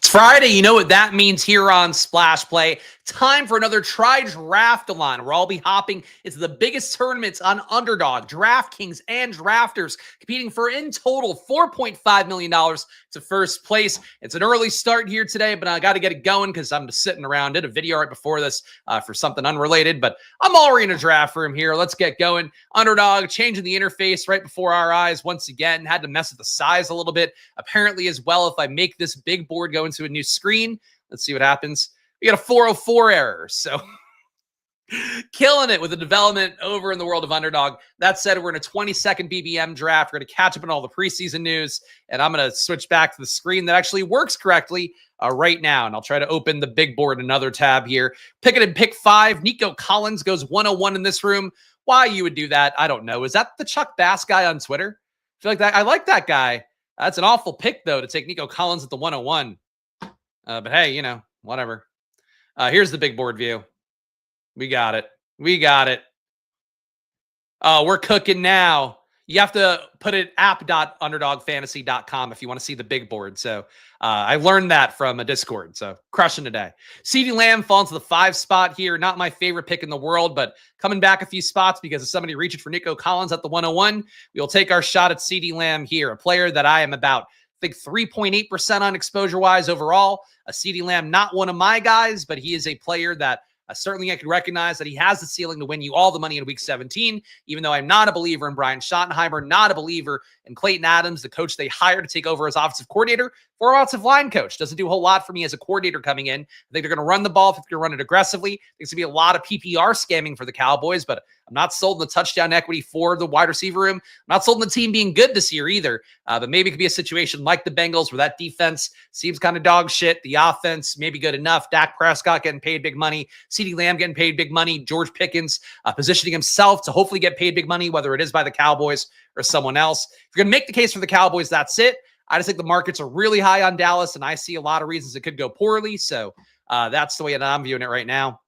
Friday. You know what that means here on Splash Play. Time for another TRIDRAFTALON, where I'll be hopping into the biggest tournaments on Underdog, DraftKings, and Drafters, competing for, in total, $4.5 million to first place. It's an early start here today, but I got to get it going because I'm just sitting around. Did a video right before this for something unrelated, but I'm already in a draft room here. Let's get going. Underdog changing the interface right before our eyes once again. Had to mess with the size a little bit. Apparently as well, if I make this big board go into a new screen, let's see what happens. We got a 404 error, so killing it with the development over in the world of Underdog. That said, we're in a 20-second BBM draft. We're going to catch up on all the preseason news, and I'm going to switch back to the screen that actually works correctly right now, and I'll try to open the big board, another tab here. Pick it in pick 5. Nico Collins goes 101 in this room. Why you would do that, I don't know. Is that the Chuck Bass guy on Twitter? I feel like that. I like that guy. That's an awful pick, though, to take Nico Collins at the 101. But hey, you know, whatever. Here's the big board view. We got it. We got it. Oh, we're cooking now. You have to put it app.underdogfantasy.com if you want to see the big board. So I learned that from a Discord. So crushing today. Ceedee Lamar falls to the 5 spot here. Not my favorite pick in the world, but coming back a few spots because of somebody reaching for Nico Collins at the 101. We'll take our shot at Ceedee Lamar here, a player that I am about, I think, 3.8% on exposure-wise overall. Ceedee Lamar, not one of my guys, but he is a player that certainly I can recognize that he has the ceiling to win you all the money in Week 17, even though I'm not a believer in Brian Schottenheimer, not a believer in Clayton Adams, the coach they hired to take over as offensive coordinator or offensive line coach. Doesn't do a whole lot for me as a coordinator coming in. I think they're going to run the ball. I think they're going to run it aggressively. There's going to be a lot of PPR scamming for the Cowboys, but I'm not sold on the touchdown equity for the wide receiver room. I'm not sold on the team being good this year either, but maybe it could be a situation like the Bengals where that defense seems kind of dog shit. The offense may be good enough. Dak Prescott getting paid big money. Ceedee Lamar getting paid big money. George Pickens positioning himself to hopefully get paid big money, whether it is by the Cowboys or someone else. If you're going to make the case for the Cowboys, that's it. I just think the markets are really high on Dallas, and I see a lot of reasons it could go poorly. So that's the way that I'm viewing it right now.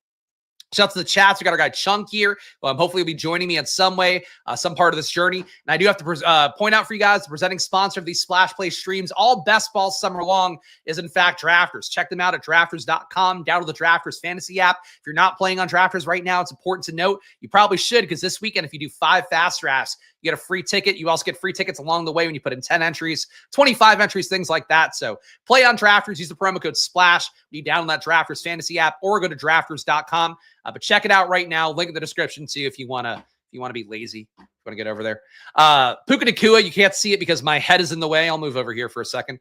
Shout out to the chats. We got our guy Chunk here. Hopefully he'll be joining me in some way, some part of this journey. And I do have to point out for you guys, the presenting sponsor of these Splash Play streams, all best ball summer long, is in fact Drafters. Check them out at drafters.com. Download the Drafters fantasy app. If you're not playing on Drafters right now, it's important to note you probably should, because this weekend, if you do 5 fast drafts, you get a free ticket. You also get free tickets along the way when you put in 10 entries, 25 entries, things like that. So play on Drafters. Use the promo code SPLASH. You download that Drafters fantasy app or go to drafters.com. But check it out right now. Link in the description too if you want to be lazy. If you want to get over there. Puka Nacua, you can't see it because my head is in the way. I'll move over here for a second.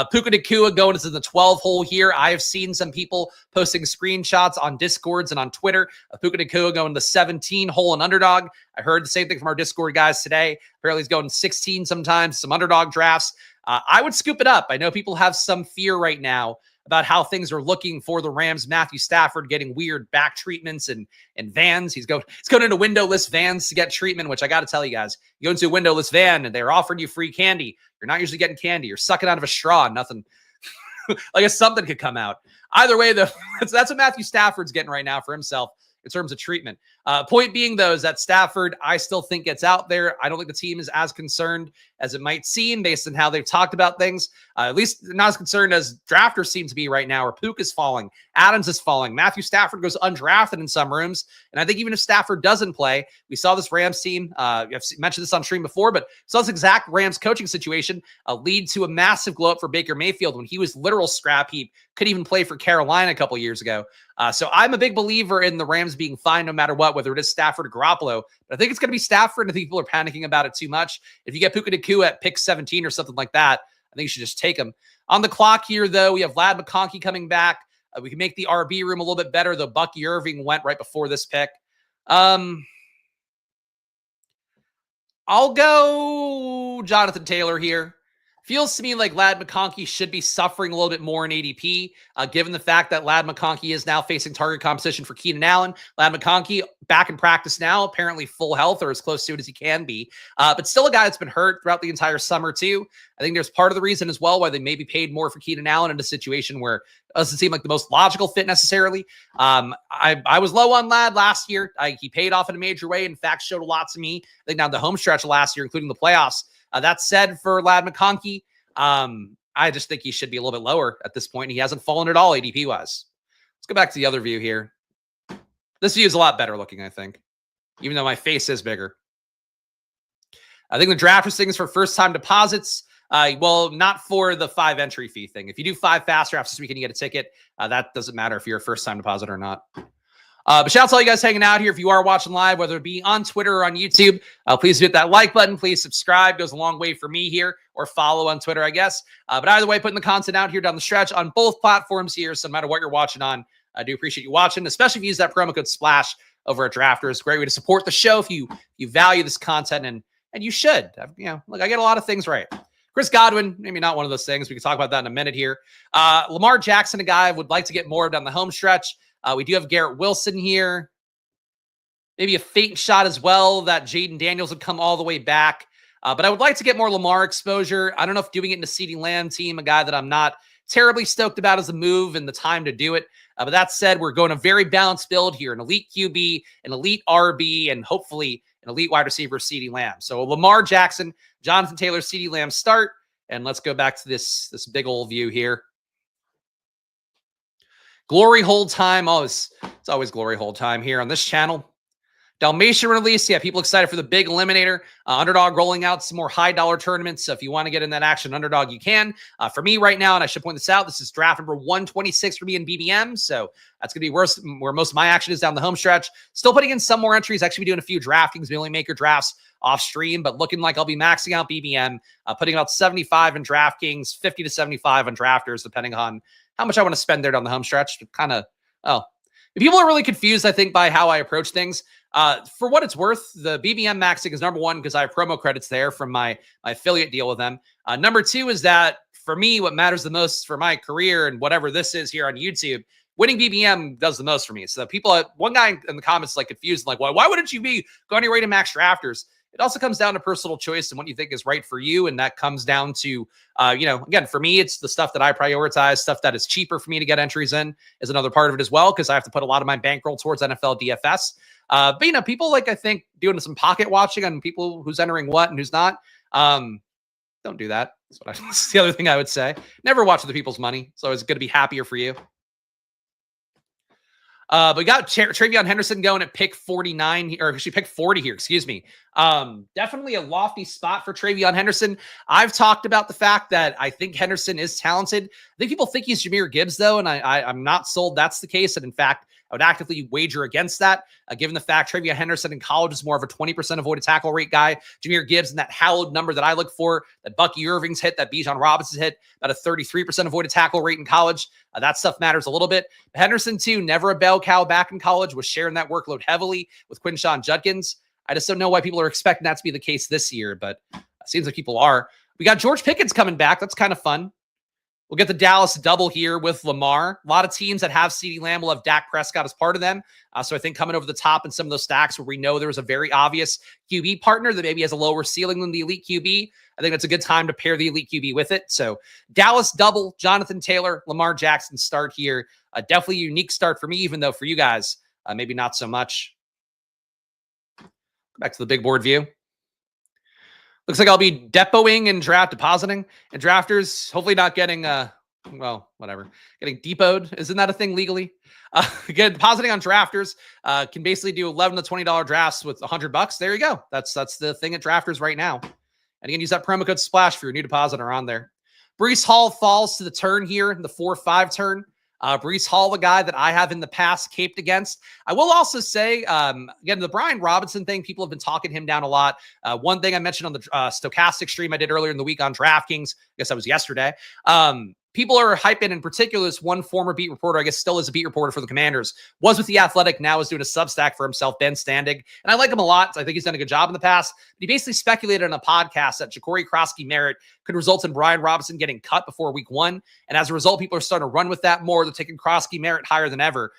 Puka Nacua going into the 12 hole here. I have seen some people posting screenshots on Discords and on Twitter. Puka Nacua going to 17 hole in Underdog. I heard the same thing from our Discord guys today. Apparently he's going 16 sometimes, some Underdog drafts. I would scoop it up. I know people have some fear right now about how things are looking for the Rams. Matthew Stafford getting weird back treatments and vans. He's going into windowless vans to get treatment, which I got to tell you guys, you go into a windowless van and they're offering you free candy. You're not usually getting candy. You're sucking out of a straw. Nothing. I guess something could come out. Either way, though, that's what Matthew Stafford's getting right now for himself in terms of treatment. Point being, though, is that Stafford, I still think, gets out there. I don't think the team is as concerned as it might seem based on how they've talked about things. At least not as concerned as drafters seem to be right now, where Puka is falling, Adams is falling, Matthew Stafford goes undrafted in some rooms. And I think even if Stafford doesn't play, we saw this Rams team, I've mentioned this on stream before, but saw this exact Rams coaching situation lead to a massive glow up for Baker Mayfield when he was literal scrap heap, couldn't even play for Carolina a couple years ago. So I'm a big believer in the Rams being fine no matter what, whether it is Stafford or Garoppolo. But I think it's going to be Stafford, and I think people are panicking about it too much. If you get Puka Nacua at pick 17 or something like that, I think you should just take him. On the clock here, though, we have Ladd McConkey coming back. We can make the RB room a little bit better, though Bucky Irving went right before this pick. I'll go Jonathan Taylor here. Feels to me like Ladd McConkey should be suffering a little bit more in ADP, given the fact that Ladd McConkey is now facing target competition for Keenan Allen. Ladd McConkey back in practice now, apparently full health or as close to it as he can be, but still a guy that's been hurt throughout the entire summer too. I think there's part of the reason as well why they maybe paid more for Keenan Allen in a situation where it doesn't seem like the most logical fit necessarily. I was low on Ladd last year. He paid off in a major way. In fact, showed a lot to me. I think now the home stretch last year, including the playoffs. That said, for Ladd McConkey, I just think he should be a little bit lower at this point. He hasn't fallen at all ADP-wise. Let's go back to the other view here. This view is a lot better looking, I think, even though my face is bigger. I think the draft thing is for first-time deposits. Well, not for the 5 entry fee thing. If you do 5 fast drafts this weekend, you get a ticket. That doesn't matter if you're a first-time depositor or not. But shout out to all you guys hanging out here. If you are watching live, whether it be on Twitter or on YouTube, please hit that like button. Please subscribe. Goes a long way for me here. Or follow on Twitter, I guess. But either way, putting the content out here down the stretch on both platforms here. So no matter what you're watching on, I do appreciate you watching, especially if you use that promo code SPLASH over at Drafters. Great way to support the show if you value this content, and you should. Look, I get a lot of things right. Chris Godwin, maybe not one of those things. We can talk about that in a minute here. Lamar Jackson, a guy I would like to get more of down the home stretch. We do have Garrett Wilson here. Maybe a faint shot as well that Jaden Daniels would come all the way back. But I would like to get more Lamar exposure. I don't know if doing it in a CeeDee Lamb team, a guy that I'm not terribly stoked about as a move and the time to do it. But that said, we're going a very balanced build here. An elite QB, an elite RB, and hopefully an elite wide receiver, CeeDee Lamb. So Lamar Jackson, Jonathan Taylor, CeeDee Lamb start. And let's go back to this big old view here. Glory hole time. It's always glory hole time here on this channel. Dalmatian release. Yeah, people excited for the big eliminator. Underdog rolling out some more high dollar tournaments. So if you want to get in that action, Underdog, you can. For me right now, and I should point this out, this is draft number 126 for me in BBM. So that's going to be where most of my action is down the home stretch. Still putting in some more entries. Actually doing a few DraftKings Millionaire Maker drafts off stream, but looking like I'll be maxing out BBM, putting about 75 in DraftKings, 50 to 75 on Drafters, depending on how much I want to spend there down the home stretch. People are really confused, I think, by how I approach things. For what it's worth, the BBM maxing is number 1 because I have promo credits there from my affiliate deal with them. Number 2 is that for me, what matters the most for my career and whatever this is here on YouTube, winning BBM does the most for me. So one guy in the comments like confused, like, why wouldn't you be going your way to max drafters? It also comes down to personal choice and what you think is right for you. And that comes down to, again, for me, it's the stuff that I prioritize, stuff that is cheaper for me to get entries in is another part of it as well, because I have to put a lot of my bankroll towards NFL DFS. But, people I think doing some pocket watching on people who's entering what and who's not. Don't do that. That's the other thing I would say. Never watch other people's money. So it's going to be happier for you. But we got Travion Henderson going at pick 49, or actually pick 40 here, excuse me. Definitely a lofty spot for Travion Henderson. I've talked about the fact that I think Henderson is talented. I think people think he's Jahmyr Gibbs, though, and I'm not sold that's the case. And in fact, I would actively wager against that, given the fact Travion Henderson in college is more of a 20% avoided tackle rate guy. Jahmyr Gibbs and that hallowed number that I look for, that Bucky Irving's hit, that Bijan Robinson's hit, about a 33% avoided tackle rate in college. That stuff matters a little bit. Henderson, too, never a bell cow back in college, was sharing that workload heavily with Quinshon Judkins. I just don't know why people are expecting that to be the case this year, but it seems like people are. We got George Pickens coming back. That's kind of fun. We'll get the Dallas double here with Lamar. A lot of teams that have CeeDee Lamb will have Dak Prescott as part of them. So I think coming over the top in some of those stacks where we know there's a very obvious QB partner that maybe has a lower ceiling than the elite QB, I think that's a good time to pair the elite QB with it. So Dallas double, Jonathan Taylor, Lamar Jackson start here. Definitely a unique start for me, even though for you guys, maybe not so much. Go back to the big board view. Looks like I'll be depoting and depositing and drafters. Hopefully not getting, getting depoted. Isn't that a thing legally? Again, depositing on drafters can basically do $11 to $20 drafts with $100. There you go. That's the thing at drafters right now. And again, use that promo code SPLASH for your new depositor on there. Breece Hall falls to the turn here, the 4-5 turn. Breece Hall, the guy that I have in the past caped against. I will also say, again, the Brian Robinson thing, people have been talking him down a lot. One thing I mentioned on the stochastic stream I did earlier in the week on DraftKings, I guess that was yesterday. People are hyping, in particular, this one former beat reporter, I guess still is a beat reporter for the Commanders, was with The Athletic, now is doing a Substack for himself, Ben Standig. And I like him a lot. I think he's done a good job in the past. But he basically speculated on a podcast that Ja'Cory Krosky-Merritt could result in Brian Robinson getting cut before week 1. And as a result, people are starting to run with that more. They're taking Krosky-Merritt higher than ever.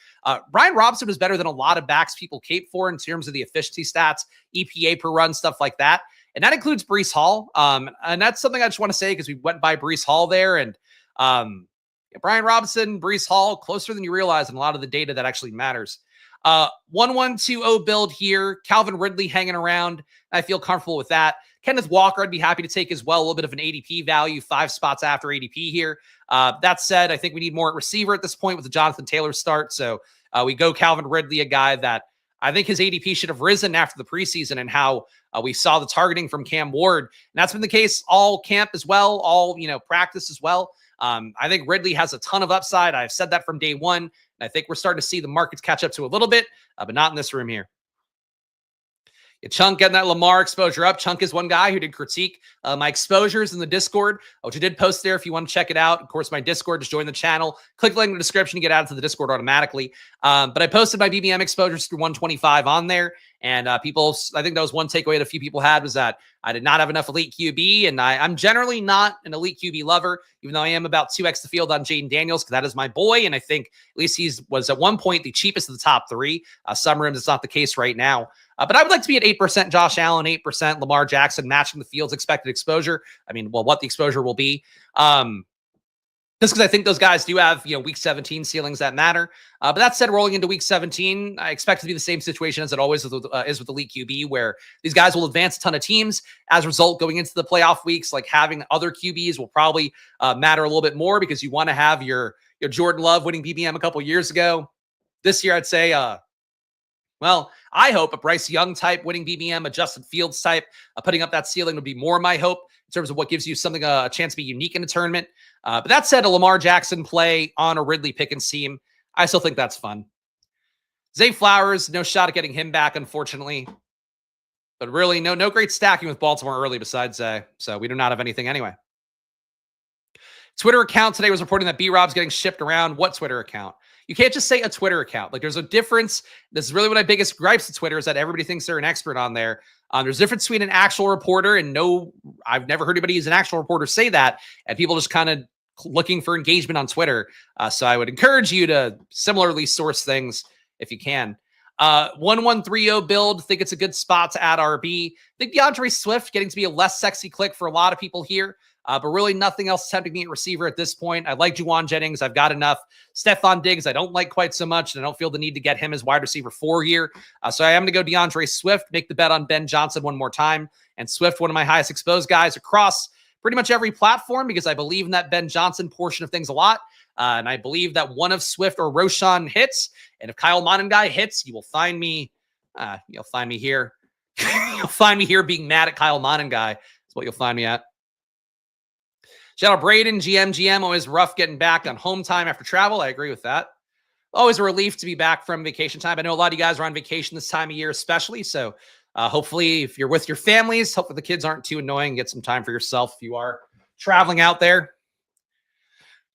Brian Robinson was better than a lot of backs people cape for in terms of the efficiency stats, EPA per run, stuff like that. And that includes Breece Hall. And that's something I just want to say because we went by Breece Hall there. And Brian Robinson, Breece Hall, closer than you realize in a lot of the data that actually matters. 1-1-2-0 build here. Calvin Ridley hanging around. I feel comfortable with that. Kenneth Walker, I'd be happy to take as well. A little bit of an ADP value, 5 spots after ADP here. That said, I think we need more at receiver at this point with the Jonathan Taylor start. So we go Calvin Ridley, a guy that I think his ADP should have risen after the preseason and how we saw the targeting from Cam Ward. And that's been the case all camp as well, all, practice as well. I think Ridley has a ton of upside. I've said that from day one. And I think we're starting to see the markets catch up to a little bit, but not in this room here. Chunk getting that Lamar exposure up. Chunk is one guy who did critique my exposures in the Discord, which I did post there if you want to check it out. Of course, my Discord, just join the channel. Click the link in the description to get added to the Discord automatically. But I posted my BBM exposures through 125 on there. And people, I think that was one takeaway that a few people had was that I did not have enough elite QB. And I'm generally not an elite QB lover, even though I am about 2x the field on Jaden Daniels, because that is my boy. And I think at least was at one point the cheapest of the top 3. Some rooms, it's not the case right now. But I would like to be at 8% Josh Allen, 8% Lamar Jackson, matching the field's expected exposure. I mean, well, what the exposure will be. Just because I think those guys do have, week 17 ceilings that matter. But that said, rolling into week 17, I expect it to be the same situation as it always is with elite QB, where these guys will advance a ton of teams. As a result, going into the playoff weeks, like having other QBs will probably matter a little bit more because you want to have your Jordan Love winning BBM a couple years ago. This year, I'd say, well, I hope a Bryce Young type winning BBM, a Justin Fields type, putting up that ceiling would be more my hope in terms of what gives you something, a chance to be unique in a tournament. But that said, a Lamar Jackson play on a Ridley Pickens team, I still think that's fun. Zay Flowers, no shot at getting him back, unfortunately. But really, no great stacking with Baltimore early besides Zay. So we do not have anything anyway. Twitter account today was reporting that B-Rob's getting shipped around. What Twitter account? You can't just say a Twitter account. Like, there's a difference. This is really one of my biggest gripes to Twitter is that everybody thinks they're an expert on there. There's a difference between an actual reporter and I've never heard anybody who's an actual reporter say that, and people just kind of looking for engagement on Twitter. So I would encourage you to similarly source things if you can. 1130 build. Think it's a good spot to add RB. I think DeAndre Swift getting to be a less sexy click for a lot of people here. But really nothing else tempting me at receiver at this point. I like Juwan Jennings. I've got enough. Stephon Diggs, I don't like quite so much, and I don't feel the need to get him as wide receiver 4 here. So I am going to go DeAndre Swift, make the bet on Ben Johnson one more time. And Swift, one of my highest exposed guys across pretty much every platform because I believe in that Ben Johnson portion of things a lot. And I believe that one of Swift or Roshan hits. And if Kyle Monangai hits, you will find me, you'll find me here. You'll find me here being mad at Kyle Monangai. That's what you'll find me at. Shout out Braden, GM. Always rough getting back on home time after travel. I agree with that. Always a relief to be back from vacation time. I know a lot of you guys are on vacation this time of year, especially. So hopefully if you're with your families, hopefully the kids aren't too annoying. Get some time for yourself if you are traveling out there.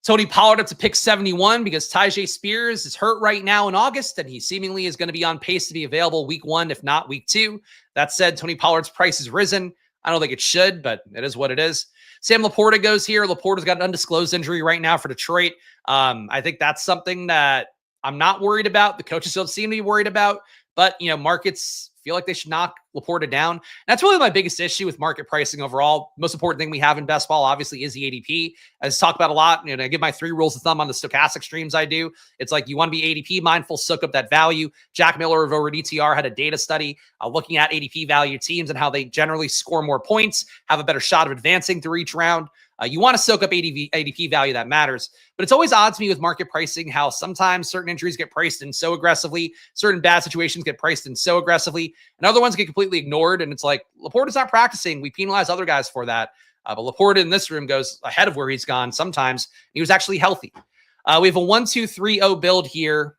Tony Pollard up to pick 71 because Tyjae Spears is hurt right now in August, and he seemingly is going to be on pace to be available week 1, if not week 2. That said, Tony Pollard's price has risen. I don't think it should, but it is what it is. Sam Laporta goes here. Laporta's got an undisclosed injury right now for Detroit. I think that's something that I'm not worried about. The coaches don't seem to be worried about, but markets feel like they should knock Laporta down. And that's really my biggest issue with market pricing overall. Most important thing we have in best ball, obviously, is the ADP. As I talk about a lot, I give my 3 rules of thumb on the stochastic streams I do. It's like you want to be ADP mindful, soak up that value. Jack Miller of Over DTR had a data study looking at ADP value teams and how they generally score more points, have a better shot of advancing through each round. You want to soak up ADP value that matters, but it's always odd to me with market pricing how sometimes certain injuries get priced in so aggressively, certain bad situations get priced in so aggressively, and other ones get completely ignored. And it's like, Laporta's not practicing. We penalize other guys for that. But Laporta in this room goes ahead of where he's gone sometimes. He was actually healthy. We have a 1-2-3-0 build here.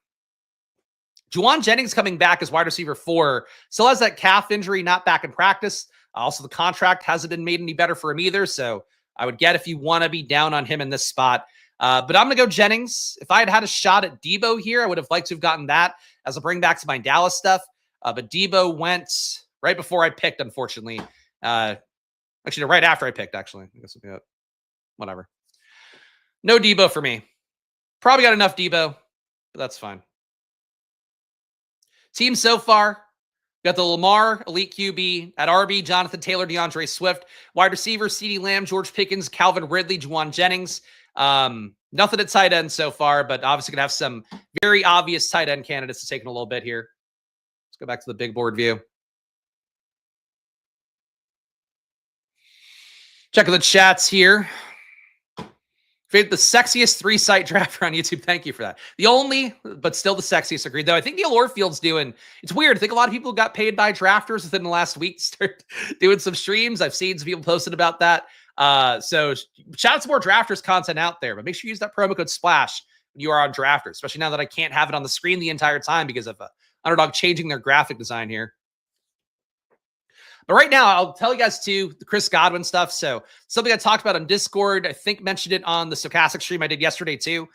Juwan Jennings coming back as wide receiver 4. Still has that calf injury, not back in practice. Also, the contract hasn't been made any better for him either. So I would get if you want to be down on him in this spot. But I'm going to go Jennings. If I had had a shot at Debo here, I would have liked to have gotten that as a bring back to my Dallas stuff. But Debo went right before I picked, unfortunately. Actually, right after I picked, actually. I guess it'll be whatever. No Debo for me. Probably got enough Debo, but that's fine. Team so far. Got the Lamar, elite QB. At RB, Jonathan Taylor, DeAndre Swift. Wide receiver, CeeDee Lamb, George Pickens, Calvin Ridley, Juwan Jennings. Nothing at tight end so far, but obviously going to have some very obvious tight end candidates to take in a little bit here. Let's go back to the big board view. Check the chats here. The sexiest 3-site drafter on YouTube. Thank you for that. The only, but still the sexiest. Agreed. Though I think Neil Orfield's doing. It's weird. I think a lot of people got paid by drafters within the last week to start doing some streams. I've seen some people posted about that. So shout out to more drafters content out there. But make sure you use that promo code SPLASH when you are on drafters. Especially now that I can't have it on the screen the entire time because of Underdog changing their graphic design here. But right now, I'll tell you guys too, the Chris Godwin stuff. So something I talked about on Discord, I think mentioned it on the Stochastic stream I did yesterday too.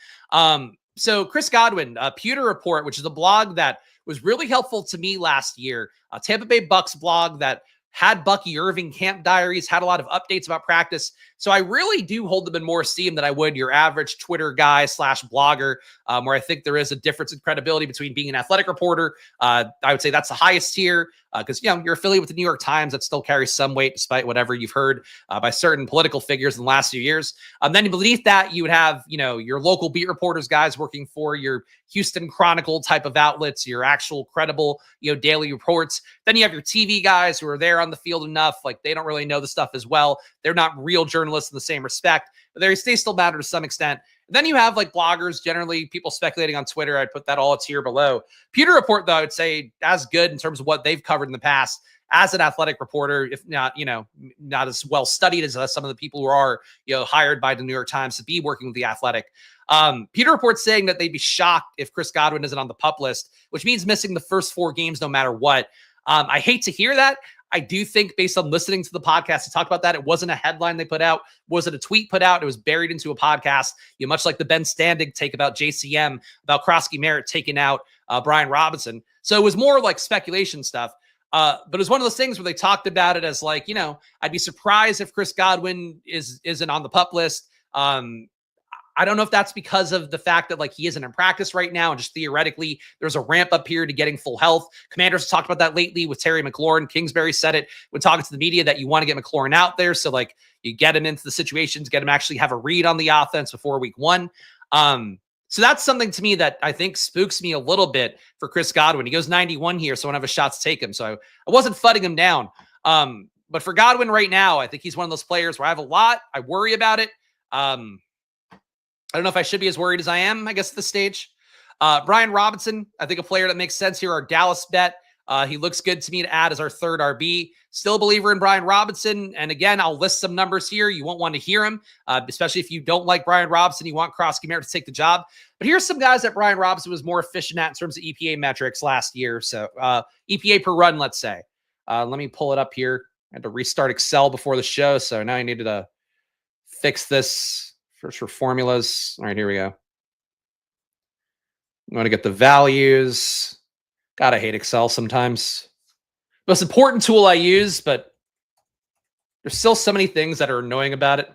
So Chris Godwin, Pewter Report, which is a blog that was really helpful to me last year. A Tampa Bay Bucks blog that had Bucky Irving camp diaries, had a lot of updates about practice. So I really do hold them in more esteem than I would your average Twitter guy / blogger, where I think there is a difference in credibility between being an athletic reporter. I would say that's the highest tier because, you're affiliated with the New York Times. That still carries some weight despite whatever you've heard by certain political figures in the last few years. Then beneath that, you would have, your local beat reporters, guys working for your Houston Chronicle type of outlets, your actual credible, daily reports. Then you have your TV guys who are there on the field enough. Like they don't really know the stuff as well. They're not real journalists in the same respect, but they still matter to some extent. And then you have like bloggers, generally people speculating on Twitter. I'd put that all a tier below. Pewter Report, though, I would say as good in terms of what they've covered in the past as an athletic reporter, if not, not as well studied as some of the people who are, hired by the New York Times to be working with the Athletic. Pewter Report's saying that they'd be shocked if Chris Godwin isn't on the PUP list, which means missing the first 4 games no matter what. I hate to hear that. I do think based on listening to the podcast to talk about that, it wasn't a headline they put out. Wasn't a tweet put out. It was buried into a podcast. Much like the Ben Standig take about JCM, about Krosky Merritt taking out Brian Robinson. So it was more like speculation stuff. But it was one of those things where they talked about it as like, I'd be surprised if Chris Godwin isn't on the PUP list. I don't know if that's because of the fact that like he isn't in practice right now and just theoretically there's a ramp up period to getting full health. Commanders have talked about that lately with Terry McLaurin. Kingsbury said it when talking to the media that you want to get McLaurin out there. So like you get him into the situations, get him actually have a read on the offense before week 1. So that's something to me that I think spooks me a little bit for Chris Godwin. He goes 91 here, so I don't have a shot to take him. So I wasn't fudding him down. But for Godwin right now, I think he's one of those players where I have a lot. I worry about it. I don't know if I should be as worried as I am, I guess, at this stage. Brian Robinson, I think a player that makes sense here, our Dallas bet. He looks good to me to add as our third RB. Still a believer in Brian Robinson. And again, I'll list some numbers here. You won't want to hear them, especially if you don't like Brian Robinson. You want Krosky Merritt to take the job. But here's some guys that Brian Robinson was more efficient at in terms of EPA metrics last year. So EPA per run, let's say. Let me pull it up here. I had to restart Excel before the show, so now I needed to fix this. First for formulas. All right, here we go. I'm going to get the values. God, I hate Excel sometimes. Most important tool I use, but there's still so many things that are annoying about it.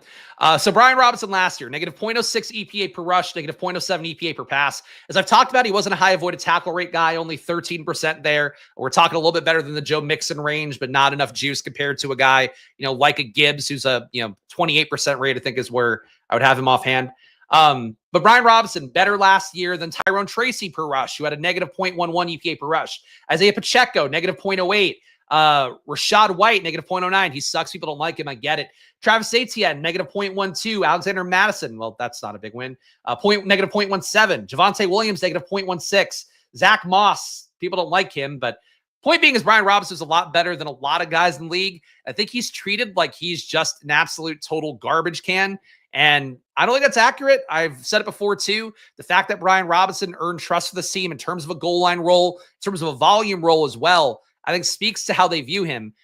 So Brian Robinson last year, negative 0.06 EPA per rush, negative 0.07 EPA per pass. As I've talked about, he wasn't a high avoided tackle rate guy, only 13% there. We're talking a little bit better than the Joe Mixon range, but not enough juice compared to a guy, like a Gibbs, who's a 28% rate, I think is where I would have him offhand. But Brian Robinson, better last year than Tyrone Tracy per rush, who had a negative 0.11 EPA per rush. Isaiah Pacheco, negative 0.08. Rashad White, negative 0.09. He sucks. People don't like him. I get it. Travis Etienne, negative 0.12. Alexander Madison, well, that's not a big win. Negative 0.17. Javonte Williams, negative 0.16. Zach Moss, people don't like him, but point being is Brian Robinson is a lot better than a lot of guys in the league. I think he's treated like he's just an absolute total garbage can. And I don't think that's accurate. I've said it before too. The fact that Brian Robinson earned trust for the team in terms of a goal line role, in terms of a volume role as well, I think speaks to how they view him.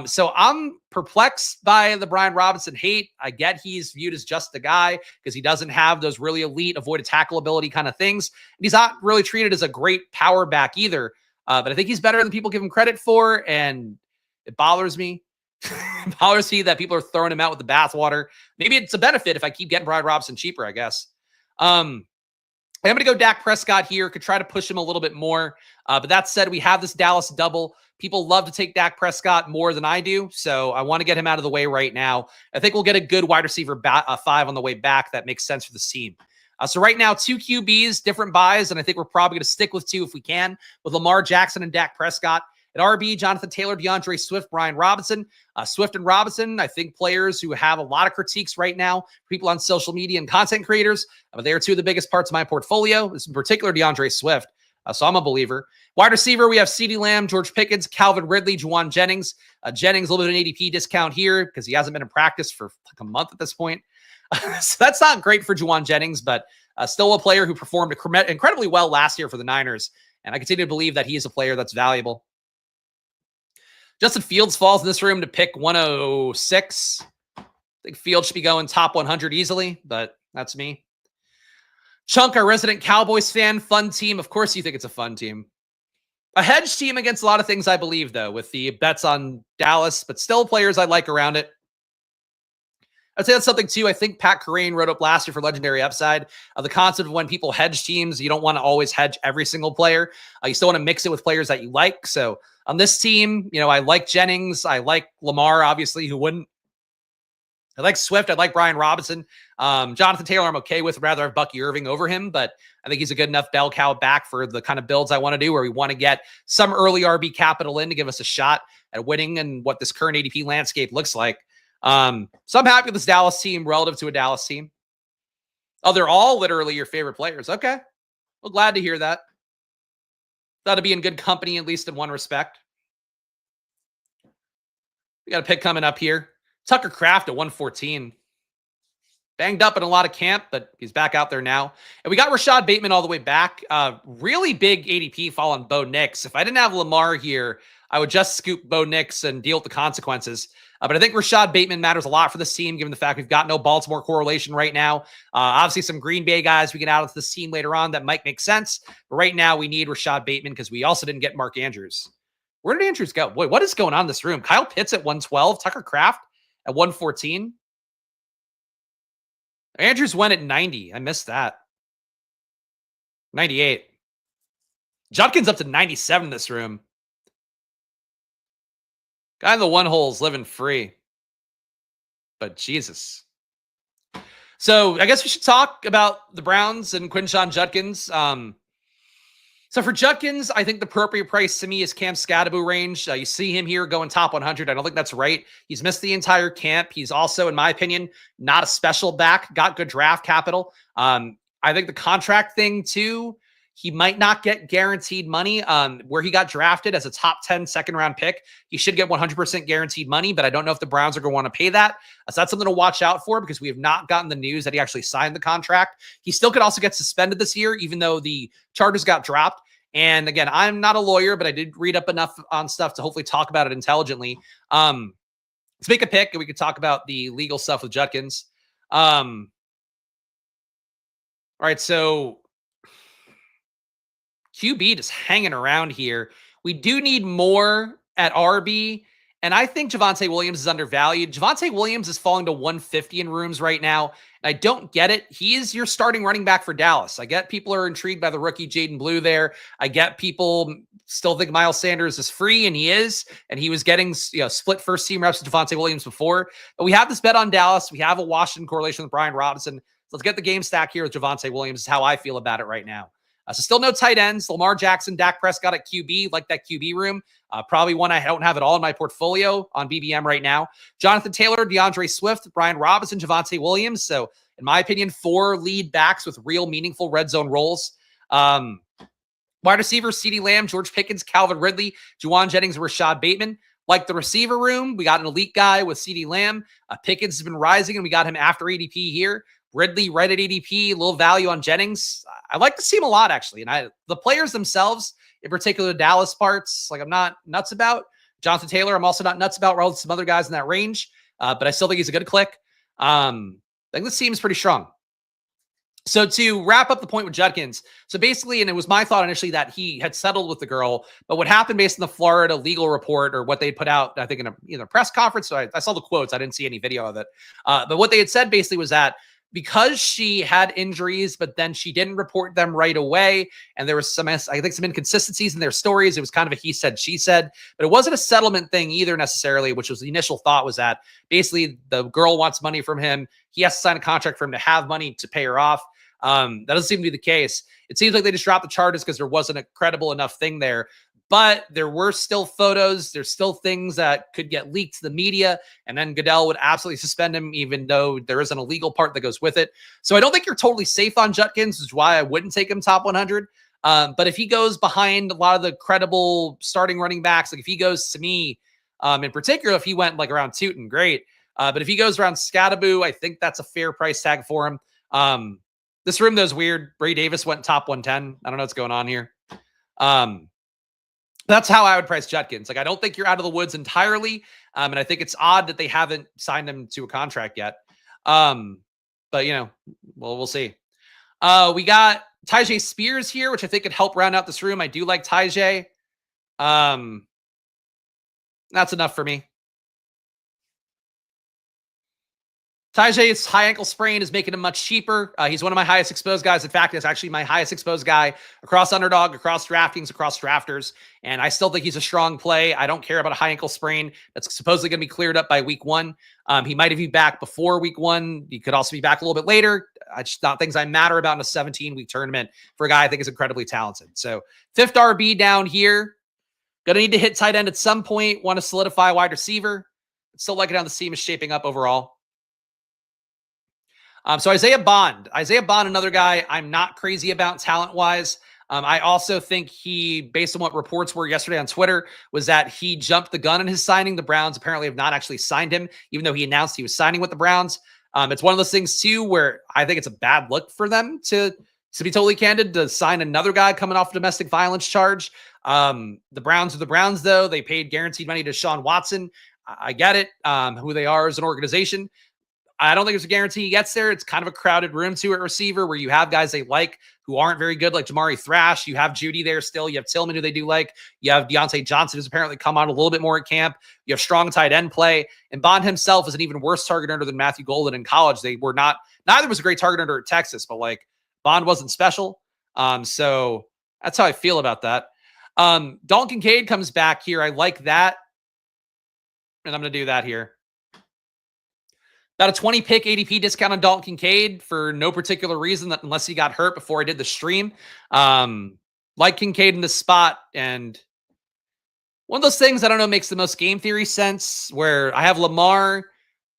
So I'm perplexed by the Brian Robinson hate. I get he's viewed as just a guy because he doesn't have those really elite avoided tackle ability kind of things. And he's not really treated as a great power back either. But I think he's better than people give him credit for. And it bothers me. It bothers me that people are throwing him out with the bathwater. Maybe it's a benefit if I keep getting Brian Robinson cheaper, I guess. I'm going to go Dak Prescott here. Could try to push him a little bit more. But that said, we have this Dallas double. People love to take Dak Prescott more than I do. So I want to get him out of the way right now. I think we'll get a good wide receiver 5 on the way back. That makes sense for the team. So right now, 2 QBs, different buys. And I think we're probably going to stick with 2 if we can, with Lamar Jackson and Dak Prescott. At RB, Jonathan Taylor, DeAndre Swift, Brian Robinson. Swift and Robinson, I think players who have a lot of critiques right now, people on social media and content creators, but they are two of the biggest parts of my portfolio. This in particular, DeAndre Swift. So I'm a believer. Wide receiver, we have Ceedee Lamar, George Pickens, Calvin Ridley, Juwan Jennings. Jennings, a little bit of an ADP discount here because he hasn't been in practice for like a month at this point. So that's not great for Juwan Jennings, but still a player who performed incredibly well last year for the Niners. And I continue to believe that he is a player that's valuable. Justin Fields falls in this room to pick 106. I think Fields should be going top 100 easily, but that's me. Chunk, our resident Cowboys fan, fun team. Of course you think it's a fun team. A hedge team against a lot of things, I believe, though, with the bets on Dallas, but still players I like around it. I'd say that's something, too. I think Pat Kerrane wrote up last year for Legendary Upside. The concept of when people hedge teams, you don't want to always hedge every single player. You still want to mix it with players that you like. So on this team, I like Jennings. I like Lamar, obviously, who wouldn't. I like Swift. I like Brian Robinson. Jonathan Taylor, I'm okay with. I'd rather have Bucky Irving over him, but I think he's a good enough bell cow back for the kind of builds I want to do where we want to get some early RB capital in to give us a shot at winning and what this current ADP landscape looks like. So I'm happy with this Dallas team relative to a Dallas team. Oh, they're all literally your favorite players. Okay. Well, glad to hear that. Thought to be in good company, at least in one respect. We got a pick coming up here. Tucker Kraft at 114. Banged up in a lot of camp, but he's back out there now. And we got Rashad Bateman all the way back. Really big ADP fall on Bo Nix. If I didn't have Lamar here, I would just scoop Bo Nix and deal with the consequences. But I think Rashad Bateman matters a lot for this team, given the fact we've got no Baltimore correlation right now. Obviously, some Green Bay guys we get out of this team later on that might make sense. But right now, we need Rashad Bateman because we also didn't get Mark Andrews. Where did Andrews go? Boy, what is going on in this room? Kyle Pitts at 112, Tucker Kraft at 114. Andrews went at 90. I missed that. 98. Judkins up to 97 in this room. Guy in the one hole is living free. But Jesus. So I guess we should talk about the Browns and Quinshon Judkins. So for Judkins, I think the appropriate price to me is Cam Scadaboo range. You see him here going top 100. I don't think that's right. He's missed the entire camp. He's also, in my opinion, not a special back. Got good draft capital. I think the contract thing too, he might not get guaranteed money. Where he got drafted as a top 10 second round pick, he should get 100% guaranteed money, but I don't know if the Browns are going to want to pay that. So that's something to watch out for because we have not gotten the news that he actually signed the contract. He still could also get suspended this year, even though the charges got dropped. And again, I'm not a lawyer, but I did read up enough on stuff to hopefully talk about it intelligently. Let's make a pick and we could talk about the legal stuff with Judkins. All right, so QB just hanging around here. We do need more at RB, and I think Javonte Williams is undervalued. Javonte Williams is falling to 150 in rooms right now, and I don't get it. He is your starting running back for Dallas. I get people are intrigued by the rookie Jaden Blue there. I get people still think Miles Sanders is free, and he is, and he was getting split first team reps with Javonte Williams before. But we have this bet on Dallas. We have a Washington correlation with Brian Robinson. So let's get the game stack here with Javonte Williams. Is how I feel about it right now. So still no tight ends. Lamar Jackson, Dak Prescott at QB, like that QB room. Probably one I don't have at all in my portfolio on BBM right now. Jonathan Taylor, DeAndre Swift, Brian Robinson, Javonte Williams. So in my opinion, 4 lead backs with real meaningful red zone roles. Wide receiver, Ceedee Lamar, George Pickens, Calvin Ridley, Juwan Jennings, Rashad Bateman. Like the receiver room, we got an elite guy with Ceedee Lamar. Pickens has been rising, and we got him after ADP here. Ridley right at ADP, a little value on Jennings. I like to see him a lot, actually. And the players themselves, in particular the Dallas parts, like I'm not nuts about. Jonathan Taylor, I'm also not nuts about relative to some other guys in that range. But I still think he's a good click. I think this team is pretty strong. So to wrap up the point with Judkins, so basically, and it was my thought initially that he had settled with the girl, but what happened based on the Florida legal report or what they put out, I think in a press conference, so I saw the quotes, I didn't see any video of it. But what they had said basically was that because she had injuries, but then she didn't report them right away. And there was some inconsistencies in their stories. It was kind of a he said, she said, but it wasn't a settlement thing either necessarily, which was the initial thought was that basically the girl wants money from him. He has to sign a contract for him to have money to pay her off. That doesn't seem to be the case. It seems like they just dropped the charges because there wasn't a credible enough thing there. But there were still photos. There's still things that could get leaked to the media. And then Goodell would absolutely suspend him, even though there is an illegal part that goes with it. So I don't think you're totally safe on Judkins, which is why I wouldn't take him top 100. But if he goes behind a lot of the credible starting running backs, like if he goes to me, in particular, if he went like around Tootin, great. But if he goes around Scattaboo, I think that's a fair price tag for him. This room, though, is weird. Bray Davis went top 110. I don't know what's going on here. That's how I would price Judkins. Like, I don't think you're out of the woods entirely. And I think it's odd that they haven't signed him to a contract yet. But, you know, well, we'll see. We got Tyjae Spears here, which I think could help round out this room. I do like Tyjae. That's enough for me. Tyjae's high ankle sprain is making him much cheaper. He's one of my highest exposed guys. In fact, it's actually my highest exposed guy across Underdog, across DraftKings, across Drafters. And I still think he's a strong play. I don't care about a high ankle sprain that's supposedly going to be cleared up by week 1. He might have been back before week 1. He could also be back a little bit later. It's just not things I matter about in a 17-week tournament for a guy I think is incredibly talented. So 5th RB down here. Going to need to hit tight end at some point. Want to solidify wide receiver. Still like it how the team is shaping up overall. So Isaiah Bond, another guy I'm not crazy about talent-wise. I also think he, based on what reports were yesterday on Twitter, was that he jumped the gun in his signing. The Browns apparently have not actually signed him, even though he announced he was signing with the Browns. It's one of those things, too, where I think it's a bad look for them to be totally candid, to sign another guy coming off a domestic violence charge. The Browns are the Browns, though. They paid guaranteed money to Sean Watson. I get it, who they are as an organization. I don't think there's a guarantee he gets there. It's kind of a crowded room too at receiver where you have guys they like who aren't very good, like Jamari Thrash. You have Judy there still. You have Tillman, who they do like. You have Deontay Johnson, who's apparently come on a little bit more at camp. You have strong tight end play. And Bond himself is an even worse target hunter than Matthew Golden in college. They were not, neither was a great target hunter at Texas, but like Bond wasn't special. So that's how I feel about that. Dalton Kincaid comes back here. I like that. And I'm going to do that here. About a 20 pick ADP discount on Dalton Kincaid for no particular reason, that unless he got hurt before I did the stream. Like Kincaid in this spot. And one of those things, I don't know, makes the most game theory sense where I have Lamar.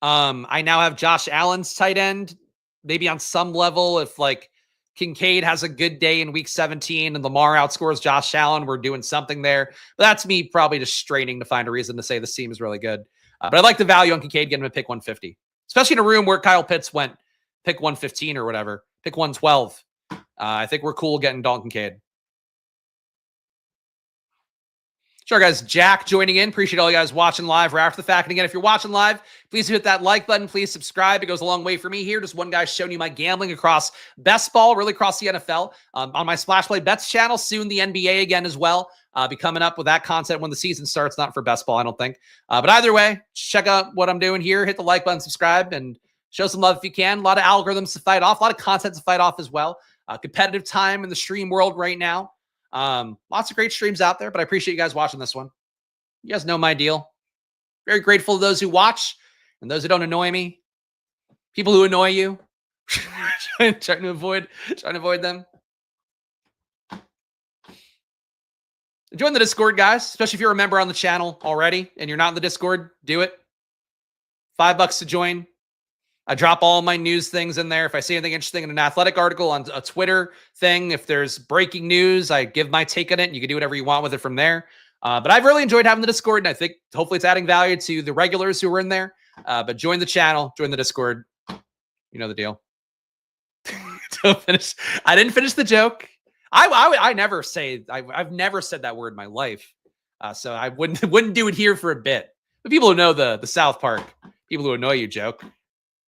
I now have Josh Allen's tight end. Maybe on some level, if like Kincaid has a good day in week 17 and Lamar outscores Josh Allen, we're doing something there. But that's me probably just straining to find a reason to say this team is really good. But I like the value on Kincaid, getting him a pick 150. Especially in a room where Kyle Pitts went pick 115 or whatever, pick 112. I think we're cool getting Dalton Kincaid. Sure, guys. Jack joining in. Appreciate all you guys watching live or after the fact. And again, if you're watching live, please hit that like button. Please subscribe. It goes a long way for me here. Just one guy showing you my gambling across best ball, really across the NFL. On my Splash Play Bets channel, soon the NBA again as well. Be coming up with that content when the season starts, not for best ball, I don't think. But either way, check out what I'm doing here. Hit the like button, subscribe, and show some love if you can. A lot of algorithms to fight off, a lot of content to fight off as well. Competitive time in the stream world right now. Lots of great streams out there, but I appreciate you guys watching this one. You guys know my deal. Very grateful to those who watch and those who don't annoy me. People who annoy you. trying to avoid them. Join the Discord, guys, especially if you're a member on the channel already and you're not in the Discord, do it. $5 to join. I drop all my news things in there. If I see anything interesting in an athletic article, on a Twitter thing, if there's breaking news, I give my take on it, and you can do whatever you want with it from there. But I've really enjoyed having the Discord, and I think hopefully it's adding value to the regulars who are in there. But join the channel, join the Discord. You know the deal. Don't finish. I didn't finish the joke. I never say, I've never said that word in my life. So I wouldn't do it here for a bit. But people who know the South Park, people who annoy you joke,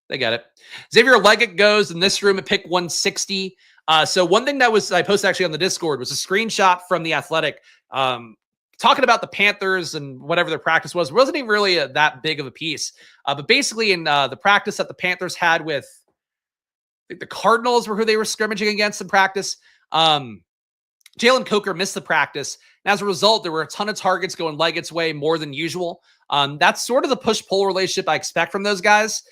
they get it. Xavier Leggett goes in this room at pick 160. So one thing that I posted actually on the Discord was a screenshot from The Athletic talking about the Panthers and whatever their practice was. It wasn't even really that big of a piece. But basically in the practice that the Panthers had with, I think the Cardinals were who they were scrimmaging against in practice. Jalen Coker missed the practice. And as a result, there were a ton of targets going Leggett's way more than usual. That's sort of the push-pull relationship I expect from those guys.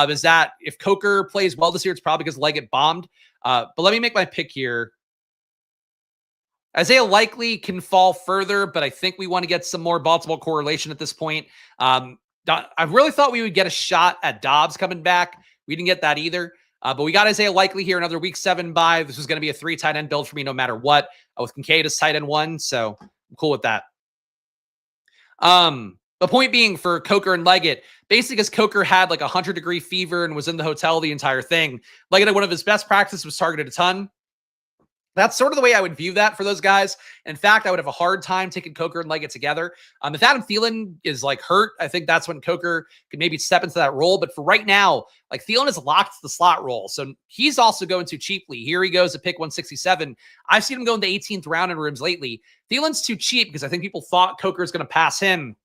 Is that if Coker plays well this year, it's probably because Leggett bombed. But let me make my pick here. Isaiah Likely can fall further, but I think we want to get some more Baltimore correlation at this point. I really thought we would get a shot at Dobbs coming back. We didn't get that either. But we got Isaiah Likely here, another week 7 bye. This was going to be a 3 tight end build for me no matter what, with Kincaid as tight end 1. So I'm cool with that. The point being for Coker and Leggett, basically because Coker had like 100-degree fever and was in the hotel the entire thing, Leggett had one of his best practices, was targeted a ton. That's sort of the way I would view that for those guys. In fact, I would have a hard time taking Coker and Leggett together. If Adam Thielen is like hurt, I think that's when Coker could maybe step into that role. But for right now, like Thielen is locked to the slot role. So he's also going too cheaply. Here he goes at pick 167. I've seen him go in the 18th round in rooms lately. Thielen's too cheap because I think people thought Coker is going to pass him.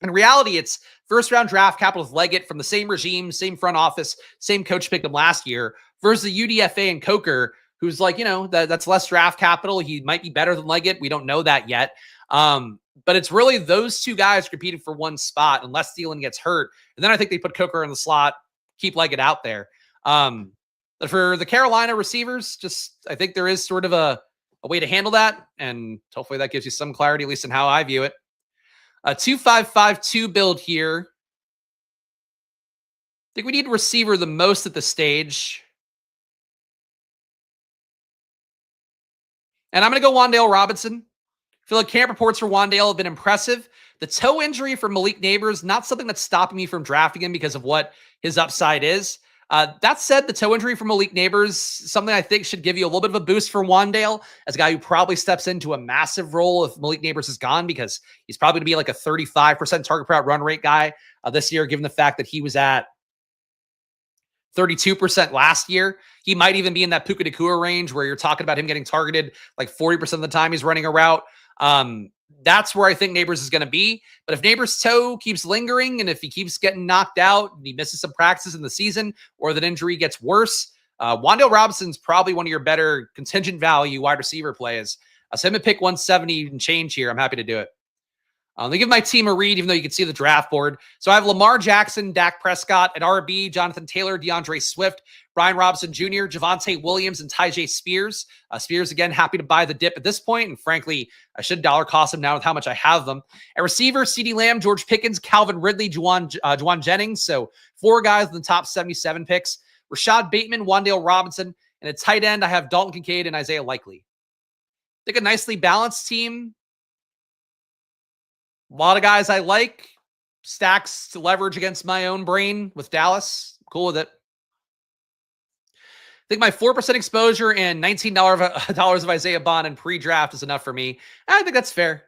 In reality, it's first round draft capital with Leggett from the same regime, same front office, same coach picked him last year versus the UDFA and Coker, who's like, that's less draft capital. He might be better than Leggett. We don't know that yet. But it's really those two guys competing for one spot unless Thielen gets hurt. And then I think they put Coker in the slot, keep Leggett out there. But for the Carolina receivers, I think there is sort of a way to handle that. And hopefully that gives you some clarity, at least in how I view it. A 2-5-5-2 build here. I think we need a receiver the most at this stage. And I'm going to go Wan'Dale Robinson. I feel like camp reports for Wan'Dale have been impressive. The toe injury for Malik Neighbors, not something that's stopping me from drafting him because of what his upside is. That said, the toe injury for Malik Neighbors, something I think should give you a little bit of a boost for Wan'Dale as a guy who probably steps into a massive role if Malik Neighbors is gone, because he's probably going to be like a 35% target per out run rate guy this year, given the fact that he was at 32% last year. He might even be in that Puka Nacua range where you're talking about him getting targeted like 40% of the time he's running a route. That's where I think Neighbors is going to be. But if Neighbors' toe keeps lingering and if he keeps getting knocked out and he misses some practices in the season or that injury gets worse, Wan'Dale Robinson's probably one of your better contingent value wide receiver plays. So him to pick 170 and change here, I'm happy to do it. Let me give my team a read, even though you can see the draft board. So I have Lamar Jackson, Dak Prescott at RB, Jonathan Taylor, DeAndre Swift, Brian Robinson Jr., Javonte Williams, and Tyjae Spears. Spears, again, happy to buy the dip at this point. And frankly, I should dollar cost him now with how much I have them. At receiver, CeeDee Lamb, George Pickens, Calvin Ridley, Juwan Jennings. So 4 guys in the top 77 picks. Rashad Bateman, Wan'Dale Robinson. And at tight end, I have Dalton Kincaid and Isaiah Likely. I think a nicely balanced team. A lot of guys I like. Stacks to leverage against my own brain with Dallas. Cool with it. I think my 4% exposure and $19 of Isaiah Bond in pre-draft is enough for me. I think that's fair.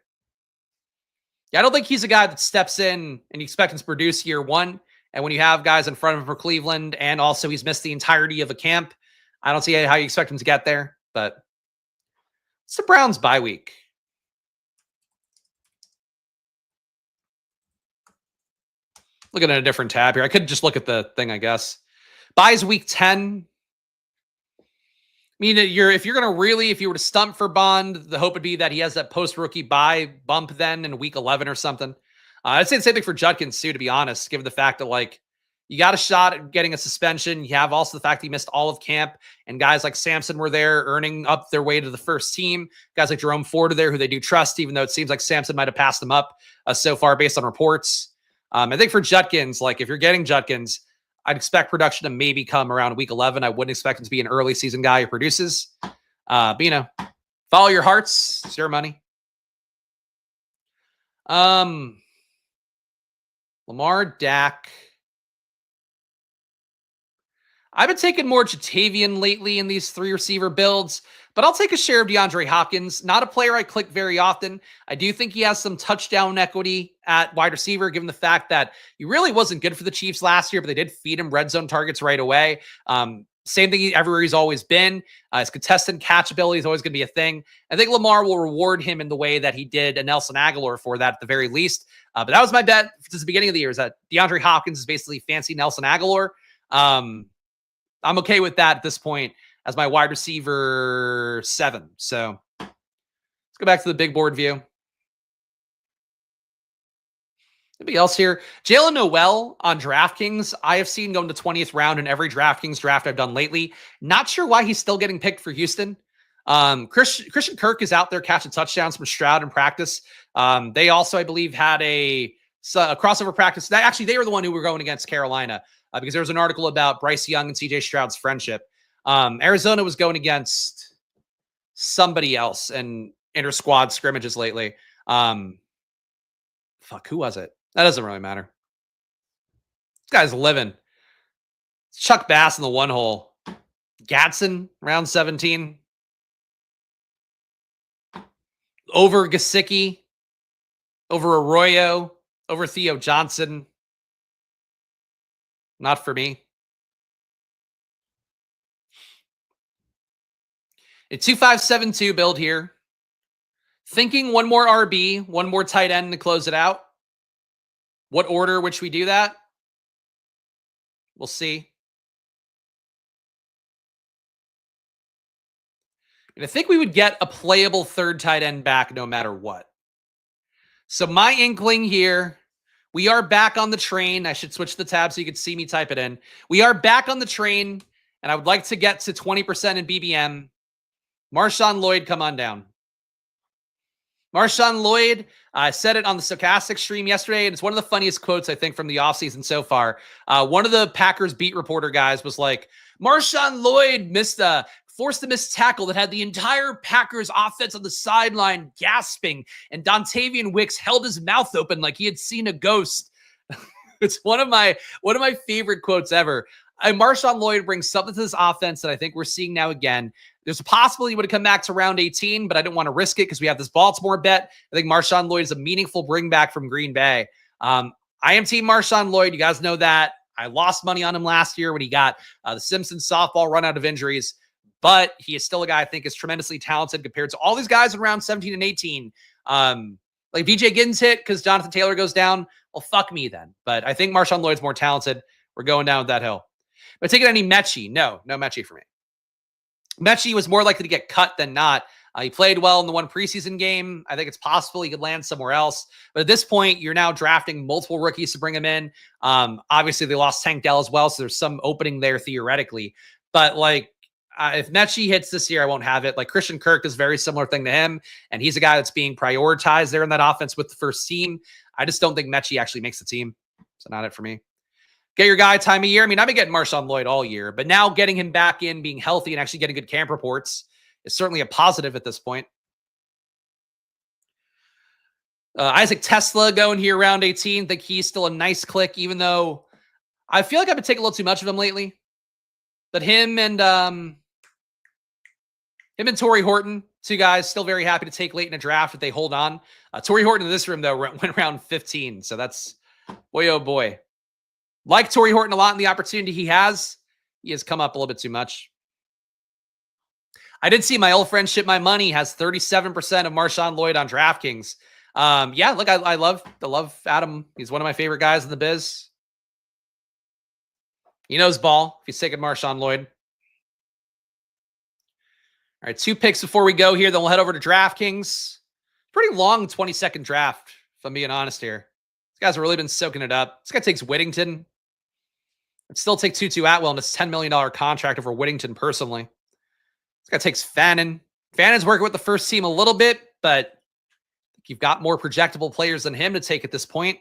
Yeah, I don't think he's a guy that steps in and you expect him to produce year one. And when you have guys in front of him for Cleveland and also he's missed the entirety of a camp, I don't see how you expect him to get there. But it's the Browns bye week. Looking at a different tab here. I could just look at the thing, I guess. Buys week 10. I mean, if you were to stump for Bond, the hope would be that he has that post-rookie buy bump then in week 11 or something. I'd say the same thing for Judkins too, to be honest, given the fact that like you got a shot at getting a suspension. You have also the fact that he missed all of camp and guys like Samson were there earning up their way to the first team. Guys like Jerome Ford are there who they do trust, even though it seems like Samson might have passed them up so far based on reports. I think for Judkins, like if you're getting Judkins, I'd expect production to maybe come around week 11. I wouldn't expect him to be an early season guy who produces. But follow your hearts. It's your money. Lamar, Dak. I've been taking more Jatavian lately in these 3 receiver builds, but I'll take a share of DeAndre Hopkins. Not a player I click very often. I do think he has some touchdown equity at wide receiver, given the fact that he really wasn't good for the Chiefs last year, but they did feed him red zone targets right away. Same thing everywhere he's always been. His contestant catchability is always going to be a thing. I think Lamar will reward him in the way that he did a Nelson Aguilar for that at the very least. But that was my bet since the beginning of the year, is that DeAndre Hopkins is basically fancy Nelson Aguilar. I'm okay with that at this point as my wide receiver 7. So let's go back to the big board view. Anybody else here? Jalen Noel on DraftKings. I have seen go into 20th round in every DraftKings draft I've done lately. Not sure why he's still getting picked for Houston. Christian Kirk is out there catching touchdowns from Stroud in practice. They also, I believe, had a crossover practice. They were the one who were going against Carolina because there was an article about Bryce Young and CJ Stroud's friendship. Arizona was going against somebody else in inter-squad scrimmages lately. Who was it? That doesn't really matter. This guy's living. It's Chuck Bass in the one hole. Gadsden, round 17. Over Gesicki. Over Arroyo. Over Theo Johnson. Not for me. A 2-5-7-2 build here. Thinking one more RB, one more tight end to close it out. What order which we do that? We'll see. And I think we would get a playable third tight end back no matter what. So my inkling here, we are back on the train. I should switch the tab so you can see me type it in. We are back on the train, and I would like to get to 20% in BBM. Marshawn Lloyd, come on down. Marshawn Lloyd, I said it on the Stochastic stream yesterday, and it's one of the funniest quotes, I think, from the offseason so far. One of the Packers beat reporter guys was like, Marshawn Lloyd forced a missed tackle that had the entire Packers offense on the sideline gasping, and Dontavian Wicks held his mouth open like he had seen a ghost. It's one of my favorite quotes ever. Marshawn Lloyd brings something to this offense that I think we're seeing now again. There's a possibility he would have come back to round 18, but I didn't want to risk it because we have this Baltimore bet. I think Marshawn Lloyd is a meaningful bring back from Green Bay. I am team Marshawn Lloyd. You guys know that. I lost money on him last year when he got the Simpsons softball run out of injuries, but he is still a guy I think is tremendously talented compared to all these guys in round 17 and 18. Like VJ Giddens hit because Jonathan Taylor goes down. Well, fuck me then. But I think Marshawn Lloyd's more talented. We're going down that hill. But taking any Mechie? No Mechie for me. Mechie was more likely to get cut than not. He played well in the one preseason game. I think it's possible he could land somewhere else. But at this point, you're now drafting multiple rookies to bring him in. Obviously, they lost Tank Dell as well, so there's some opening there theoretically. But if Mechie hits this year, I won't have it. Like Christian Kirk is a very similar thing to him, and he's a guy that's being prioritized there in that offense with the first team. I just don't think Mechie actually makes the team. So not it for me. Get your guy time of year. I mean, I've been getting Marshawn Lloyd all year, but now getting him back in, being healthy, and actually getting good camp reports is certainly a positive at this point. Isaac Tesla going here around 18. Think he's still a nice click, even though I feel like I've been taking a little too much of him lately. But him and Torrey Horton, two guys still very happy to take late in a draft if they hold on. Torrey Horton in this room, though, went around 15. So that's, boy, oh boy. Like Torrey Horton a lot in the opportunity he has come up a little bit too much. I did see my old friend Ship My Money has 37% of Marshawn Lloyd on DraftKings. Yeah, look, I love Adam. He's one of my favorite guys in the biz. He knows ball if he's taking Marshawn Lloyd. All right, 2 picks before we go here. Then we'll head over to DraftKings. Pretty long 20-second draft, if I'm being honest here. These guys have really been soaking it up. This guy takes Whittington. I'd still take Tutu Atwell in this $10 million contract over Whittington personally. This guy takes Fannin. Fannon's working with the first team a little bit, but you've got more projectable players than him to take at this point.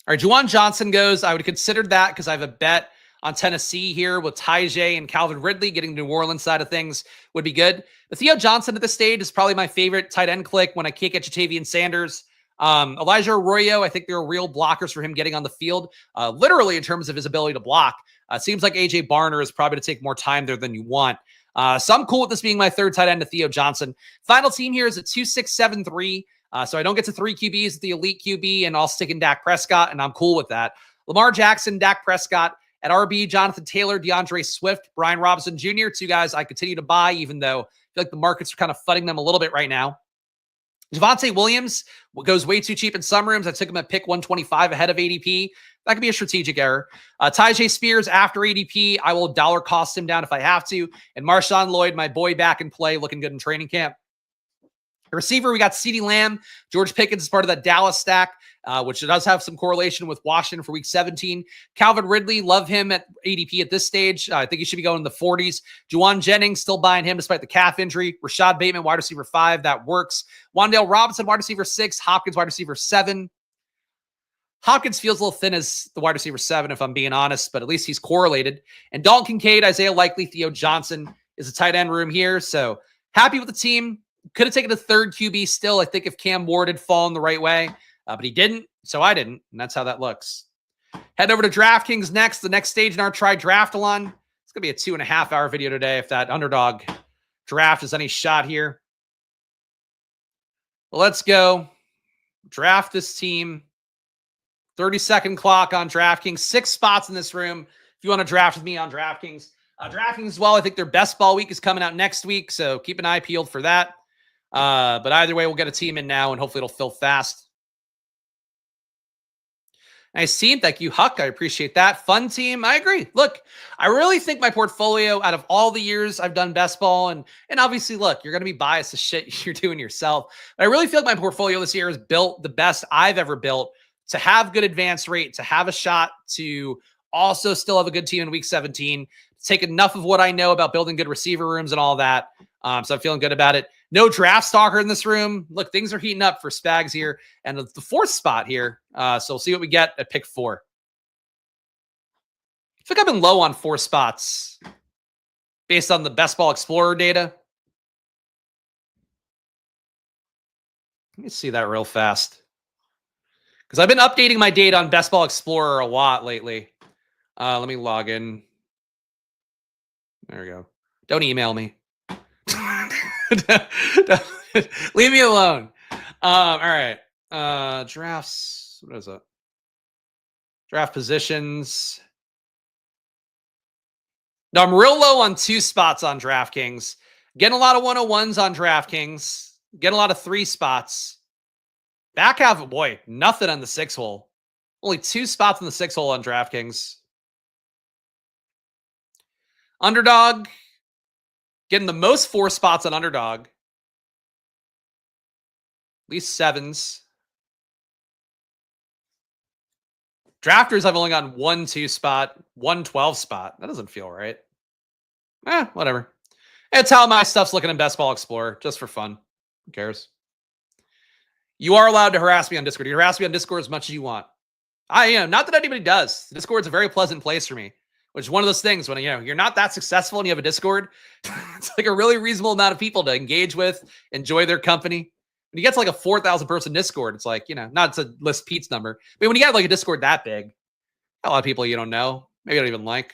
All right, Juwan Johnson goes. I would consider that because I have a bet on Tennessee here with Tyjae and Calvin Ridley. Getting the New Orleans side of things would be good. But Theo Johnson at this stage is probably my favorite tight end click when I can't get Jatavian Sanders. Elijah Arroyo, I think there are real blockers for him getting on the field, literally in terms of his ability to block. Seems like AJ Barner is probably to take more time there than you want. So I'm cool with this being my third tight end to Theo Johnson. Final team here is a 2-6-7-3. So I don't get to 3 QBs at the elite QB, and I'll stick in Dak Prescott, and I'm cool with that. Lamar Jackson, Dak Prescott. At RB, Jonathan Taylor, DeAndre Swift, Brian Robinson Jr., 2 guys I continue to buy, even though I feel like the markets are kind of fudding them a little bit right now. Javonte Williams goes way too cheap in some rooms. I took him at pick 125 ahead of ADP. That could be a strategic error. Tyjae Spears after ADP. I will dollar cost him down if I have to. And Marshawn Lloyd, my boy back in play, looking good in training camp. Receiver, we got CeeDee Lamb. George Pickens is part of that Dallas stack, which does have some correlation with Washington for week 17. Calvin Ridley, love him at ADP at this stage. I think he should be going in the 40s. Juwan Jennings, still buying him despite the calf injury. Rashad Bateman, wide receiver 5. That works. Wan'Dale Robinson, wide receiver 6. Hopkins, wide receiver 7. Hopkins feels a little thin as the wide receiver 7, if I'm being honest, but at least he's correlated. And Dalton Kincaid, Isaiah Likely, Theo Johnson is a tight end room here. So happy with the team. Could have taken a third QB still, I think, if Cam Ward had fallen the right way, but he didn't, so I didn't, and that's how that looks. Head over to DraftKings next, the next stage in our Try-Draft-A-Lon. It's going to be a 2.5-hour video today if that underdog draft is any shot here. Well, let's go. Draft this team. 30-second clock on DraftKings. 6 spots in this room if you want to draft with me on DraftKings. DraftKings as well, I think their best ball week is coming out next week, so keep an eye peeled for that. But either way, we'll get a team in now, and hopefully it'll fill fast. Nice team. Thank you, Huck. I appreciate that. Fun team. I agree. Look, I really think my portfolio, out of all the years I've done best ball, and obviously, look, you're going to be biased to shit you're doing yourself. But I really feel like my portfolio this year is built the best I've ever built to have good advance rate, to have a shot to also still have a good team in week 17, take enough of what I know about building good receiver rooms and all that. So I'm feeling good about it. No draft stalker in this room. Look, things are heating up for Spags here. And the 4th spot here. So we'll see what we get at pick 4. I think I've been low on 4 spots based on the Best Ball Explorer data. Let me see that real fast. Because I've been updating my data on Best Ball Explorer a lot lately. Let me log in. There we go. Don't email me. Leave me alone. All right. Drafts. What is it? Draft positions. No, I'm real low on 2 spots on DraftKings. Getting a lot of 101s on DraftKings. Getting a lot of 3 spots. Back half of, boy, nothing on the 6 hole. Only 2 spots in the 6 hole on DraftKings. Underdog. Getting the most 4 spots on Underdog. At least 7s. Drafters, I've only gotten 1 2 spot, 1 12 spot. That doesn't feel right. Whatever. It's how my stuff's looking in Best Ball Explorer, just for fun. Who cares? You are allowed to harass me on Discord. You harass me on Discord as much as you want. I am. Not that anybody does. Discord's a very pleasant place for me, which is one of those things when, you're not that successful and you have a Discord, it's like a really reasonable amount of people to engage with, enjoy their company. When you get to like a 4,000 person Discord, it's like, not to list Pete's number, but when you get like a Discord that big, a lot of people you don't know, maybe you don't even like.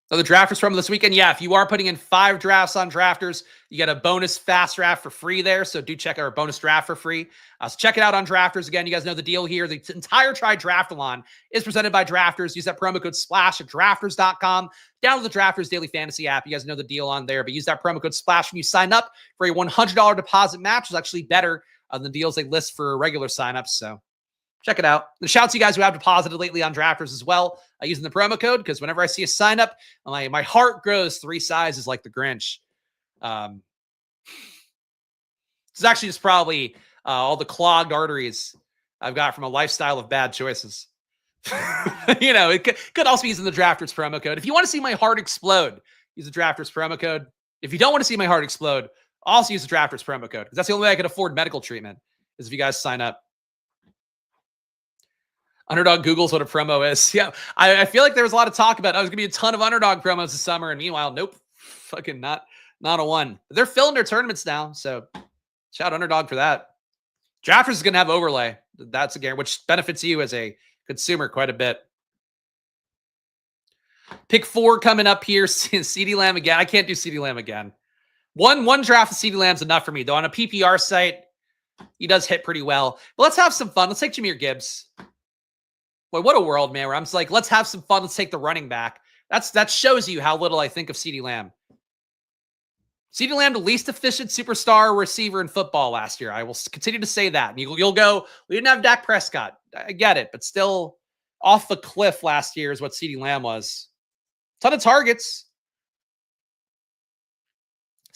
So the drafters from this weekend, yeah, if you are putting in 5 drafts on drafters, you get a bonus fast draft for free there. So do check our bonus draft for free. So check it out on drafters. Again, you guys know the deal here. The entire Try-Draft-A-Lon is presented by Drafters. Use that promo code SPLASH at drafters.com. Download the Drafters Daily Fantasy app. You guys know the deal on there, but use that promo code SPLASH when you sign up for a $100 deposit match. It's actually better than the deals they list for regular signups. So check it out. And shout out to you guys who have deposited lately on Drafters as well, using the promo code, because whenever I see a sign up, my heart grows 3 sizes like the Grinch. It's actually just probably all the clogged arteries I've got from a lifestyle of bad choices. It could also be using the Drafters promo code. If you want to see my heart explode, use the Drafters promo code. If you don't want to see my heart explode, also use the Drafters promo code, because that's the only way I can afford medical treatment, is if you guys sign up. Underdog Googles what a promo is. Yeah, I feel like there was a lot of talk about, there's going to be a ton of Underdog promos this summer, and meanwhile, nope, fucking not a one. But they're filling their tournaments now, so shout Underdog for that. Drafters is going to have overlay. That's again, which benefits you as a consumer quite a bit. Pick 4 coming up here. CeeDee Lamb again. I can't do CeeDee Lamb again. One draft of CeeDee Lamb's enough for me, though. On a PPR site, he does hit pretty well. But let's have some fun. Let's take Jahmyr Gibbs. Boy, what a world, man, where I'm just like, let's have some fun. Let's take the running back. That shows you how little I think of CeeDee Lamb. CeeDee Lamb, the least efficient superstar receiver in football last year. I will continue to say that. You'll go, we didn't have Dak Prescott. I get it, but still off the cliff last year is what CeeDee Lamb was. Ton of targets.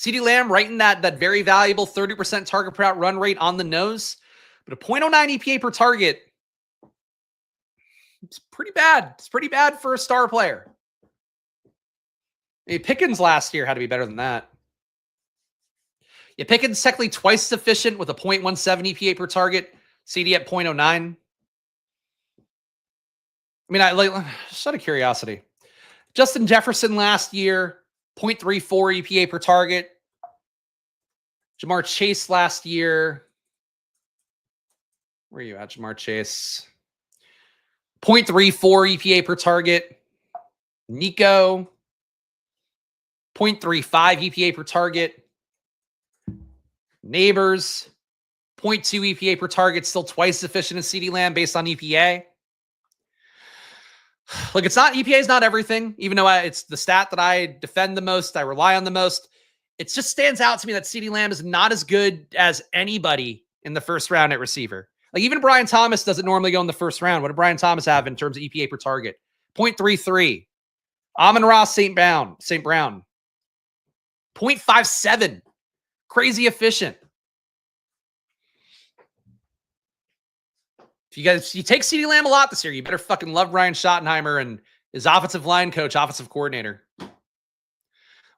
CeeDee Lamb right in that very valuable 30% target per out run rate on the nose. But a 0.09 EPA per target, it's pretty bad. It's pretty bad for a star player. Hey, Pickens last year had to be better than that. Yeah, Pickens technically twice as efficient with a 0.17 EPA per target. CeeDee at 0.09. I mean, just out of curiosity, Justin Jefferson last year, 0.34 EPA per target. Jamar Chase last year. Where are you at, Jamar Chase? 0.34 EPA per target. Nico, 0.35 EPA per target. Neighbors, 0.2 EPA per target, still twice as efficient as CeeDee Lamb based on EPA. Look, EPA is not everything, even though it's the stat that I defend the most, I rely on the most. It just stands out to me that CeeDee Lamb is not as good as anybody in the first round at receiver. Like even Brian Thomas doesn't normally go in the first round. What did Brian Thomas have in terms of EPA per target? 0.33. Amon-Ra St. Brown, 0.57. Crazy efficient. If you take CeeDee Lamb a lot this year, you better fucking love Ryan Schottenheimer and his offensive line coach, offensive coordinator.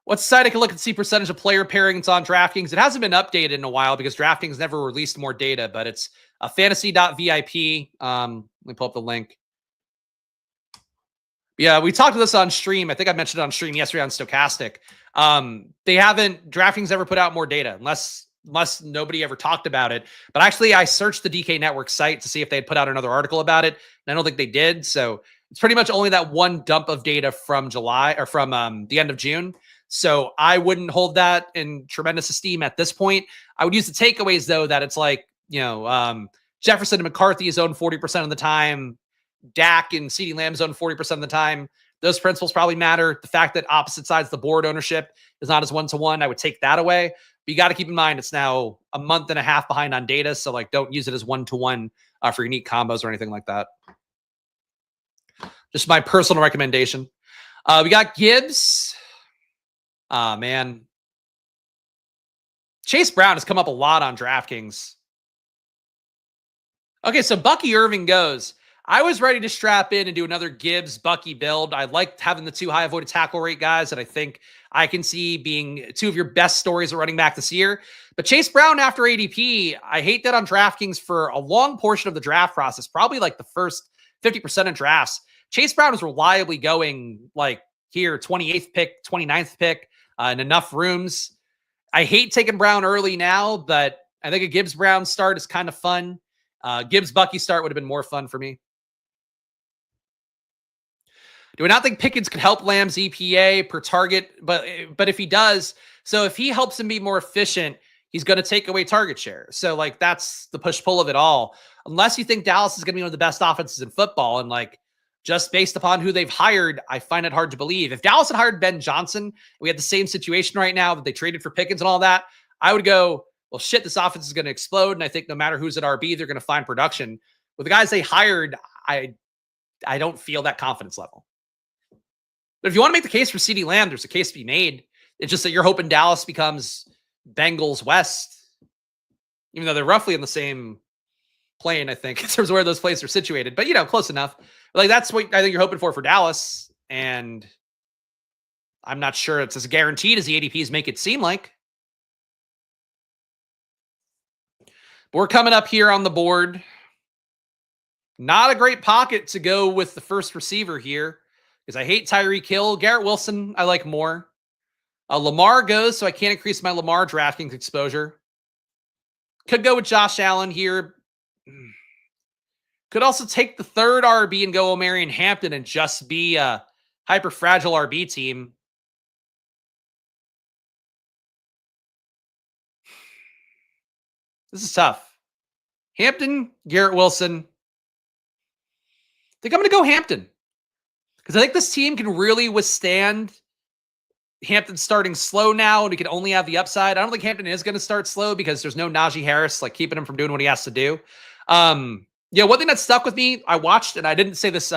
What's the site I can look and see percentage of player pairings on DraftKings? It hasn't been updated in a while because DraftKings never released more data, but it's fantasy.vip. Let me pull up the link. Yeah, we talked about this on stream. I think I mentioned it on stream yesterday on Stochastic. DraftKings ever put out more data unless nobody ever talked about it. But actually, I searched the DK Network site to see if they had put out another article about it, and I don't think they did. So it's pretty much only that one dump of data from July or from the end of June. So I wouldn't hold that in tremendous esteem at this point. I would use the takeaways, though, that it's like, Jefferson and McCarthy is owned 40% of the time. Dak and CeeDee Lamb is owned 40% of the time. Those principles probably matter. The fact that opposite sides of the board ownership is not as one-to-one, I would take that away. But you got to keep in mind it's now a month and a half behind on data, so like don't use it as one-to-one for unique combos or anything like that. Just my personal recommendation. We got Gibbs. Man. Chase Brown has come up a lot on DraftKings. Okay, so Bucky Irving goes. I was ready to strap in and do another Gibbs Bucky build. I liked having the two high avoided tackle rate guys that I think I can see being two of your best stories at running back this year. But Chase Brown after ADP, I hate that on DraftKings for a long portion of the draft process, probably like the first 50% of drafts. Chase Brown is reliably going like here, 28th pick, 29th pick in enough rooms. I hate taking Brown early now, but I think a Gibbs Brown start is kind of fun. Gibbs Bucky start would have been more fun for me. Do I not think Pickens could help Lamb's EPA per target? But if he does, so if he helps him be more efficient, he's going to take away target share. So like that's the push-pull of it all. Unless you think Dallas is going to be one of the best offenses in football, and like just based upon who they've hired, I find it hard to believe. If Dallas had hired Ben Johnson, we had the same situation right now that they traded for Pickens and all that, I would go, well, shit, this offense is going to explode. And I think no matter who's at RB, they're going to find production. With the guys they hired, I don't feel that confidence level. But if you want to make the case for CeeDee Lamb, there's a case to be made. It's just that you're hoping Dallas becomes Bengals West, even though they're roughly in the same plane, I think, in terms of where those places are situated. But, close enough. Like, that's what I think you're hoping for Dallas. And I'm not sure it's as guaranteed as the ADPs make it seem like. But we're coming up here on the board. Not a great pocket to go with the first receiver here, because I hate Tyreek Hill. Garrett Wilson, I like more. Lamar goes, so I can't increase my Lamar DraftKings exposure. Could go with Josh Allen here. Could also take the third RB and go Omarion Hampton and just be a hyper-fragile RB team. This is tough. Hampton, Garrett Wilson. I think I'm going to go Hampton, because I think this team can really withstand Hampton starting slow now, and he can only have the upside. I don't think Hampton is going to start slow because there's no Najee Harris like keeping him from doing what he has to do. One thing that stuck with me, I watched, and I didn't say this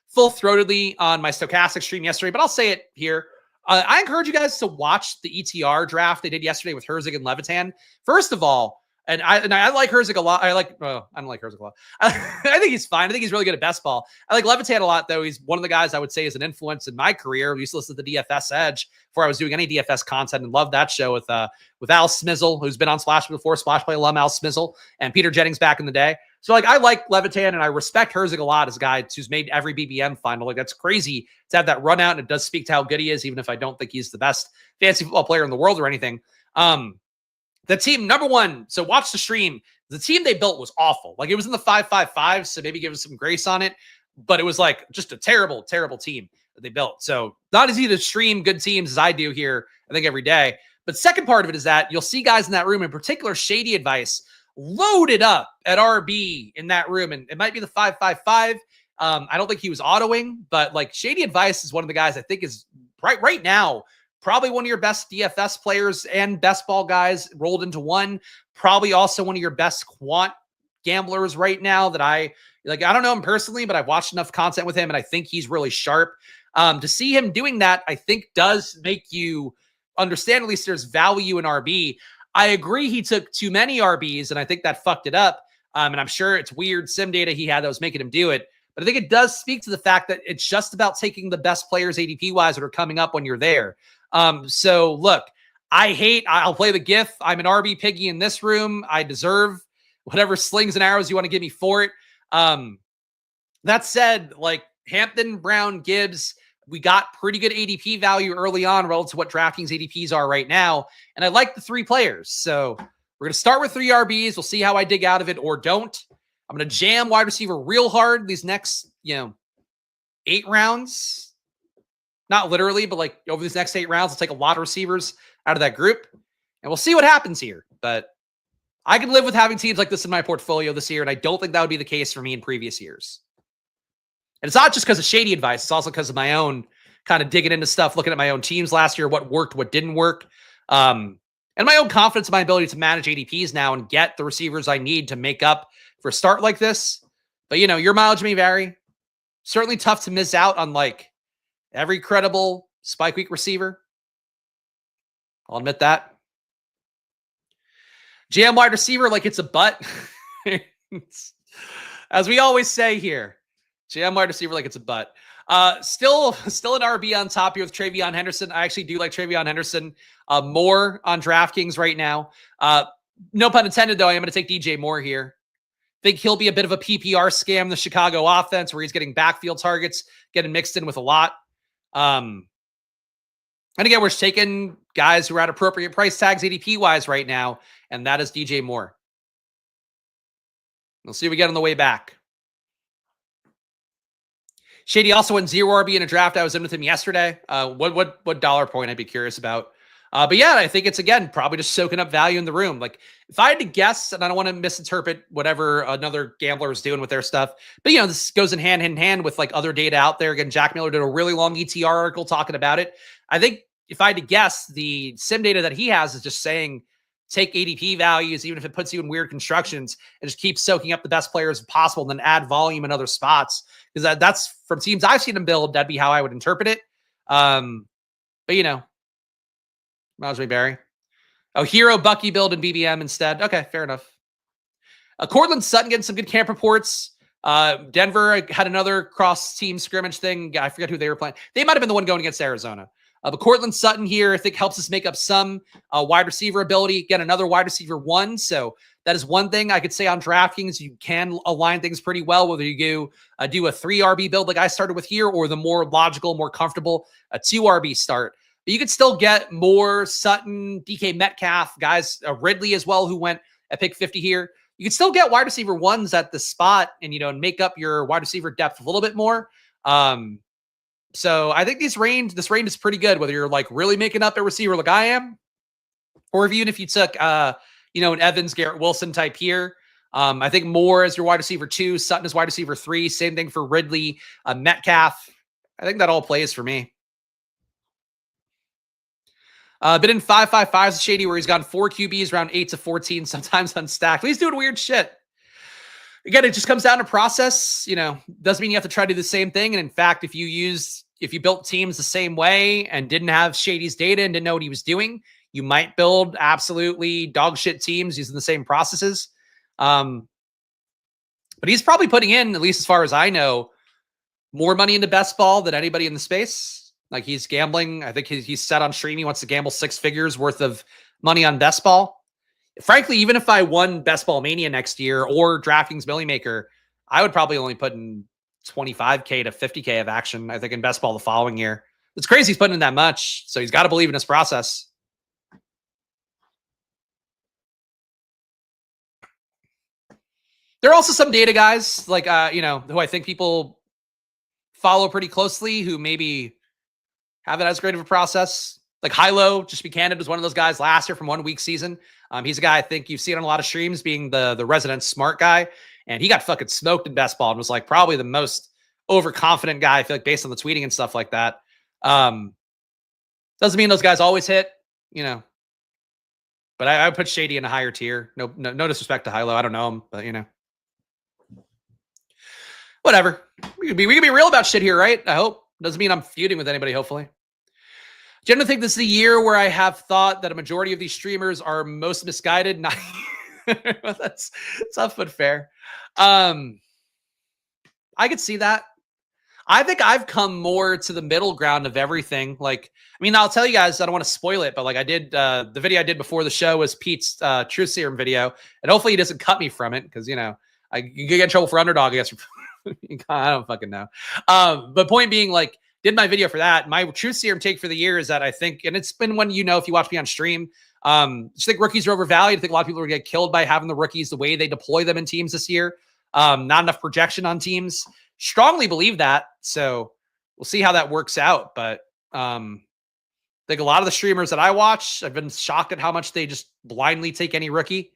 full-throatedly on my Stochastic stream yesterday, but I'll say it here. I encourage you guys to watch the ETR draft they did yesterday with Herzig and Levitan. First of all, and I like Herzig a lot. I don't like Herzig a lot. I think he's fine. I think he's really good at best ball. I like Levitan a lot, though. He's one of the guys I would say is an influence in my career. We used to listen to the DFS Edge before I was doing any DFS content, and loved that show with Al Smizzle, who's been on Splash before, Splash Play alum Al Smizzle, and Peter Jennings back in the day. So I like Levitan, and I respect Herzig a lot as a guy who's made every BBM final. That's crazy to have that run out, and it does speak to how good he is, even if I don't think he's the best fantasy football player in the world or anything. The team, number one, so watch the stream. The team they built was awful. It was in the 5-5-5, so maybe give us some grace on it. But it was just a terrible, terrible team that they built. So not as easy to stream good teams as I do here, I think, every day. But second part of it is that you'll see guys in that room, in particular Shady Advice, loaded up at RB in that room. And it might be the 5-5-5. I don't think he was autoing, but Shady Advice is one of the guys I think is right now probably one of your best DFS players and best ball guys rolled into one. Probably also one of your best quant gamblers right now that I don't know him personally, but I've watched enough content with him, and I think he's really sharp. To see him doing that, I think does make you understand at least there's value in RB. I agree he took too many RBs, and I think that fucked it up. And I'm sure it's weird sim data he had that was making him do it. But I think it does speak to the fact that it's just about taking the best players ADP-wise that are coming up when you're there. So look, I'll play the GIF. I'm an RB piggy in this room. I deserve whatever slings and arrows you want to give me for it. That said, Hampton, Brown, Gibbs, we got pretty good ADP value early on relative to what DraftKings ADPs are right now. And I like the three players. So we're going to start with 3 RBs. We'll see how I dig out of it or don't. I'm going to jam wide receiver real hard these next, 8 rounds. Not literally, but over these next 8 rounds, I'll take a lot of receivers out of that group. And we'll see what happens here. But I can live with having teams like this in my portfolio this year, and I don't think that would be the case for me in previous years. And it's not just because of Shady Advice. It's also because of my own kind of digging into stuff, looking at my own teams last year, what worked, what didn't work. And my own confidence in my ability to manage ADPs now and get the receivers I need to make up for a start like this. But, your mileage may vary. Certainly tough to miss out on, every credible spike week receiver. I'll admit that. Jam wide receiver it's a butt. As we always say here, jam wide receiver it's a butt. Still an RB on top here with Travion Henderson. I actually do like Travion Henderson more on DraftKings right now. No pun intended, though. I am going to take DJ Moore here. Think he'll be a bit of a PPR scam in the Chicago offense where he's getting backfield targets, getting mixed in with a lot. And again, we're taking guys who are at appropriate price tags ADP-wise right now, and that is DJ Moore. We'll see what we get on the way back. Shady also went 0 RB in a draft I was in with him yesterday. What dollar point I'd be curious about. But yeah, I think it's, again, probably just soaking up value in the room. If I had to guess, and I don't want to misinterpret whatever another gambler is doing with their stuff, but, this goes in hand with, other data out there. Again, Jack Miller did a really long ETR article talking about it. I think if I had to guess, the sim data that he has is just saying take ADP values, even if it puts you in weird constructions, and just keep soaking up the best players possible and then add volume in other spots. Because that's, from teams I've seen him build, that'd be how I would interpret it. But, Miles Barry. Oh, Hero Bucky build in BBM instead. Okay, fair enough. Cortland Sutton getting some good camp reports. Denver had another cross-team scrimmage thing. I forget who they were playing. They might have been the one going against Arizona. But Cortland Sutton here, I think, helps us make up some wide receiver ability. Get another wide receiver 1. So that is one thing I could say on DraftKings. You can align things pretty well, whether you do a 3 RB build like I started with here, or the more logical, more comfortable 2 RB start. But you could still get more Sutton, DK Metcalf, guys, Ridley as well, who went at pick 50 here. You could still get wide receiver 1s at the spot and, and make up your wide receiver depth a little bit more. So I think this range is pretty good, whether you're really making up a receiver like I am, or even if you took, an Evans, Garrett Wilson type here. I think Moore as your wide receiver 2, Sutton as wide receiver 3, same thing for Ridley, Metcalf. I think that all plays for me. Been in 5-5-5s Shady, where he's gotten 4 QBs around 8 to 14, sometimes unstacked. But he's doing weird shit. Again, it just comes down to process. Doesn't mean you have to try to do the same thing. And in fact, if you use if you built teams the same way and didn't have Shady's data and didn't know what he was doing, you might build absolutely dog shit teams using the same processes. But he's probably putting in, at least as far as I know, more money into best ball than anybody in the space. Like he's gambling. I think he's set on stream. He wants to gamble 6 figures worth of money on best ball. Frankly, even if I won Best Ball Mania next year or DraftKings Millionaire, I would probably only put in 25K to 50K of action, I think, in best ball the following year. It's crazy he's putting in that much. So he's got to believe in his process. There are also some data guys like, who I think people follow pretty closely who maybe haven't as great of a process. Like Hilo, just to be candid, was one of those guys last year from 1 week season. He's a guy I think you've seen on a lot of streams being the resident smart guy. And he got fucking smoked in best ball and was like probably the most overconfident guy, I feel like, based on the tweeting and stuff like that. Doesn't mean those guys always hit, but I would put Shady in a higher tier. No disrespect to Hilo. I don't know him, but whatever. We can be real about shit here, right? I hope. Doesn't mean I'm feuding with anybody, hopefully. Generally think this is the year where I have thought that a majority of these streamers are most misguided. That's tough but fair. I could see that. I think I've come more to the middle ground of everything. Like, I mean, I'll tell you guys, I don't want to spoil it, but like I did, the video I did before the show was Pete's Truth Serum video, and hopefully he doesn't cut me from it because, I you get in trouble for Underdog, I guess. I don't fucking know. But point being, like, did my video for that. My Truth Serum take for the year is that I think, and it's been one, if you watch me on stream, just think rookies are overvalued. I think a lot of people are going to get killed by having the rookies the way they deploy them in teams this year. Not enough projection on teams. Strongly believe that. So we'll see how that works out. But I think a lot of the streamers that I watch, I've been shocked at how much they just blindly take any rookie.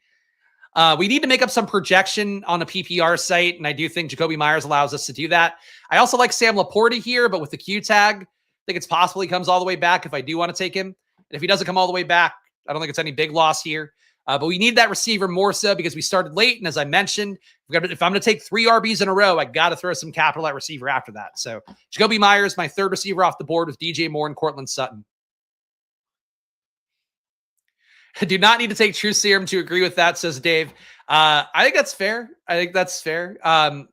We need to make up some projection on a PPR site, and I do think Jacoby Myers allows us to do that. I also like Sam Laporta here, but with the Q tag, I think it's possible he comes all the way back if I do want to take him. And if he doesn't come all the way back, I don't think it's any big loss here. But we need that receiver more so because we started late, and as I mentioned, if I'm going to take 3 RBs in a row, I got to throw some capital at receiver after that. So Jacoby Myers, my 3rd receiver off the board with DJ Moore and Cortland Sutton. I do not need to take Truth Serum to agree with that, says Dave. I think that's fair. I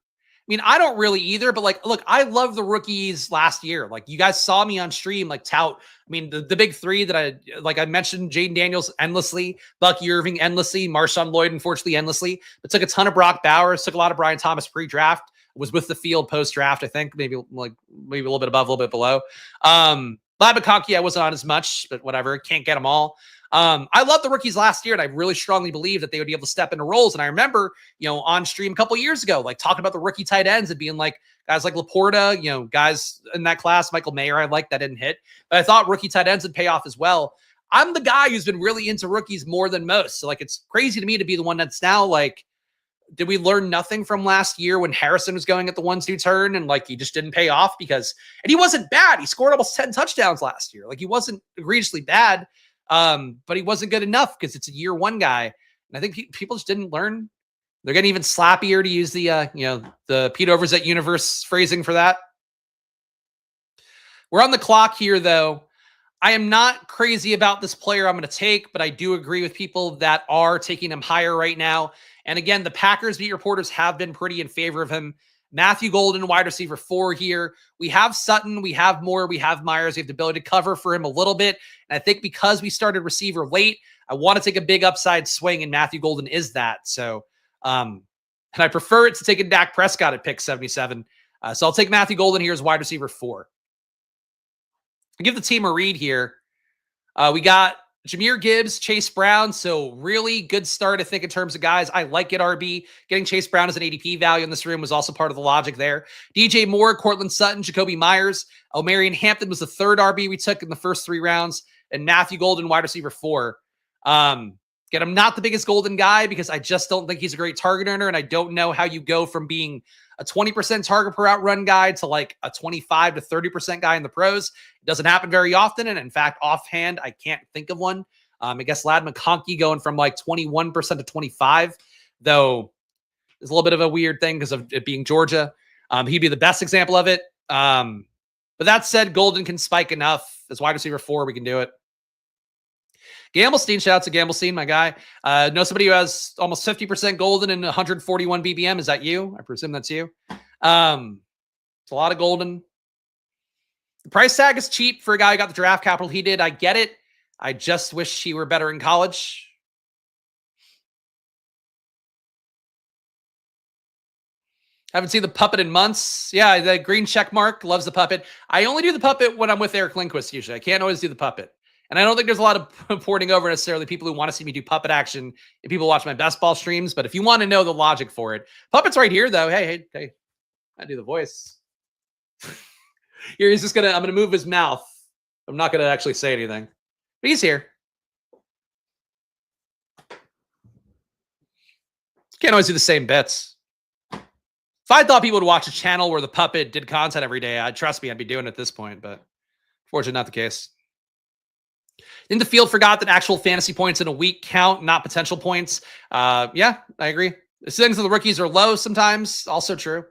mean, I don't really either, but like, look, I love the rookies last year. Like, you guys saw me on stream, like, tout. I mean, the big 3 that I mentioned, Jaden Daniels endlessly, Bucky Irving endlessly, Marshawn Lloyd, unfortunately, endlessly, but took a ton of Brock Bowers, took a lot of Brian Thomas pre-draft, was with the field post-draft, I think, maybe a little bit above, a little bit below. Lad McConkey, I wasn't on as much, but whatever, can't get them all. I love the rookies last year, and I really strongly believe that they would be able to step into roles. And I remember, on stream a couple years ago, like talking about the rookie tight ends and being like guys like Laporta, guys in that class, Michael Mayer, I like that didn't hit, but I thought rookie tight ends would pay off as well. I'm the guy who's been really into rookies more than most. So like, it's crazy to me to be the one that's now like, did we learn nothing from last year when Harrison was going at the 1-2 turn and like he just didn't pay off and he wasn't bad. He scored almost 10 touchdowns last year. Like he wasn't egregiously bad. But he wasn't good enough because it's a year 1 guy. And I think people just didn't learn. They're getting even slappier, to use the Pete Overs at Universe phrasing for that. We're on the clock here, though. I am not crazy about this player I'm going to take, but I do agree with people that are taking him higher right now. And again, the Packers beat reporters have been pretty in favor of him. Matthew Golden, wide receiver 4 here. We have Sutton, we have Moore, we have Myers. We have the ability to cover for him a little bit. And I think because we started receiver late, I want to take a big upside swing, and Matthew Golden is that. So, and I prefer it to taking Dak Prescott at pick 77. So I'll take Matthew Golden here as wide receiver 4. I'll give the team a read here. We got Jahmyr Gibbs, Chase Brown. So really good start, I think, in terms of guys. I like it, RB. Getting Chase Brown as an ADP value in this room was also part of the logic there. DJ Moore, Cortland Sutton, Jacoby Myers. Omarion Hampton was the 3rd RB we took in the first 3 rounds. And Matthew Golden, wide receiver 4. Again, I'm not the biggest Golden guy because I just don't think he's a great target earner. And I don't know how you go from being a 20% target per out run guy to like a 25 to 30% guy in the pros. It doesn't happen very often. And in fact, offhand, I can't think of one. I guess Lad McConkey going from like 21% to 25, though is a little bit of a weird thing because of it being Georgia. He'd be the best example of it. But that said, Golden can spike enough. As wide receiver 4, we can do it. Gamblestein, shout out to Gamblestein, my guy. Know somebody who has almost 50% Golden and 141 BBM. Is that you? I presume that's you. It's a lot of Golden. The price tag is cheap for a guy who got the draft capital he did. I get it. I just wish he were better in college. Haven't seen the puppet in months. Yeah, the green check mark loves the puppet. I only do the puppet when I'm with Eric Lindquist usually. I can't always do the puppet. And I don't think there's a lot of porting over necessarily people who want to see me do puppet action and people watch my best ball streams. But if you want to know the logic for it, puppet's right here though. Hey, I do the voice. Here he's just I'm gonna move his mouth. I'm not gonna actually say anything. But he's here. Can't always do the same bits. If I thought people would watch a channel where the puppet did content every day, trust me, I'd be doing it at this point, but fortunately not the case. In the field forgot that actual fantasy points in a week count, not potential points. Yeah, I agree. The things of the rookies are low sometimes. Also true.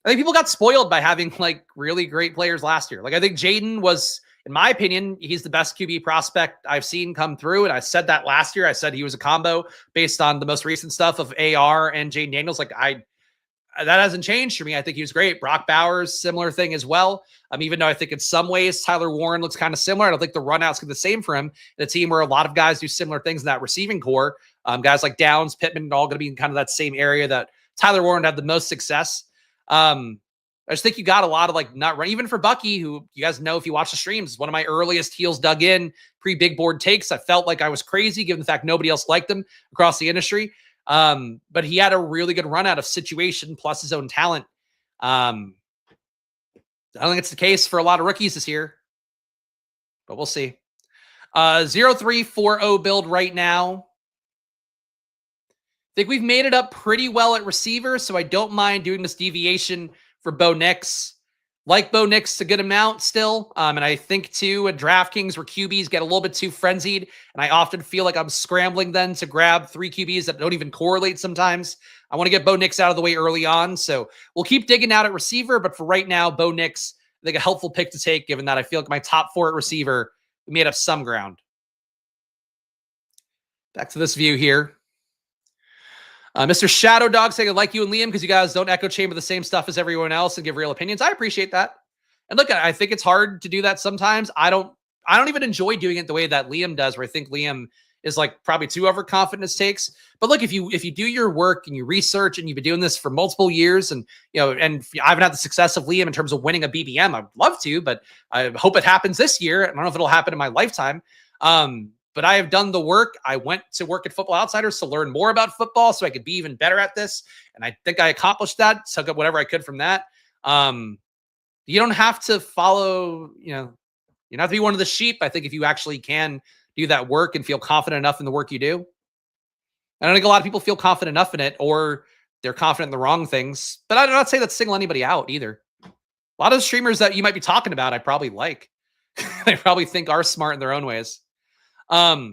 I think people got spoiled by having like really great players last year. Like I think Jaden was, in my opinion, he's the best QB prospect I've seen come through. And I said that last year. I said he was a combo based on the most recent stuff of AR and Jaden Daniels. Like that hasn't changed for me. I think he was great. Brock Bowers, similar thing as well. Even though I think in some ways Tyler Warren looks kind of similar. I don't think the runouts get the same for him. In a team where a lot of guys do similar things in that receiving core. Guys like Downs, Pittman, all going to be in kind of that same area that Tyler Warren had the most success. I just think you got a lot of like not run, even for Bucky, who you guys know if you watch the streams, is one of my earliest heels dug in pre-big board takes. I felt like I was crazy given the fact nobody else liked him across the industry. But he had a really good run out of situation plus his own talent. I don't think it's the case for a lot of rookies this year, but we'll see. 0340 build right now. I think we've made it up pretty well at receiver, so I don't mind doing this deviation for Bo Nix. Like Bo Nix a good amount still. And I think too at DraftKings where QBs get a little bit too frenzied, and I often feel like I'm scrambling then to grab 3 QBs that don't even correlate sometimes. I want to get Bo Nix out of the way early on. So we'll keep digging out at receiver, but for right now, Bo Nix, I think a helpful pick to take, given that I feel like my top 4 at receiver made up some ground. Back to this view here. Mr. Shadow Dog saying, I like you and Liam because you guys don't echo chamber the same stuff as everyone else and give real opinions. I appreciate that. And look, I think it's hard to do that sometimes. I don't even enjoy doing it the way that Liam does, where I think Liam is like probably too overconfident in his takes. But look, if you do your work and you research and you've been doing this for multiple years, and and I haven't had the success of Liam in terms of winning a BBM, I'd love to, but I hope it happens this year. I don't know if it'll happen in my lifetime. But I have done the work. I went to work at Football Outsiders to learn more about football so I could be even better at this. And I think I accomplished that. Took up whatever I could from that. You don't have to follow, you don't have to be one of the sheep. I think if you actually can do that work and feel confident enough in the work you do. I don't think a lot of people feel confident enough in it, or they're confident in the wrong things. But I do not say that single anybody out either. A lot of the streamers that you might be talking about, I probably like. They probably think are smart in their own ways. All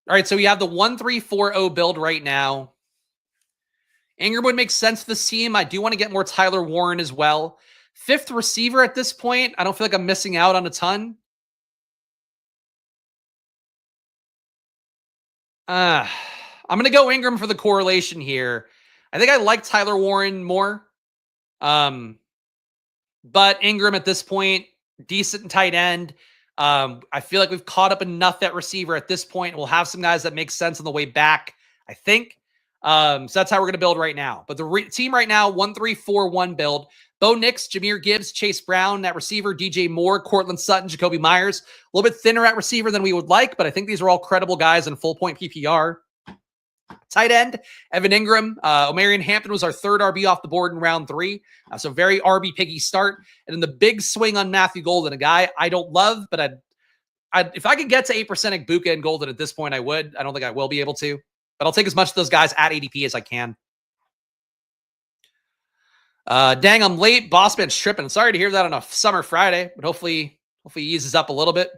right, so we have the 1340 build right now. Ingram would make sense for this team. I do want to get more Tyler Warren as well. 5th receiver at this point. I don't feel like I'm missing out on a ton. I'm going to go Ingram for the correlation here. I think I like Tyler Warren more. But Ingram at this point, decent tight end. I feel like we've caught up enough at receiver at this point. We'll have some guys that make sense on the way back, I think. So that's how we're going to build right now. But the team right now, 1-3-4-1 build. Bo Nix, Jahmyr Gibbs, Chase Brown at receiver, DJ Moore, Cortland Sutton, Jacoby Myers. A little bit thinner at receiver than we would like, but I think these are all credible guys in full point PPR. Tight end, Evan Ingram. Omarion Hampton was our 3rd RB off the board in round 3. So very RB piggy start. And then the big swing on Matthew Golden, a guy I don't love, but if I could get to 8% Igbokwe and Golden at this point, I would. I don't think I will be able to. But I'll take as much of those guys at ADP as I can. Dang, I'm late. Bossman's tripping. Sorry to hear that on a summer Friday, but hopefully he eases up a little bit.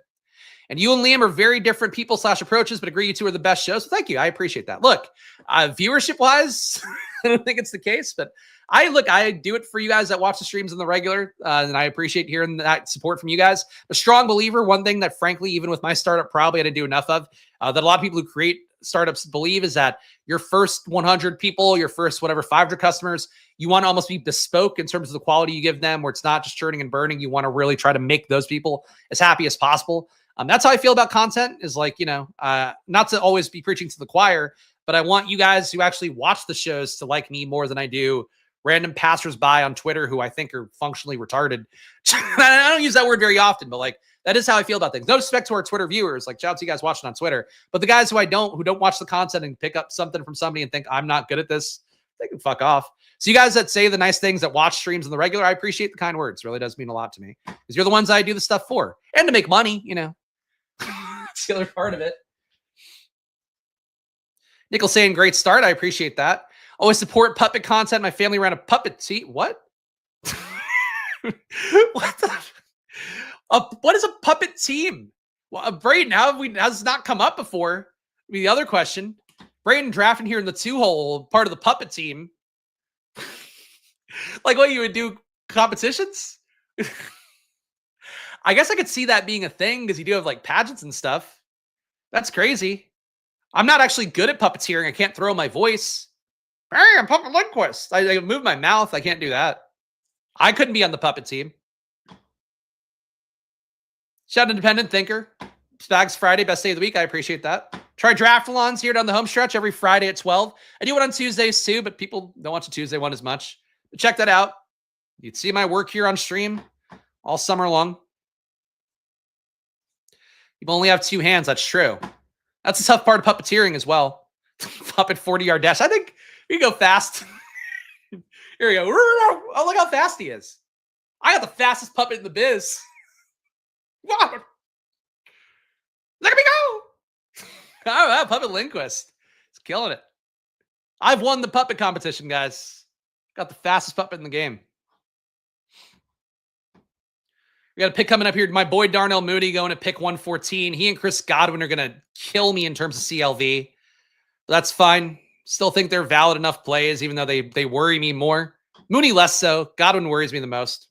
And you and Liam are very different people / approaches, but agree you two are the best shows. So thank you. I appreciate that. Look, viewership wise, I don't think it's the case, but I do it for you guys that watch the streams in the regular, and I appreciate hearing that support from you guys. A strong believer, one thing that frankly, even with my startup, probably I didn't do enough of, that a lot of people who create startups believe is that your first 100 people, your first whatever 500 customers, you want to almost be bespoke in terms of the quality you give them, where it's not just churning and burning. You want to really try to make those people as happy as possible. That's how I feel about content, is like, not to always be preaching to the choir, but I want you guys who actually watch the shows to like me more than I do random passersby on Twitter who I think are functionally retarded. I don't use that word very often, but like, that is how I feel about things. No respect to our Twitter viewers. Like, shout out to you guys watching on Twitter. But the guys who don't watch the content and pick up something from somebody and think I'm not good at this, they can fuck off. So you guys that say the nice things, that watch streams in the regular, I appreciate the kind words. It really does mean a lot to me, because you're the ones I do the stuff for, and to make money, That's the other part of it. Nico saying great start. I appreciate that. Always support puppet content. My family ran a puppet. See, what? What is a puppet team? Well, Braden, how has this not come up before? The other question. Braden drafting here in the 2-hole, part of the puppet team. Like, what, you would do competitions? I guess I could see that being a thing, because you do have like pageants and stuff. That's crazy. I'm not actually good at puppeteering. I can't throw my voice. Hey, I'm Puppet Lindquist. I move my mouth. I can't do that. I couldn't be on the puppet team. Shout out Independent Thinker. Spags Friday, best day of the week. I appreciate that. Try Draftalons here down the home stretch every Friday at 12. I do it on Tuesdays too, but people don't watch the Tuesday one as much. But check that out. You'd see my work here on stream all summer long. You only have 2 hands. That's true. That's the tough part of puppeteering as well. Puppet 40-yard dash. I think we can go fast. Here we go. Oh, look how fast he is. I got the fastest puppet in the biz. Wow. Look at me go. Oh, wow, Puppet Lindquist. He's killing it. I've won the puppet competition, guys. Got the fastest puppet in the game. We got a pick coming up here. My boy Darnell Mooney going to pick 114. He and Chris Godwin are going to kill me in terms of CLV. But that's fine. Still think they're valid enough plays, even though they worry me more. Mooney less so. Godwin worries me the most.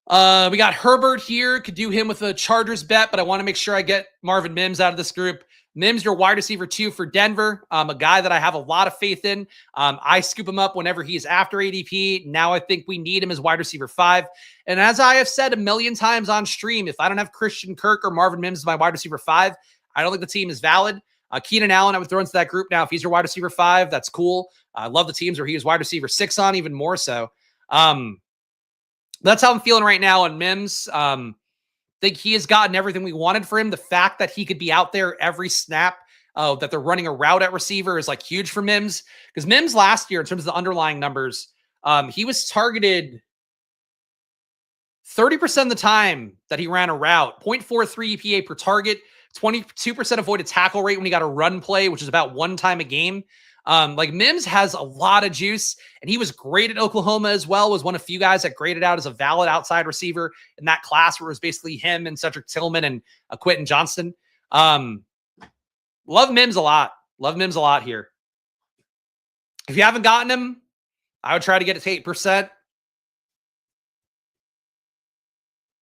We got Herbert here. Could do him with a Chargers bet, but I want to make sure I get Marvin Mims out of this group. Mims, your wide receiver 2 for Denver. A guy that I have a lot of faith in. I scoop him up whenever he's after ADP. Now I think we need him as wide receiver 5. And as I have said a million times on stream, if I don't have Christian Kirk or Marvin Mims as my wide receiver 5, I don't think the team is valid. Keenan Allen, I would throw into that group now. If he's your wide receiver 5, that's cool. I love the teams where he was wide receiver 6 on, even more so. That's how I'm feeling right now on Mims. Think he has gotten everything we wanted for him. The fact that he could be out there every snap, that they're running a route at receiver is like huge for Mims. Because Mims last year, in terms of the underlying numbers, he was targeted 30% of the time that he ran a route, 0.43 EPA per target, 22% avoided tackle rate when he got a run play, which is about 1 time a game. Like Mims has a lot of juice, and he was great at Oklahoma as well. Was one of few guys that graded out as a valid outside receiver in that class, where it was basically him and Cedric Tillman and Quentin Johnston. Love Mims a lot. Love Mims a lot here. If you haven't gotten him, I would try to get it to 8%.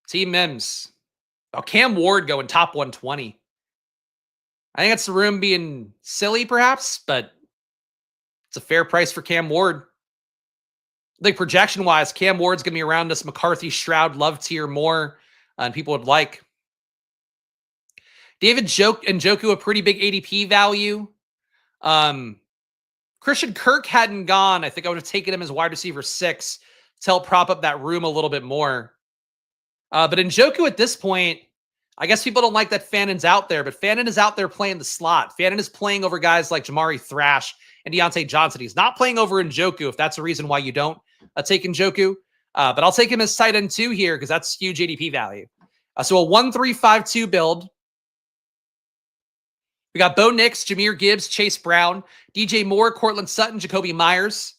Team Mims. Oh, Cam Ward going top 120. I think that's the room being silly, perhaps, but it's a fair price for Cam Ward. I think projection-wise, Cam Ward's going to be around this McCarthy, Stroud, Love tier more, and people would like. David Njoku, a pretty big ADP value. Christian Kirk hadn't gone. I think I would have taken him as wide receiver 6 to help prop up that room a little bit more. But Njoku at this point, I guess people don't like that Fannon's out there, but Fannon is out there playing the slot. Fannon is playing over guys like Jamari Thrash and Deontay Johnson. He's not playing over Njoku, if that's the reason why you don't take Njoku. But I'll take him as tight end 2 here because that's huge ADP value. So a 1-3-5-2 build. We got Bo Nix, Jahmyr Gibbs, Chase Brown, DJ Moore, Cortland Sutton, Jacoby Myers.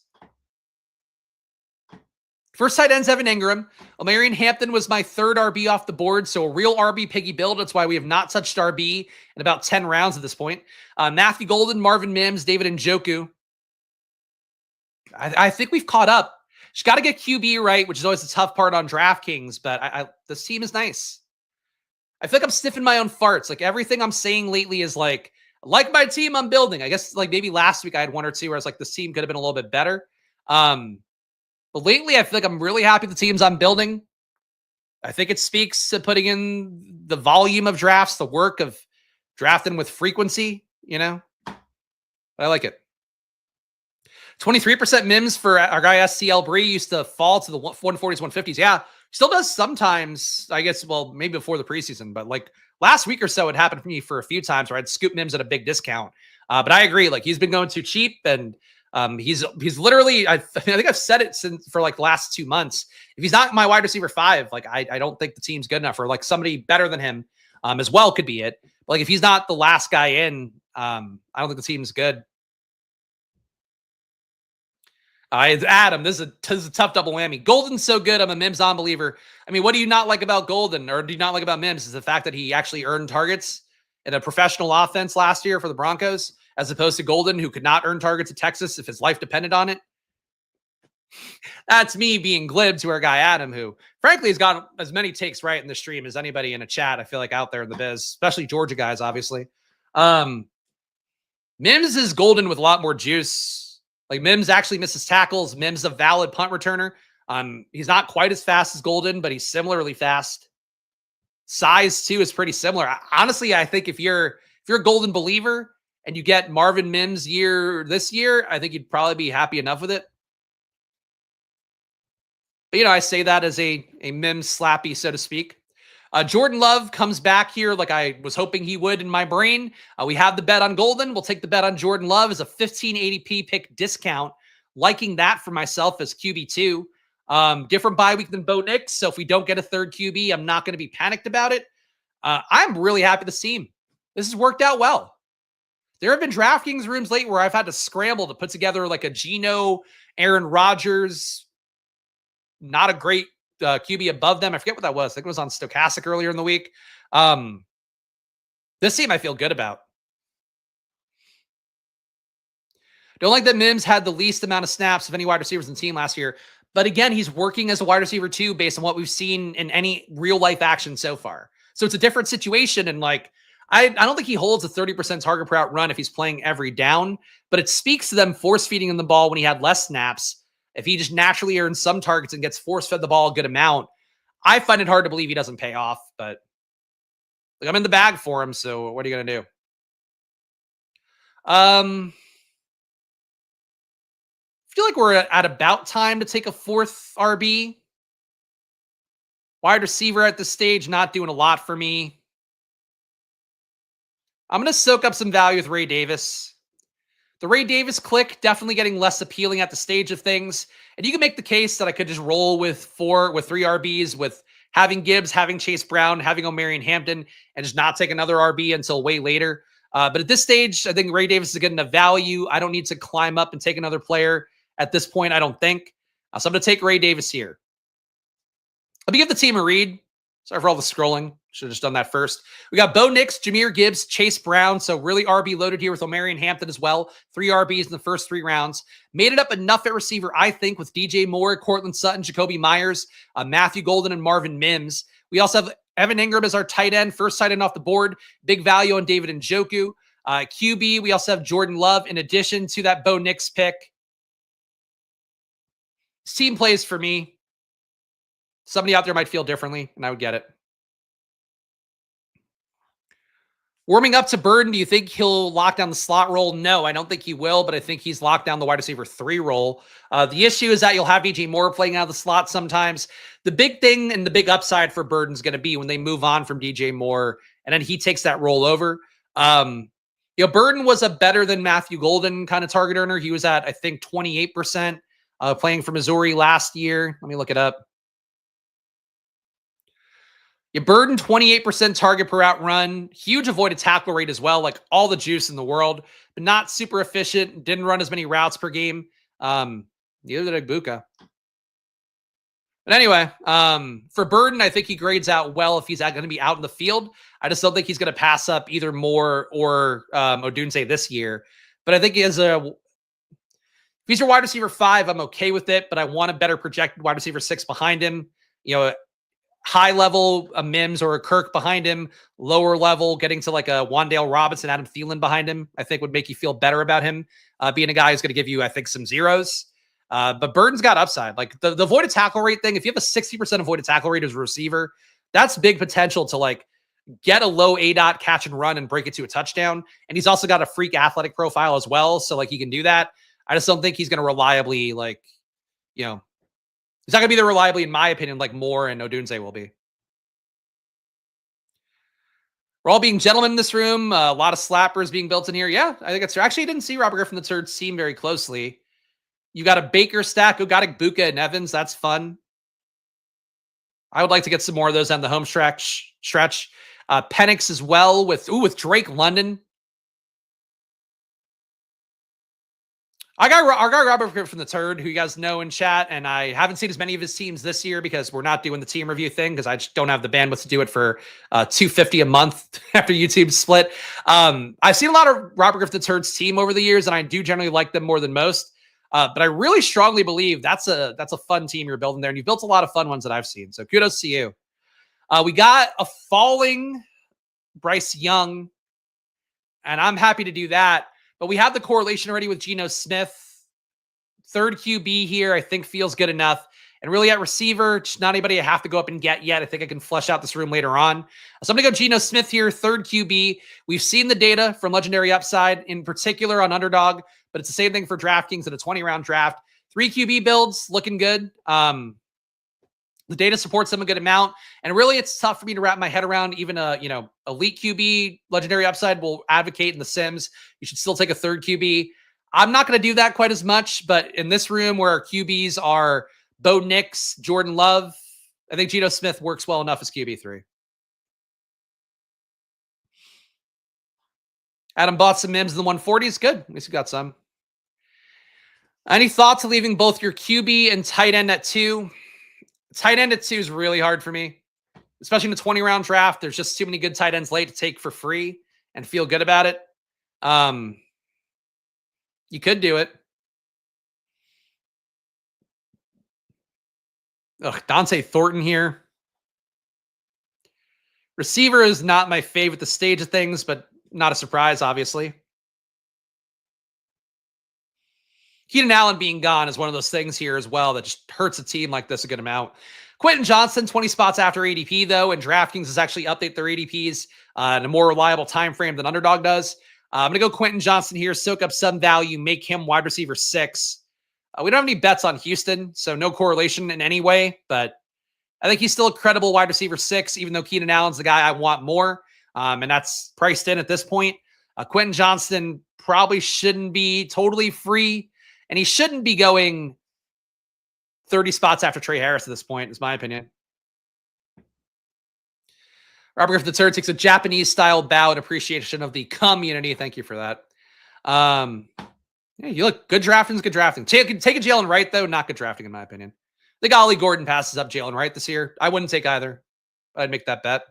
First tight end's Evan Ingram. Omarion Hampton was my 3rd RB off the board, so a real RB piggy build. That's why we have not touched RB in about 10 rounds at this point. Matthew Golden, Marvin Mims, David Njoku. I think we've caught up. Just got to get QB right, which is always the tough part on DraftKings, but this team is nice. I feel like I'm sniffing my own farts. Like everything I'm saying lately is like my team I'm building. I guess like maybe last week I had one or two where I was like, this team could have been a little bit better. But lately I feel like I'm really happy with the teams I'm building. I think it speaks to putting in the volume of drafts, the work of drafting with frequency, I like it. 23% MIMS for our guy SCL Bree used to fall to the 140s, 150s. Yeah, still does sometimes, I guess, well, maybe before the preseason, but like last week or so, it happened for me for a few times where I'd scoop MIMS at a big discount. But I agree, like he's been going too cheap, and he's literally, I think I've said it for like the last 2 months. If he's not my wide receiver 5, like I don't think the team's good enough, or like somebody better than him as well could be it. But like if he's not the last guy in, I don't think the team's good. Adam, this is a tough double whammy. Golden's so good. I'm a Mims non-believer. I mean, what do you not like about Golden, or do you not like about Mims? Is the fact that he actually earned targets in a professional offense last year for the Broncos, as opposed to Golden, who could not earn targets at Texas if his life depended on it. That's me being glib to our guy Adam, who frankly has got as many takes right in the stream as anybody in a chat, I feel like, out there in the biz, especially Georgia guys, obviously. Mims is Golden with a lot more juice. Like Mims actually misses tackles. Mims is a valid punt returner. He's not quite as fast as Golden, but he's similarly fast. Size too is pretty similar. Honestly, I think if you're a Golden believer and you get Marvin Mims this year, I think you'd probably be happy enough with it. But I say that as a Mims slappy, so to speak. Jordan Love comes back here like I was hoping he would in my brain. We have the bet on Golden. We'll take the bet on Jordan Love as a 1580p pick discount. Liking that for myself as QB2. Different bye week than Bo Nix, so if we don't get a third QB, I'm not going to be panicked about it. I'm really happy with this team. This has worked out well. There have been DraftKings rooms late where I've had to scramble to put together like a Geno, Aaron Rodgers, not a great QB above them. I forget what that was. I think it was on Stochastic earlier in the week. This team I feel good about. Don't like that Mims had the least amount of snaps of any wide receivers in the team last year. But again, he's working as a wide receiver too, based on what we've seen in any real life action so far. So it's a different situation. And like, I don't think he holds a 30% target per out run if he's playing every down, but it speaks to them force feeding him the ball when he had less snaps. If he just naturally earns some targets and gets force-fed the ball a good amount, I find it hard to believe he doesn't pay off. But like, I'm in the bag for him, so what are you going to do? I feel like we're at about time to take a fourth RB. Wide receiver at this stage, not doing a lot for me. I'm going to soak up some value with Ray Davis. The Ray Davis click definitely getting less appealing at the stage of things. And you can make the case that I could just roll with three RBs, with having Gibbs, having Chase Brown, having O'Mary and Hampton, and just not take another RB until way later. But at this stage, I think Ray Davis is good enough value. I don't need to climb up and take another player at this point, I don't think. So I'm going to take Ray Davis here. Let me give the team a read. Sorry for all the scrolling. Should have just done that first. We got Bo Nix, Jahmyr Gibbs, Chase Brown. So really RB loaded here with O'Mary and Hampton as well. 3 RBs in the first 3 rounds. Made it up enough at receiver, I think, with DJ Moore, Cortland Sutton, Jacoby Myers, Matthew Golden, and Marvin Mims. We also have Evan Ingram as our tight end. First tight end off the board. Big value on David Njoku. QB, we also have Jordan Love in addition to that Bo Nix pick. This team plays for me. Somebody out there might feel differently, and I would get it. Warming up to Burden, do you think he'll lock down the slot role? No, I don't think he will, but I think he's locked down the wide receiver 3 role. The issue is that you'll have DJ Moore playing out of the slot sometimes. The big thing and the big upside for Burden is going to be when they move on from DJ Moore, and then he takes that role over. Burden was a better than Matthew Golden kind of target earner. He was at, I think, 28% playing for Missouri last year. Let me look it up. You Burden 28% target per out run, huge avoided tackle rate as well, like all the juice in the world, but not super efficient. Didn't run as many routes per game. Neither did Igbuka. But anyway, for Burden, I think he grades out well if he's going to be out in the field. I just don't think he's going to pass up either Moore or Odunze this year. But I think he has a he's your wide receiver 5, I'm okay with it, but I want a better projected wide receiver 6 behind him. You know, high level, a Mims or a Kirk behind him, lower level, getting to like a Wan'Dale Robinson, Adam Thielen behind him, I think would make you feel better about him being a guy who's going to give you, I think, some zeros. But Burton's got upside. Like the avoided tackle rate thing, if you have a 60% avoided tackle rate as a receiver, that's big potential to like get a low ADOT catch and run and break it to a touchdown. And he's also got a freak athletic profile as well. So like he can do that. I just don't think he's going to reliably like, you know, he's not going to be there reliably, in my opinion, like Moore and Odunze will be. We're all being gentlemen in this room. A lot of slappers being built in here. Yeah, I think it's true. Actually, I didn't see Robert Griffin III team very closely. You got a Baker stack. Got Buka and Evans. That's fun. I would like to get some more of those on the home stretch. Penix as well with Drake London. I got Robert Griffin III, who you guys know in chat, and I haven't seen as many of his teams this year because we're not doing the team review thing because I just don't have the bandwidth to do it for $250 a month after YouTube split. I've seen a lot of Robert Griffin III's team over the years, and I do generally like them more than most. But I really strongly believe that's a fun team you're building there, and you've built a lot of fun ones that I've seen. So kudos to you. We got a falling Bryce Young, and I'm happy to do that. But we have the correlation already with Geno Smith. Third QB here, I think feels good enough. And really at receiver, just not anybody I have to go up and get yet. I think I can flesh out this room later on. So I'm going to go Geno Smith here, third QB. We've seen the data from Legendary Upside, in particular on Underdog, but it's the same thing for DraftKings in a 20-round draft. 3 QB builds, looking good. The data supports them a good amount. And really, it's tough for me to wrap my head around. Even a, elite QB, Legendary Upside will advocate in the Sims. You should still take a third QB. I'm not going to do that quite as much, but in this room where our QBs are Bo Nix, Jordan Love, I think Geno Smith works well enough as QB3. Adam bought some Mims in the 140s. Good. At least you got some. Any thoughts of leaving both your QB and tight end at 2? Tight end at 2 is really hard for me, especially in a 20-round draft. There's just too many good tight ends late to take for free and feel good about it. You could do it. Dante Thornton here. Receiver is not my favorite at the stage of things, but not a surprise, obviously. Keenan Allen being gone is one of those things here as well that just hurts a team like this a good amount. Quentin Johnson, 20 spots after ADP, though, and DraftKings has actually updated their ADPs in a more reliable time frame than Underdog does. I'm going to go Quentin Johnson here, soak up some value, make him wide receiver 6. We don't have any bets on Houston, so no correlation in any way, but I think he's still a credible wide receiver 6, even though Keenan Allen's the guy I want more, and that's priced in at this point. Quentin Johnson probably shouldn't be totally free, and he shouldn't be going 30 spots after Trey Harris at this point, is my opinion. Robert Griffin III takes a Japanese-style bow in appreciation of the community. Thank you for that. Yeah, you look good drafting. Good drafting. Take a Jalen Wright, though. Not good drafting, in my opinion. I think Ollie Gordon passes up Jalen Wright this year. I wouldn't take either. I'd make that bet.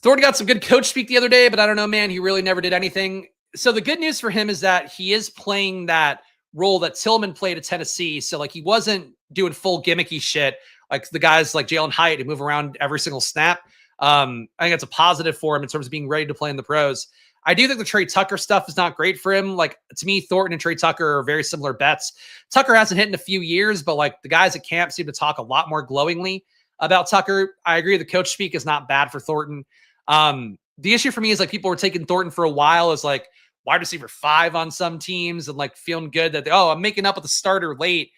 Thornton got some good coach speak the other day, but I don't know, man. He really never did anything. So the good news for him is that he is playing that role that Tillman played at Tennessee. So like he wasn't doing full gimmicky shit like the guys like Jalen Hyatt who move around every single snap. I think that's a positive for him in terms of being ready to play in the pros. I do think the Trey Tucker stuff is not great for him. Like, to me, Thornton and Trey Tucker are very similar bets. Tucker hasn't hit in a few years, but like the guys at camp seem to talk a lot more glowingly about Tucker. I agree. The coach speak is not bad for Thornton. The issue for me is like people were taking Thornton for a while as like wide receiver 5 on some teams and like feeling good that, I'm making up with the starter late.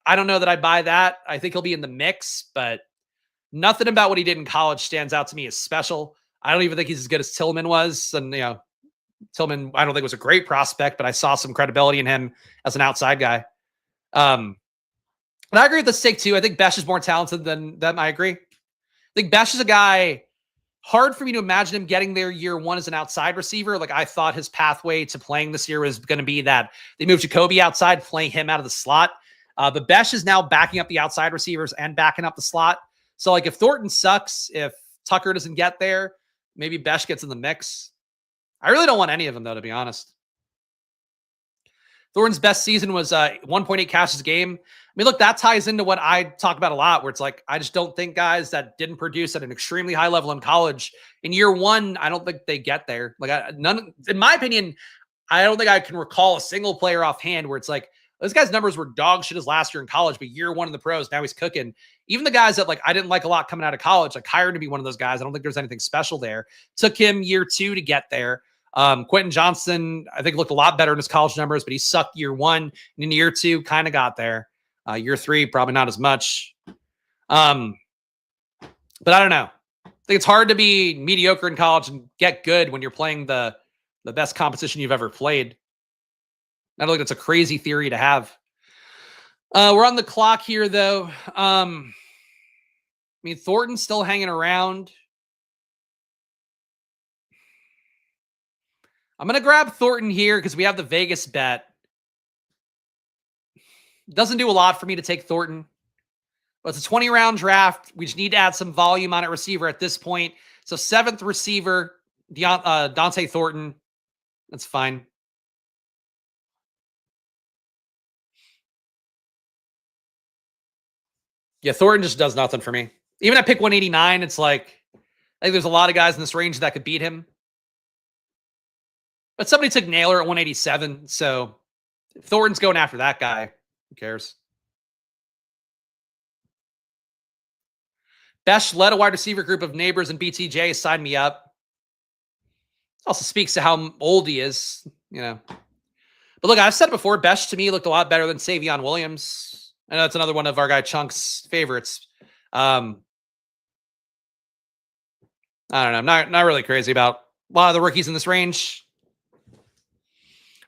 I don't know that I buy that. I think he'll be in the mix, but nothing about what he did in college stands out to me as special. I don't even think he's as good as Tillman was. And, Tillman, I don't think was a great prospect, but I saw some credibility in him as an outside guy. And I agree with the stake too. I think Besh is more talented than them. I agree. I think Besh is a guy, hard for me to imagine him getting there year 1 as an outside receiver. Like I thought his pathway to playing this year was going to be that they moved Jacoby outside, playing him out of the slot. But Besh is now backing up the outside receivers and backing up the slot. So like if Thornton sucks, if Tucker doesn't get there, maybe Besh gets in the mix. I really don't want any of them, though, to be honest. Thornton's best season was 1.8 catches a game. I mean, look, that ties into what I talk about a lot, where it's like, I just don't think guys that didn't produce at an extremely high level in college in year one, I don't think they get there. Like, in my opinion, I don't think I can recall a single player offhand where it's like, this guy's numbers were dog shit as last year in college, but year one in the pros, now he's cooking. Even the guys that like I didn't like a lot coming out of college, like Kyron to be one of those guys. I don't think there's anything special there. Took him year two to get there. Quentin Johnson, I think, looked a lot better in his college numbers, but he sucked year one. And in year two, kind of got there. Year three, probably not as much. But I don't know. I think it's hard to be mediocre in college and get good when you're playing the best competition you've ever played. I don't think that's a crazy theory to have. We're on the clock here, though. I mean, Thornton's still hanging around. I'm going to grab Thornton here because we have the Vegas bet. Doesn't do a lot for me to take Thornton. But it's a 20-round draft. We just need to add some volume on at receiver at this point. So 7th receiver, Dante Thornton. That's fine. Yeah, Thornton just does nothing for me. Even at pick 189, it's like, I think there's a lot of guys in this range that could beat him. But somebody took Naylor at 187, so if Thornton's going after that guy, who cares? Besh led a wide receiver group of neighbors and BTJ. Signed me up. Also speaks to how old he is, you know. But look, I've said it before, Besh to me looked a lot better than Savion Williams. I know that's another one of our guy Chunk's favorites. I don't know. I'm not really crazy about a lot of the rookies in this range.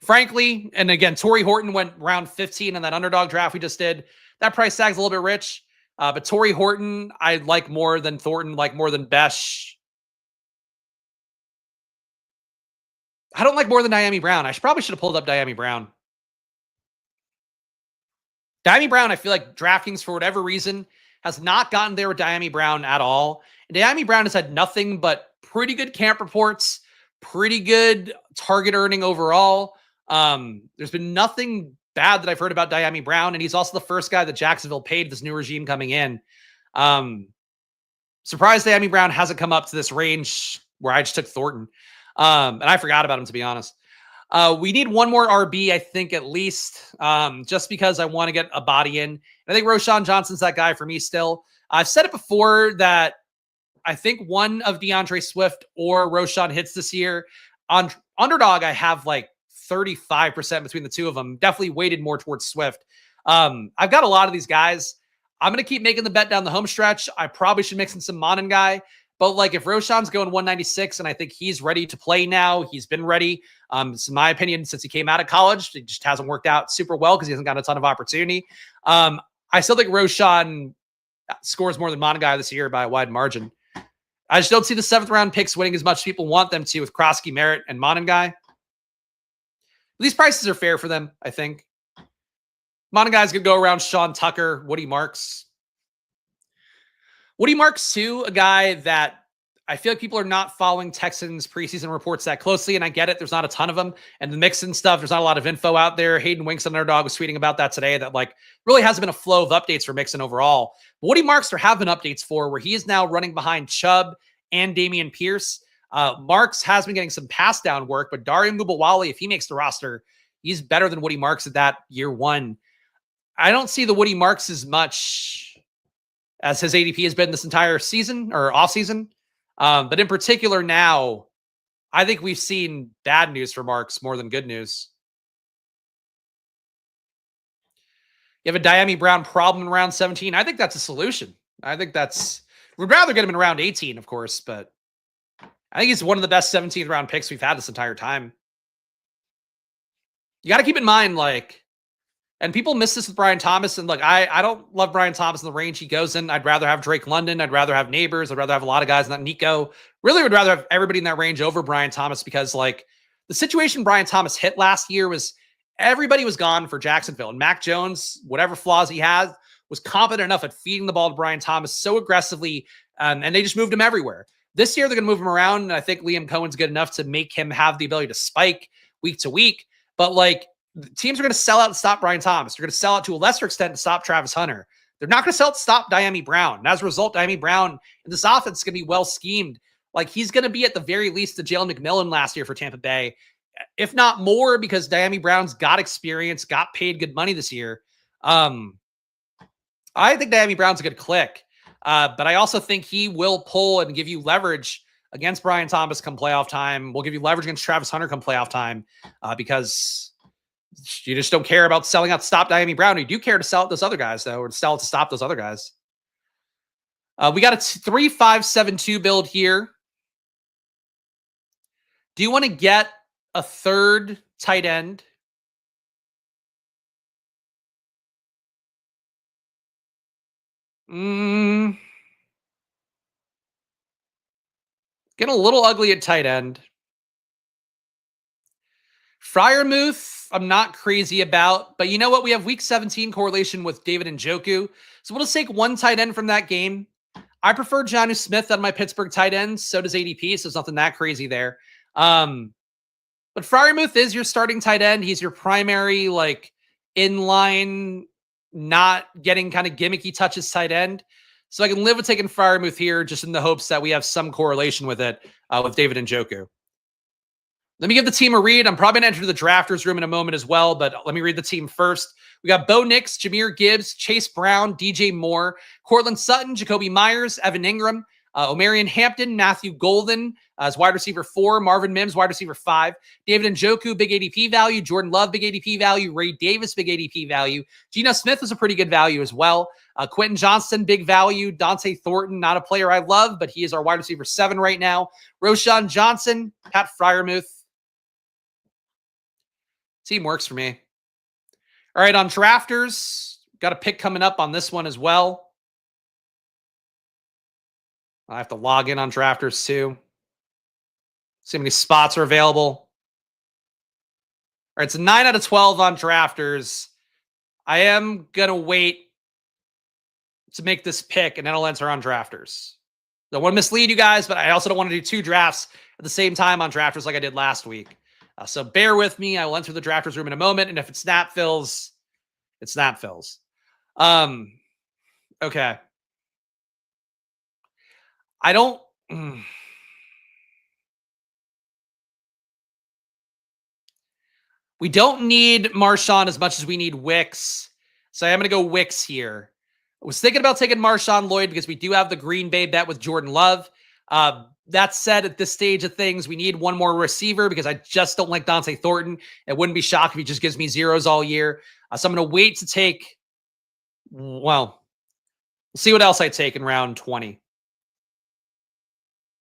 Frankly, and again, Torrey Horton went round 15 in that underdog draft we just did. That price tag's a little bit rich. But Torrey Horton, I like more than Thornton, like more than Besh. I don't like more than Dyami Brown. I probably should have pulled up Dyami Brown. Dyami Brown, I feel like DraftKings, for whatever reason, has not gotten there with Dyami Brown at all. And Dyami Brown has had nothing but pretty good camp reports, pretty good target earning overall. There's been nothing bad that I've heard about Dyami Brown, and he's also the first guy that Jacksonville paid this new regime coming in. Surprised Dyami Brown hasn't come up to this range where I just took Thornton. And I forgot about him, to be honest. We need one more RB, I think, at least, just because I want to get a body in. And I think Roschon Johnson's that guy for me still. I've said it before that I think one of DeAndre Swift or Roschon hits this year. On Underdog, I have like 35% between the two of them. Definitely weighted more towards Swift. I've got a lot of these guys. I'm going to keep making the bet down the home stretch. I probably should mix in some Monin guy. But like if Roschon's going 196 and I think he's ready to play now, he's been ready. It's in my opinion, since he came out of college, it just hasn't worked out super well because he hasn't got a ton of opportunity. I still think Roschon scores more than Monin guy this year by a wide margin. I just don't see the 7th round picks winning as much as people want them to with Krosky, Merritt, and Monin guy. These prices are fair for them, I think. Monin guys could go around Sean Tucker, Woody Marks. Woody Marks, too, a guy that I feel like people are not following Texans preseason reports that closely, and I get it. There's not a ton of them. And the Mixon stuff, there's not a lot of info out there. Hayden Winks on Underdog was tweeting about that today, that like really hasn't been a flow of updates for Mixon overall. But Woody Marks, there have been updates for where he is now running behind Chubb and Dameon Pierce. Marks has been getting some pass down work, but Darian Gubawali, if he makes the roster, he's better than Woody Marks at that year one. I don't see the Woody Marks as much as his ADP has been this entire season or off season. But in particular now, I think we've seen bad news for Marks more than good news. You have a Dyami Brown problem in round 17. I think that's a solution. I think we'd rather get him in round 18, of course, but I think he's one of the best 17th round picks we've had this entire time. You got to keep in mind, like, and people miss this with Brian Thomas. And look, I don't love Brian Thomas in the range he goes in. I'd rather have Drake London. I'd rather have Neighbors. I'd rather have a lot of guys in that Nico. Really would rather have everybody in that range over Brian Thomas because like the situation Brian Thomas hit last year was everybody was gone for Jacksonville. And Mac Jones, whatever flaws he had, was confident enough at feeding the ball to Brian Thomas so aggressively. And they just moved him everywhere. This year, they're going to move him around. And I think Liam Cohen's good enough to make him have the ability to spike week to week. But like, teams are going to sell out to stop Brian Thomas. They're going to sell out to a lesser extent to stop Travis Hunter. They're not going to sell out to stop Dyami Brown. And as a result, Dyami Brown in this offense is going to be well schemed. Like, he's going to be at the very least the Jalen McMillan last year for Tampa Bay, if not more, because Dyami Brown's got experience, got paid good money this year. I think Dyami Brown's a good click, but I also think he will pull and give you leverage against Brian Thomas come playoff time. We'll give you leverage against Travis Hunter come playoff time because you just don't care about selling out to stop Dyami Brown. You do care to sell out those other guys, though, or to sell it to stop those other guys. We got a 3-5-7-2 build here. Do you want to get a third tight end? Getting a little ugly at tight end. Freiermuth, I'm not crazy about, but you know what? We have week 17 correlation with David Njoku. So we'll just take one tight end from that game. I prefer Jonnu Smith on my Pittsburgh tight ends. So does ADP. So there's nothing that crazy there. But Freiermuth is your starting tight end. He's your primary, like, inline, not getting kind of gimmicky touches tight end. So I can live with taking Freiermuth here just in the hopes that we have some correlation with it with David Njoku. Let me give the team a read. I'm probably going to enter the drafters room in a moment as well, but let me read the team first. We got Bo Nix, Jahmyr Gibbs, Chase Brown, DJ Moore, Cortland Sutton, Jacoby Myers, Evan Ingram, Omarion Hampton, Matthew Golden as wide receiver 4, Marvin Mims, wide receiver 5, David Njoku, big ADP value, Jordan Love, big ADP value, Ray Davis, big ADP value, Geno Smith was a pretty good value as well, Quentin Johnston, big value, Dante Thornton, not a player I love, but he is our wide receiver 7 right now, Roshan Johnson, Pat Freiermuth. Team works for me. All right, on drafters, got a pick coming up on this one as well. I have to log in on drafters too. See how many spots are available. All right, it's a 9 out of 12 on drafters. I am going to wait to make this pick, and then I'll enter on drafters. Don't want to mislead you guys, but I also don't want to do 2 drafts at the same time on drafters like I did last week. So bear with me. I will enter the drafters room in a moment, and if it snap fills, it snap fills. Okay. I don't... We don't need Marshawn as much as we need Wicks. So I am going to go Wicks here. I was thinking about taking Marshawn Lloyd because we do have the Green Bay bet with Jordan Love. That said, at this stage of things, we need one more receiver because I just don't like Dante Thornton. It wouldn't be shocked if he just gives me zeros all year. So I'm going to wait to take, well, we'll see what else I take in round 20.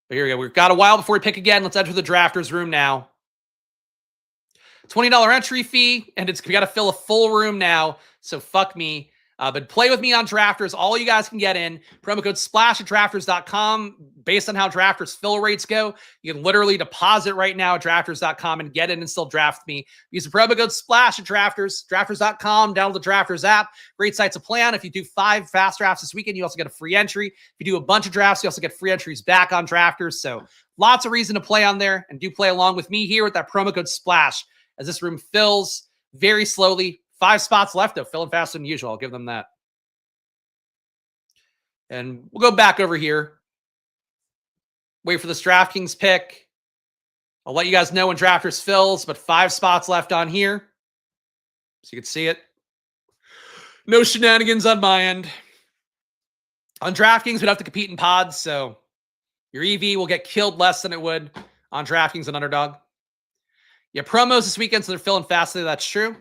But here we go. We've got a while before we pick again. Let's enter the drafters room now. $20 entry fee, and we got to fill a full room now, so fuck me. But play with me on drafters. All you guys can get in. Promo code SPLASH at drafters.com. Based on how drafters fill rates go, you can literally deposit right now at drafters.com and get in and still draft me. Use the promo code SPLASH at drafters.com. Download the Drafters app. Great site to play on. If you do 5 fast drafts this weekend, you also get a free entry. If you do a bunch of drafts, you also get free entries back on drafters. So lots of reason to play on there, and do play along with me here with that promo code SPLASH as this room fills very slowly. 5 spots left, though. Filling faster than usual. I'll give them that. And we'll go back over here. Wait for this DraftKings pick. I'll let you guys know when drafters fills, but 5 spots left on here. So you can see it. No shenanigans on my end. On DraftKings, we'd have to compete in pods, so your EV will get killed less than it would on DraftKings and Underdog. Yeah, promos this weekend, so they're filling faster. That's true.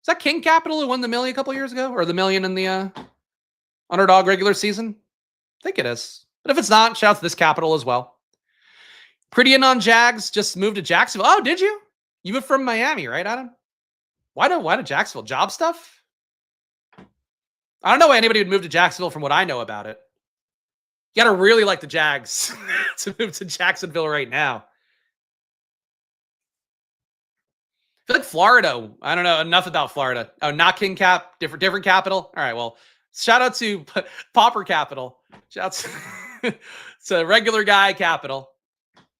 Is that King Capital who won the million a couple years ago? Or the million in the Underdog regular season? I think it is. But if it's not, shout out to this Capital as well. Pretty in on Jags. Just moved to Jacksonville. Oh, did you? You moved from Miami, right, Adam? Why to Jacksonville? Job stuff? I don't know why anybody would move to Jacksonville from what I know about it. You got to really like the Jags to move to Jacksonville right now. I feel like Florida. I don't know enough about Florida. Oh, not King Cap, different capital. All right, well, shout out to Pauper Capital. Shout out to regular guy Capital,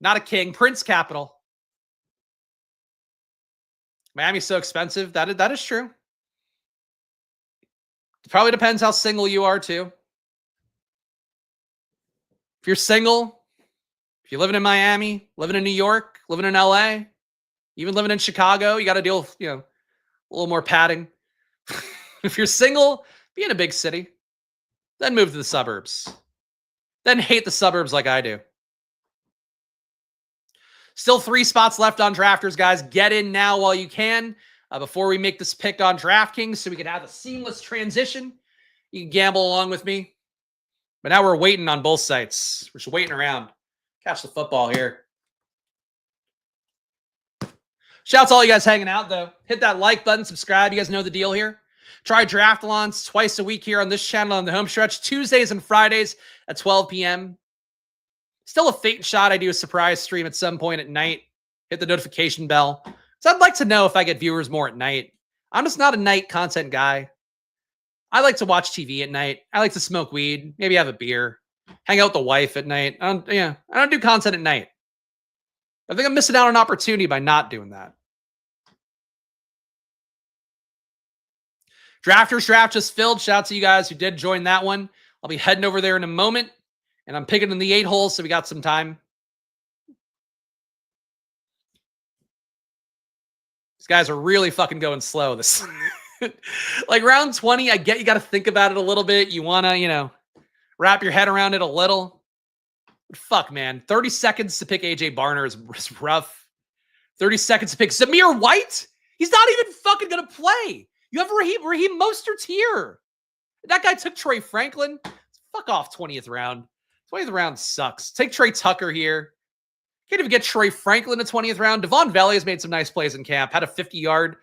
not a king. Prince Capital. Miami's so expensive. That is true. It probably depends how single you are, too. If you're single, if you're living in Miami, living in New York, living in LA, even living in Chicago, you got to deal with, a little more padding. If you're single, be in a big city, then move to the suburbs. Then hate the suburbs like I do. Still 3 spots left on drafters, guys. Get in now while you can before we make this pick on DraftKings so we can have a seamless transition. You can gamble along with me. But now we're waiting on both sites. We're just waiting around. Catch the football here. Shout out to all you guys hanging out, though. Hit that like button, subscribe. You guys know the deal here. Try Draftalons twice a week here on this channel on the home stretch. Tuesdays and Fridays at 12 p.m. Still a faint shot I do a surprise stream at some point at night. Hit the notification bell. So I'd like to know if I get viewers more at night. I'm just not a night content guy. I like to watch TV at night. I like to smoke weed, maybe have a beer, hang out with the wife at night. I don't do content at night. I think I'm missing out on an opportunity by not doing that. Drafters draft just filled. Shout out to you guys who did join that one. I'll be heading over there in a moment, and I'm picking in the 8 holes, so we got some time. These guys are really fucking going slow. This like round 20, I get you got to think about it a little bit. You want to, wrap your head around it a little. But fuck, man. 30 seconds to pick AJ Barner is rough. 30 seconds to pick Zamir White? He's not even fucking going to play. You have Raheem Mostert's here. That guy took Trey Franklin. Fuck off 20th round. 20th round sucks. Take Trey Tucker here. Can't even get Trey Franklin in the 20th round. Devon Valley has made some nice plays in camp. Had a 50-yard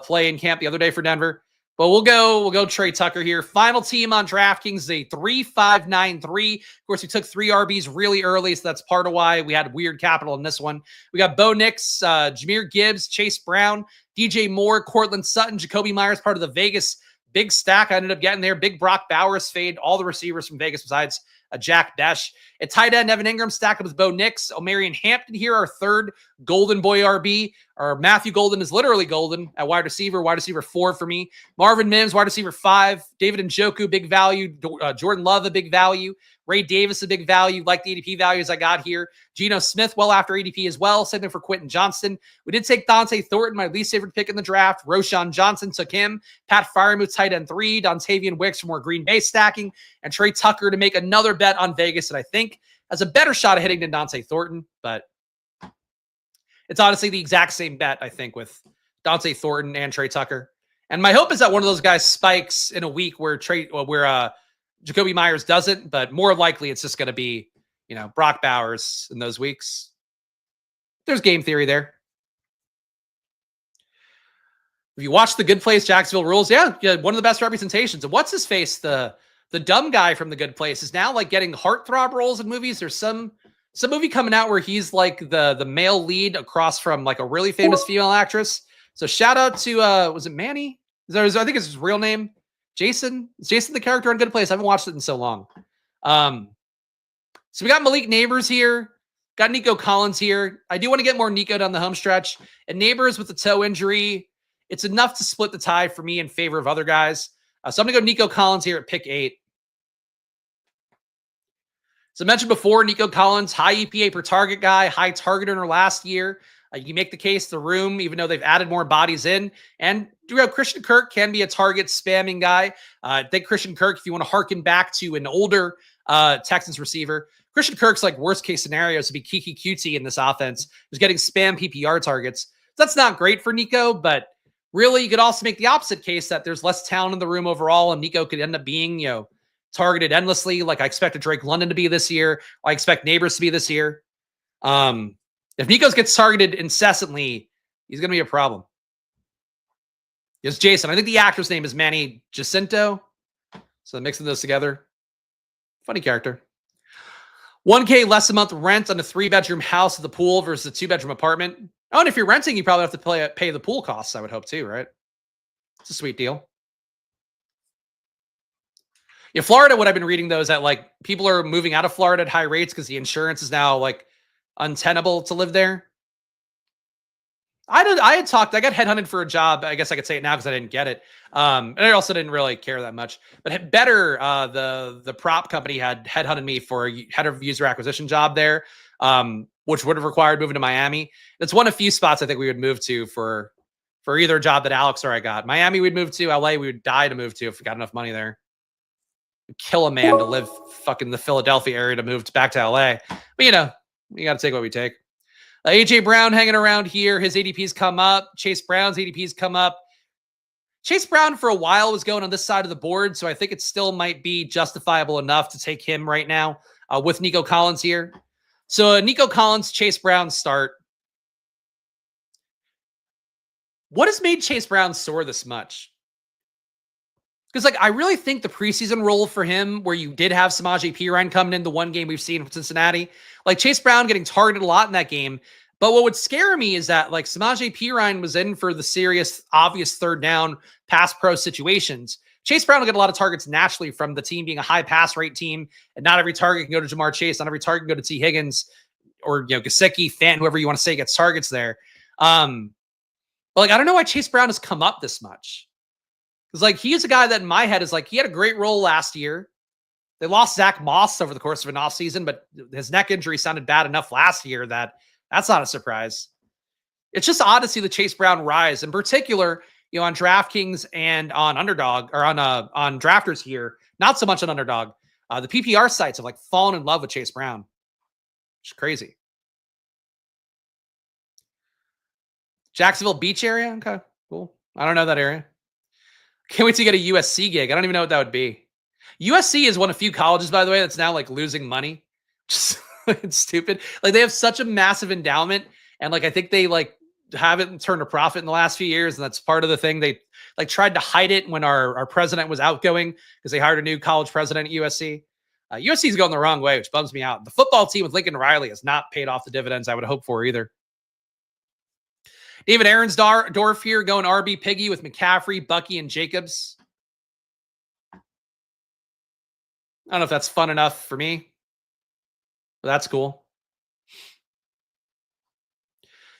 play in camp the other day for Denver. But we'll go Trey Tucker here. Final team on DraftKings is a 3-5-9-3. Of course, we took 3 RBs really early, so that's part of why we had weird capital in this one. We got Bo Nix, Jahmyr Gibbs, Chase Brown, DJ Moore, Cortland Sutton, Jacoby Myers, part of the Vegas big stack I ended up getting there. Big Brock Bowers fade, all the receivers from Vegas besides Jack Besh. At tight end, Evan Ingram stacked up with Bo Nix. Omarion Hampton here, our third Golden Boy RB. Our Matthew Golden is literally golden at wide receiver 4 for me. Marvin Mims, wide receiver 5. David Njoku, big value. Jordan Love, a big value. Ray Davis, a big value. Like the ADP values I got here. Geno Smith, well after ADP as well. Same thing for Quentin Johnston. We did take Dante Thornton, my least favorite pick in the draft. Roshan Johnson took him. Pat Freiermuth, tight end 3. Dontavian Wicks for more Green Bay stacking. And Trey Tucker to make another bet on Vegas that I think has a better shot of hitting than Dante Thornton. But it's honestly the exact same bet, I think, with Dante Thornton and Trey Tucker. And my hope is that one of those guys spikes in a week where Jacoby Myers doesn't, but more likely it's just going to be, Brock Bowers in those weeks. There's game theory there. If you watch The Good Place, Jacksonville Rules, yeah, one of the best representations. And what's his face? The dumb guy from The Good Place is now like getting heartthrob roles in movies. There's some movie coming out where he's like the male lead across from like a really famous female actress. So shout out to was it Manny? I think it's his real name. Jason. Is Jason the character on Good Place? I haven't watched it in so long. So we got Malik Neighbors here. Got Nico Collins here. I do want to get more Nico down the home stretch. And Neighbors with the toe injury, it's enough to split the tie for me in favor of other guys. So I'm going to go Nico Collins here at pick 8. So I mentioned before, Nico Collins, high EPA per target guy, high target earner last year. You can make the case the room, even though they've added more bodies in. And Christian Kirk can be a target spamming guy. I think Christian Kirk, if you want to harken back to an older Texans receiver, Christian Kirk's like worst case scenario is to be Kiki Cutie in this offense, who's getting spam PPR targets. That's not great for Nico, but really you could also make the opposite case that there's less talent in the room overall, and Nico could end up being, targeted endlessly. Like I expected Drake London to be this year. I expect Neighbors to be this year. If Nico gets targeted incessantly, he's going to be a problem. Yes, Jason. I think the actor's name is Manny Jacinto. So mixing those together. Funny character. $1K less a month rent on a 3-bedroom house at the pool versus a 2-bedroom apartment. Oh, and if you're renting, you probably have to pay the pool costs, I would hope too, right? It's a sweet deal. Yeah, Florida, what I've been reading, though, is that like people are moving out of Florida at high rates because the insurance is now like untenable to live there. I got headhunted for a job. I guess I could say it now because I didn't get it. And I also didn't really care that much. But Better, the prop company had headhunted me for a head of user acquisition job there, which would have required moving to Miami. It's one of few spots I think we would move to for either a job that Alex or I got. Miami we'd move to. LA we would die to move to if we got enough money there. We'd kill a man to live fucking the Philadelphia area to move back to LA. But you know, you got to take what we take. AJ Brown hanging around here. His ADPs come up. Chase Brown's ADPs come up. Chase Brown for a while was going on this side of the board, so I think it still might be justifiable enough to take him right now with Nico Collins here. So Nico Collins, Chase Brown start. What has made Chase Brown soar this much? Because like I really think the preseason role for him, where you did have Samaje Perine coming in the one game we've seen from Cincinnati, like Chase Brown getting targeted a lot in that game. But what would scare me is that like Samaje Perine was in for the serious, obvious third down pass pro situations. Chase Brown will get a lot of targets naturally from the team being a high pass rate team, and not every target can go to Jamar Chase, not every target can go to T. Higgins or Gesicki, Fant, whoever you want to say gets targets there. But like I don't know why Chase Brown has come up this much. Because like he is a guy that in my head is like he had a great role last year. They lost Zach Moss over the course of an offseason, but his neck injury sounded bad enough last year that that's not a surprise. It's just odd to see the Chase Brown rise, in particular, on DraftKings and on Underdog or on Drafters here. Not so much on Underdog. The PPR sites have like fallen in love with Chase Brown. It's crazy. Jacksonville Beach area. Okay, cool. I don't know that area. Can't wait to get a USC gig. I don't even know what that would be. USC is one of few colleges, by the way, that's now like losing money. Just it's stupid. Like they have such a massive endowment, and like I think they like haven't turned a profit in the last few years, and that's part of the thing. They like tried to hide it when our president was outgoing because they hired a new college president at USC. USC is going the wrong way, which bums me out. The football team with Lincoln Riley has not paid off the dividends I would hope for either. David Aaronsdorf here going RB Piggy with McCaffrey, Bucky, and Jacobs. I don't know if that's fun enough for me, but that's cool.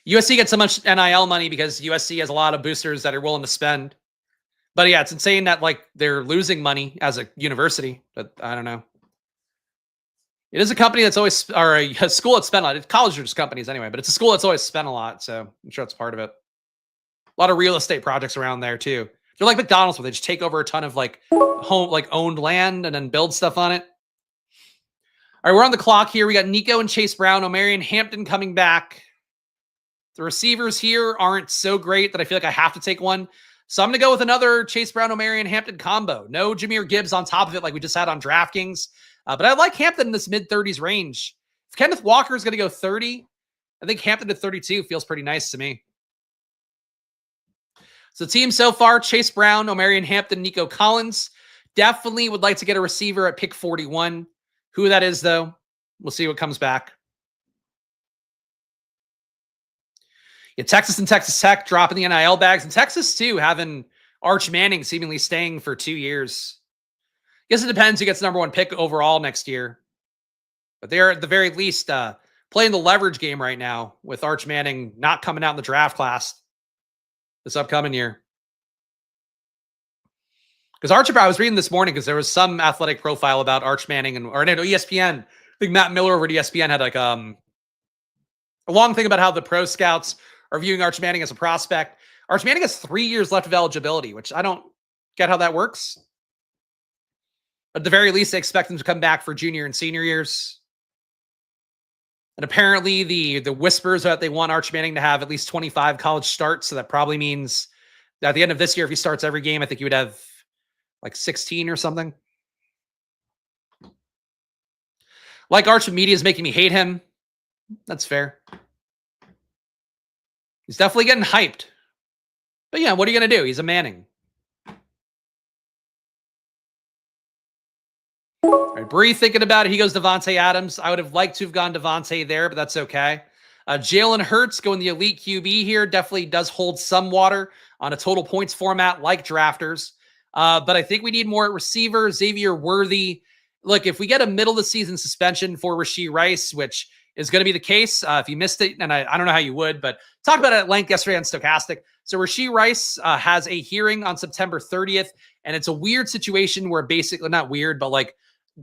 USC gets so much NIL money because USC has a lot of boosters that are willing to spend. But yeah, it's insane that like they're losing money as a university, but I don't know. It is a company that's always, or a school that's spent a lot. It's colleges are just companies anyway, but it's a school that's always spent a lot. So I'm sure it's part of it. A lot of real estate projects around there too. They're like McDonald's where they just take over a ton of like home, like owned land and then build stuff on it. All right, we're on the clock here. We got Nico and Chase Brown, Omarion Hampton coming back. The receivers here aren't so great that I feel like I have to take one. So I'm going to go with another Chase Brown, Omarion Hampton combo. No Jahmyr Gibbs on top of it like we just had on DraftKings. But I like Hampton in this mid-30s range. If Kenneth Walker is going to go 30, I think Hampton at 32 feels pretty nice to me. So team so far, Chase Brown, Omarion Hampton, Nico Collins. Definitely would like to get a receiver at pick 41. Who that is, though, we'll see what comes back. Yeah, Texas and Texas Tech dropping the NIL bags. And Texas, too, having Arch Manning seemingly staying for 2 years. Guess it depends who gets the number one pick overall next year. But they're at the very least playing the leverage game right now with Arch Manning not coming out in the draft class this upcoming year. Because I was reading this morning because there was some athletic profile about Arch Manning or no, ESPN. I think Matt Miller over at ESPN had like a long thing about how the pro scouts are viewing Arch Manning as a prospect. Arch Manning has 3 years left of eligibility, which I don't get how that works. At the very least, they expect him to come back for junior and senior years. And apparently the whispers that they want Arch Manning to have at least 25 college starts. So that probably means that at the end of this year, if he starts every game, I think he would have like 16 or something. Like Arch Media is making me hate him. That's fair. He's definitely getting hyped. But yeah, what are you going to do? He's a Manning. All right, Bree thinking about it. He goes Devontae Adams. I would have liked to have gone Devontae there, but that's okay. Jalen Hurts going the elite QB here. Definitely does hold some water on a total points format like drafters. But I think we need more at receiver. Xavier Worthy. Look, if we get a middle of the season suspension for Rashee Rice, which is going to be the case. If you missed it, and I don't know how you would, but talked about it at length yesterday on Stochastic. So Rashee Rice has a hearing on September 30th, and it's a weird situation where basically, not weird, but like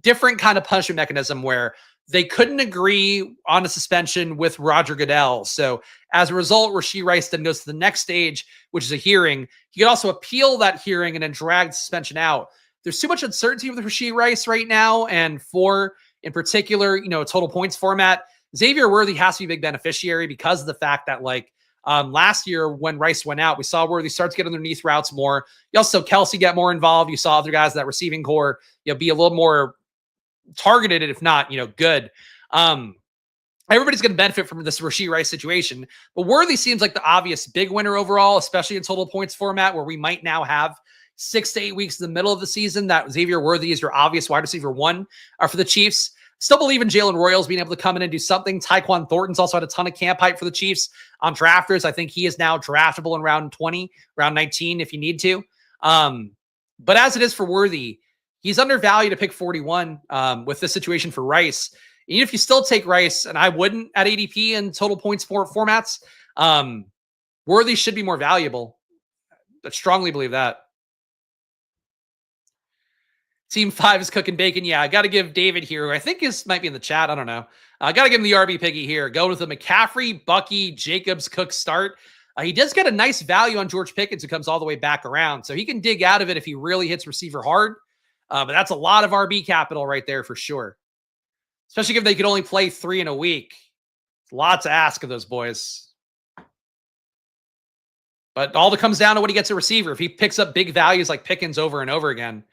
different kind of punishment mechanism where they couldn't agree on a suspension with Roger Goodell. So as a result, Rashee Rice then goes to the next stage, which is a hearing. He could also appeal that hearing and then drag the suspension out. There's too much uncertainty with Rashee Rice right now. And for, in particular, total points format, Xavier Worthy has to be a big beneficiary because of the fact that last year when Rice went out, we saw Worthy start to get underneath routes more. You also saw Kelsey get more involved. You saw other guys that receiving core, be a little more targeted, if not, good. Everybody's going to benefit from this Rashee Rice situation, but Worthy seems like the obvious big winner overall, especially in total points format, where we might now have 6 to 8 weeks in the middle of the season that Xavier Worthy is your obvious wide receiver one for the Chiefs. Still believe in Jalen Royals being able to come in and do something. Tyquan Thornton's also had a ton of camp hype for the Chiefs on drafters. I think he is now draftable in round 20, round 19 if you need to. But as it is for Worthy, he's undervalued to pick 41 with this situation for Rice. Even if you still take Rice, and I wouldn't at ADP and total points formats, Worthy should be more valuable. I strongly believe that. Team 5 is cooking bacon. Yeah, I got to give David here, who I think might be in the chat. I don't know. I got to give him the RB piggy here. Go with the McCaffrey, Bucky, Jacobs, Cook start. He does get a nice value on George Pickens, who comes all the way back around. So he can dig out of it if he really hits receiver hard. But that's a lot of RB capital right there for sure. Especially if they could only play 3 in a week. It's a lot to ask of those boys. But all that comes down to what he gets a receiver. If he picks up big values like Pickens over and over again,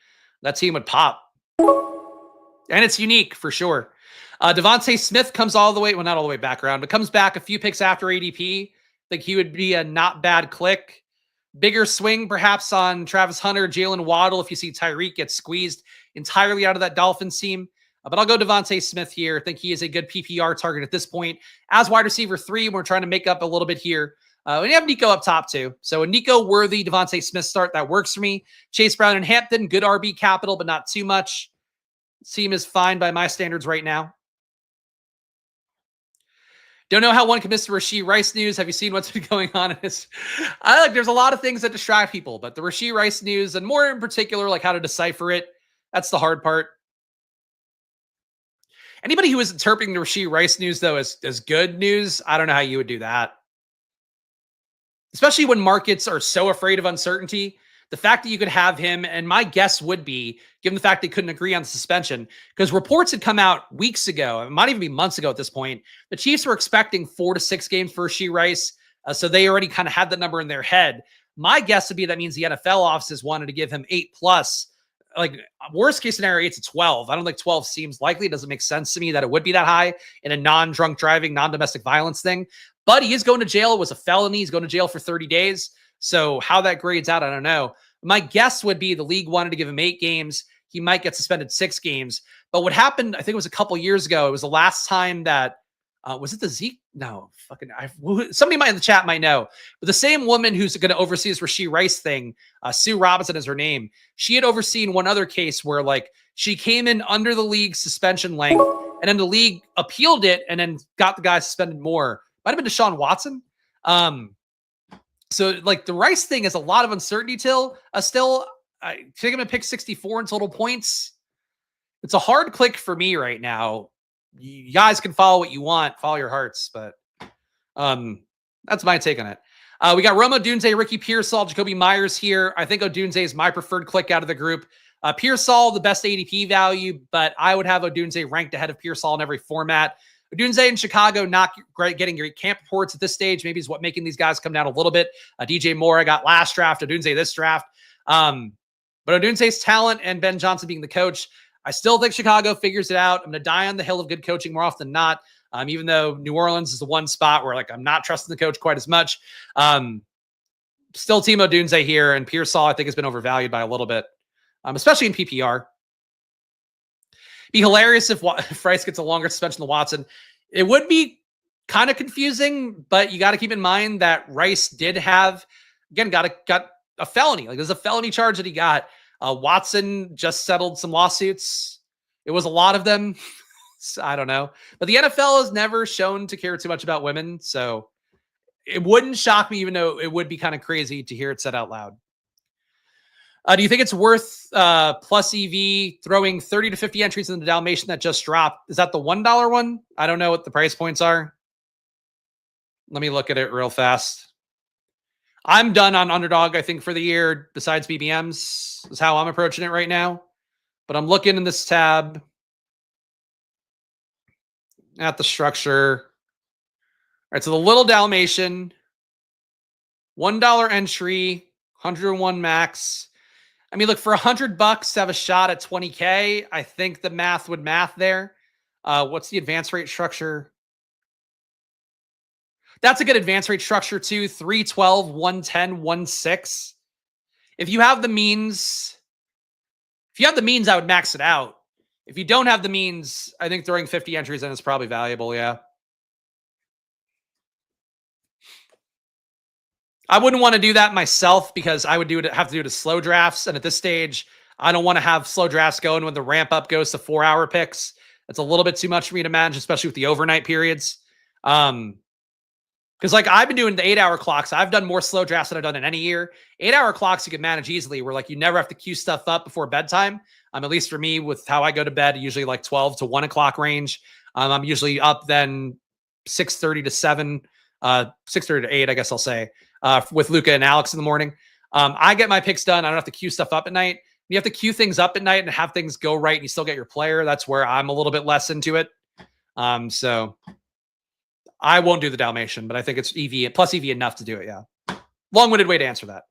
that team would pop. And it's unique for sure. Devontae Smith comes all the way, well, not all the way back around, but comes back a few picks after ADP. I think he would be a not bad click. Bigger swing perhaps on Travis Hunter, Jalen Waddle if you see Tyreek get squeezed entirely out of that Dolphins team. But I'll go Devontae Smith here. I think he is a good PPR target at this point. As wide receiver 3, we're trying to make up a little bit here. And you have Nico up top too. So a Nico Worthy, Devontae Smith start, that works for me. Chase Brown and Hampton, good RB capital, but not too much. Team is fine by my standards right now. Don't know how one can miss the Rashee Rice news. Have you seen what's been going on in this? There's a lot of things that distract people, but the Rashee Rice news, and more in particular, like how to decipher it, that's the hard part. Anybody who is interpreting the Rashee Rice news, though, as good news, I don't know how you would do that. Especially when markets are so afraid of uncertainty. The fact that you could have him, and my guess would be, given the fact they couldn't agree on the suspension, because reports had come out weeks ago, it might even be months ago at this point, the Chiefs were expecting 4 to 6 games for Rashee Rice, so they already kind of had that number in their head. My guess would be that means the NFL offices wanted to give him 8+. Like, worst case scenario, 8 to 12. I don't think 12 seems likely. It doesn't make sense to me that it would be that high in a non-drunk driving, non-domestic violence thing. But he is going to jail. It was a felony. He's going to jail for 30 days. So how that grades out, I don't know. My guess would be the league wanted to give him 8 games. He might get suspended 6 games. But what happened, I think it was a couple years ago, it was the last time that, was it the Zeke? No, somebody might in the chat might know. But the same woman who's going to oversee this Rashee Rice thing, Sue Robinson is her name. She had overseen one other case where she came in under the league suspension length, and then the league appealed it and then got the guy suspended more. Might have been Deshaun Watson. So the Rice thing is a lot of uncertainty still. I think I'm going to pick 64 in total points. It's a hard click for me right now. You guys can follow what you want, follow your hearts, but that's my take on it. We got Rome Odunze, Ricky Pearsall, Jacoby Myers here. I think Odunze is my preferred click out of the group. Pearsall, the best ADP value, but I would have Odunze ranked ahead of Pearsall in every format. Odunze in Chicago, not great, getting great camp reports at this stage, maybe is what making these guys come down a little bit. DJ Moore, I got last draft, Odunze this draft. But Odunze's talent and Ben Johnson being the coach, I still think Chicago figures it out. I'm going to die on the hill of good coaching more often than not, even though New Orleans is the one spot where I'm not trusting the coach quite as much. Still Team Odunze here, and Pearsall I think has been overvalued by a little bit, especially in PPR. Be hilarious if Rice gets a longer suspension than Watson. It would be kind of confusing, but you got to keep in mind that Rice did have, again, got a felony. There's a felony charge that he got. Watson just settled some lawsuits. It was a lot of them. I don't know. But the NFL has never shown to care too much about women. So it wouldn't shock me, even though it would be kind of crazy to hear it said out loud. Do you think it's worth plus EV throwing 30 to 50 entries in the Dalmatian that just dropped? Is that the $1 one? I don't know what the price points are. Let me look at it real fast. I'm done on Underdog, I think, for the year, besides BBMs, is how I'm approaching it right now. But I'm looking in this tab at the structure. All right, so the little Dalmatian, $1 entry, 101 max. I mean, look, for $100 to have a shot at 20K, I think the math would math there. What's the advance rate structure? That's a good advance rate structure too. 312, 110, 16. If you have the means, I would max it out. If you don't have the means, I think throwing 50 entries in is probably valuable. Yeah. I wouldn't want to do that myself because I would have to do it as slow drafts. And at this stage, I don't want to have slow drafts going when the ramp up goes to 4-hour picks. That's a little bit too much for me to manage, especially with the overnight periods. Because like I've been doing the 8-hour clocks. I've done more slow drafts than I've done in any year. 8-hour clocks you can manage easily where like you never have to queue stuff up before bedtime. At least for me with how I go to bed, usually like 12 to 1 o'clock range. I'm usually up then 6:30 to 7, 6:30 to 8, I guess I'll say, with Luca and Alex in the morning. I get my picks done. I don't have to queue stuff up at night. You have to queue things up at night and have things go right and you still get your player. That's where I'm a little bit less into it. So I won't do the Dalmatian, but I think it's EV plus EV enough to do it. Yeah. Long-winded way to answer that.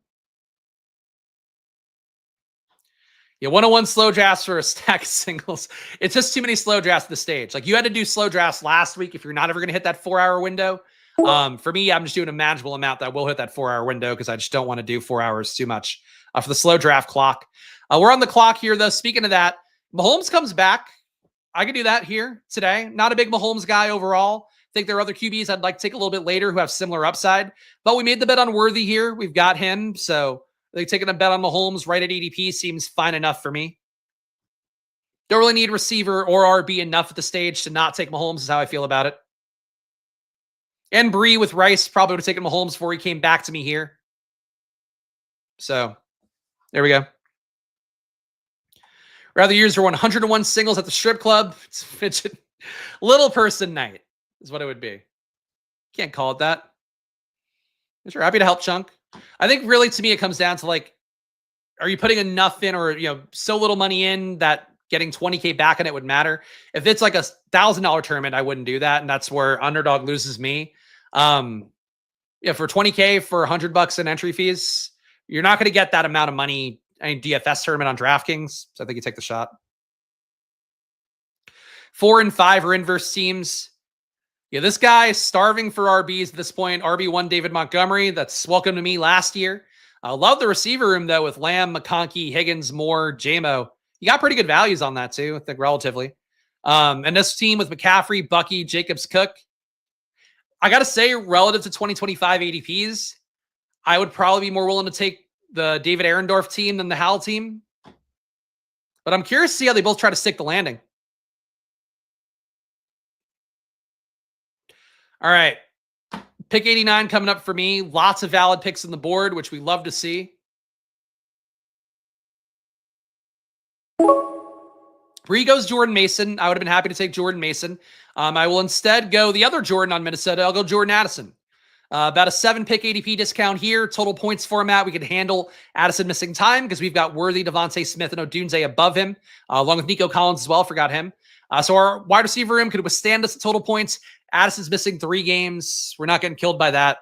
Yeah, 101 slow drafts for a stack of singles. It's just too many slow drafts at this stage. Like you had to do slow drafts last week if you're not ever going to hit that 4-hour window. For me, I'm just doing a manageable amount that will hit that 4-hour window because I just don't want to do 4 hours too much for the slow draft clock. We're on the clock here, though. Speaking of that, Mahomes comes back. I could do that here today. Not a big Mahomes guy overall. Think there are other QBs I'd like to take a little bit later who have similar upside. But we made the bet on Worthy here. We've got him. So I think taking a bet on Mahomes right at ADP seems fine enough for me. Don't really need receiver or RB enough at the stage to not take Mahomes is how I feel about it. And Bree with Rice probably would have taken Mahomes before he came back to me here. So there we go. Rather use for 101 singles at the strip club. It's little person night is what it would be. Can't call it that. Sure, happy to help, Chunk. I think really to me it comes down to like, are you putting enough in or so little money in that getting 20K back on it would matter? If it's like $1,000 tournament, I wouldn't do that. And that's where Underdog loses me. Yeah, for 20K for $100 in entry fees, you're not going to get that amount of money. DFS tournament on DraftKings. So I think you take the shot. 4 and 5 are inverse teams. Yeah, this guy is starving for RBs at this point. RB1 David Montgomery. That's welcome to me last year. I love the receiver room though with Lamb, McConkey, Higgins, Moore, JMO. You got pretty good values on that too, I think relatively. And this team with McCaffrey, Bucky, Jacobs, Cook. I got to say, relative to 2025 ADPs, I would probably be more willing to take the David Arendorf team than the Howell team. But I'm curious to see how they both try to stick the landing. All right. Pick 89 coming up for me. Lots of valid picks on the board, which we love to see. Bree goes Jordan Mason. I would have been happy to take Jordan Mason. I will instead go the other Jordan on Minnesota. I'll go Jordan Addison. About a 7-pick ADP discount here. Total points format. We could handle Addison missing time because we've got Worthy, Devontae Smith, and Odunze above him, along with Nico Collins as well. Forgot him. So our wide receiver room could withstand us at total points. Addison's missing 3 games. We're not getting killed by that.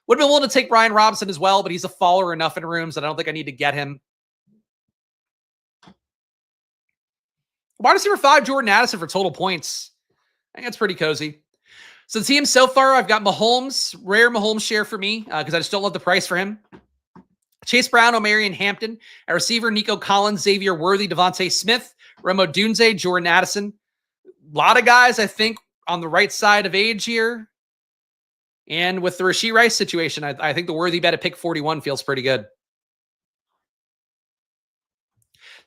Would have been willing to take Brian Robinson as well, but he's a faller enough in rooms that I don't think I need to get him. Wide receiver 5, Jordan Addison for total points. I think that's pretty cozy. So the team so far, I've got Mahomes, rare Mahomes share for me because I just don't love the price for him. Chase Brown, O'Marion, Hampton. At receiver, Nico Collins, Xavier Worthy, Devontae Smith, Remo Dunze, Jordan Addison. A lot of guys, I think, on the right side of age here. And with the Rashee Rice situation, I think the Worthy bet at pick 41 feels pretty good.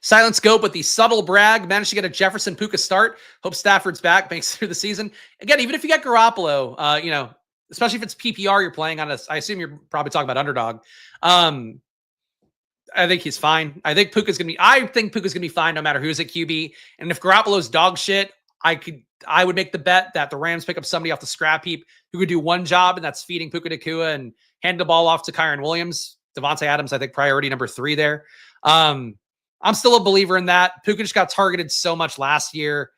Silent Scope with the subtle brag. Managed to get a Jefferson Puka start. Hope Stafford's back. Makes it through the season. Again, even if you get Garoppolo, especially if it's PPR you're playing on I assume you're probably talking about Underdog. I think he's fine. I think Puka's going to be fine no matter who's at QB. And if Garoppolo's dog shit, I would make the bet that the Rams pick up somebody off the scrap heap who could do one job, and that's feeding Puka Nacua and hand the ball off to Kyron Williams. Devontae Adams, I think, priority number 3 there. I'm still a believer in that. Puka just got targeted so much last year.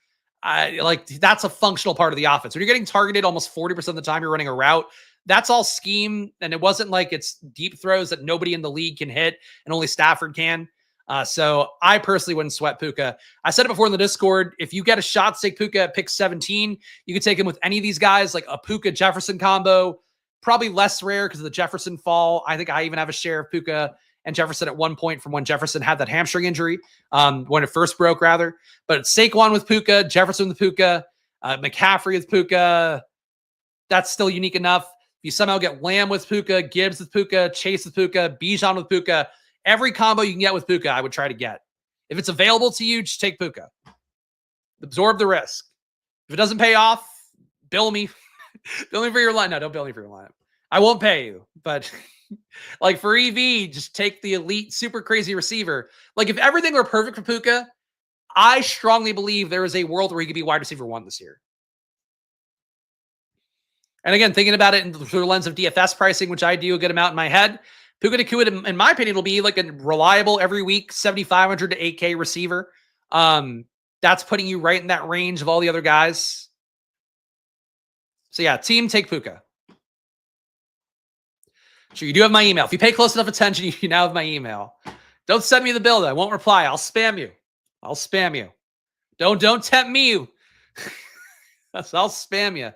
That's a functional part of the offense. When you're getting targeted almost 40% of the time you're running a route, that's all scheme. And it wasn't like it's deep throws that nobody in the league can hit and only Stafford can. So I personally wouldn't sweat Puka. I said it before in the Discord. If you get a shot to take Puka at pick 17, you could take him with any of these guys, like a Puka Jefferson combo. Probably less rare because of the Jefferson fall. I think I even have a share of Puka and Jefferson at one point from when Jefferson had that hamstring injury, when it first broke, rather. But Saquon with Puka, Jefferson with Puka, McCaffrey with Puka. That's still unique enough. If you somehow get Lamb with Puka, Gibbs with Puka, Chase with Puka, Bijan with Puka, every combo you can get with Puka, I would try to get. If it's available to you, just take Puka. Absorb the risk. If it doesn't pay off, bill me. Bill me for your line. No, don't bill me for your lineup. I won't pay you, but like for EV, just take the elite, super crazy receiver. Like if everything were perfect for Puka, I strongly believe there is a world where he could be wide receiver 1 this year. And again, thinking about it through the lens of DFS pricing, which I do a good amount in my head, Puka Nacua, in my opinion, will be like a reliable every week 7,500 to 8K receiver. That's putting you right in that range of all the other guys. So yeah, team, take Puka. Sure, you do have my email. If you pay close enough attention, you now have my email. Don't send me the bill, though. I won't reply. I'll spam you. I'll spam you. Don't tempt me. I'll spam you.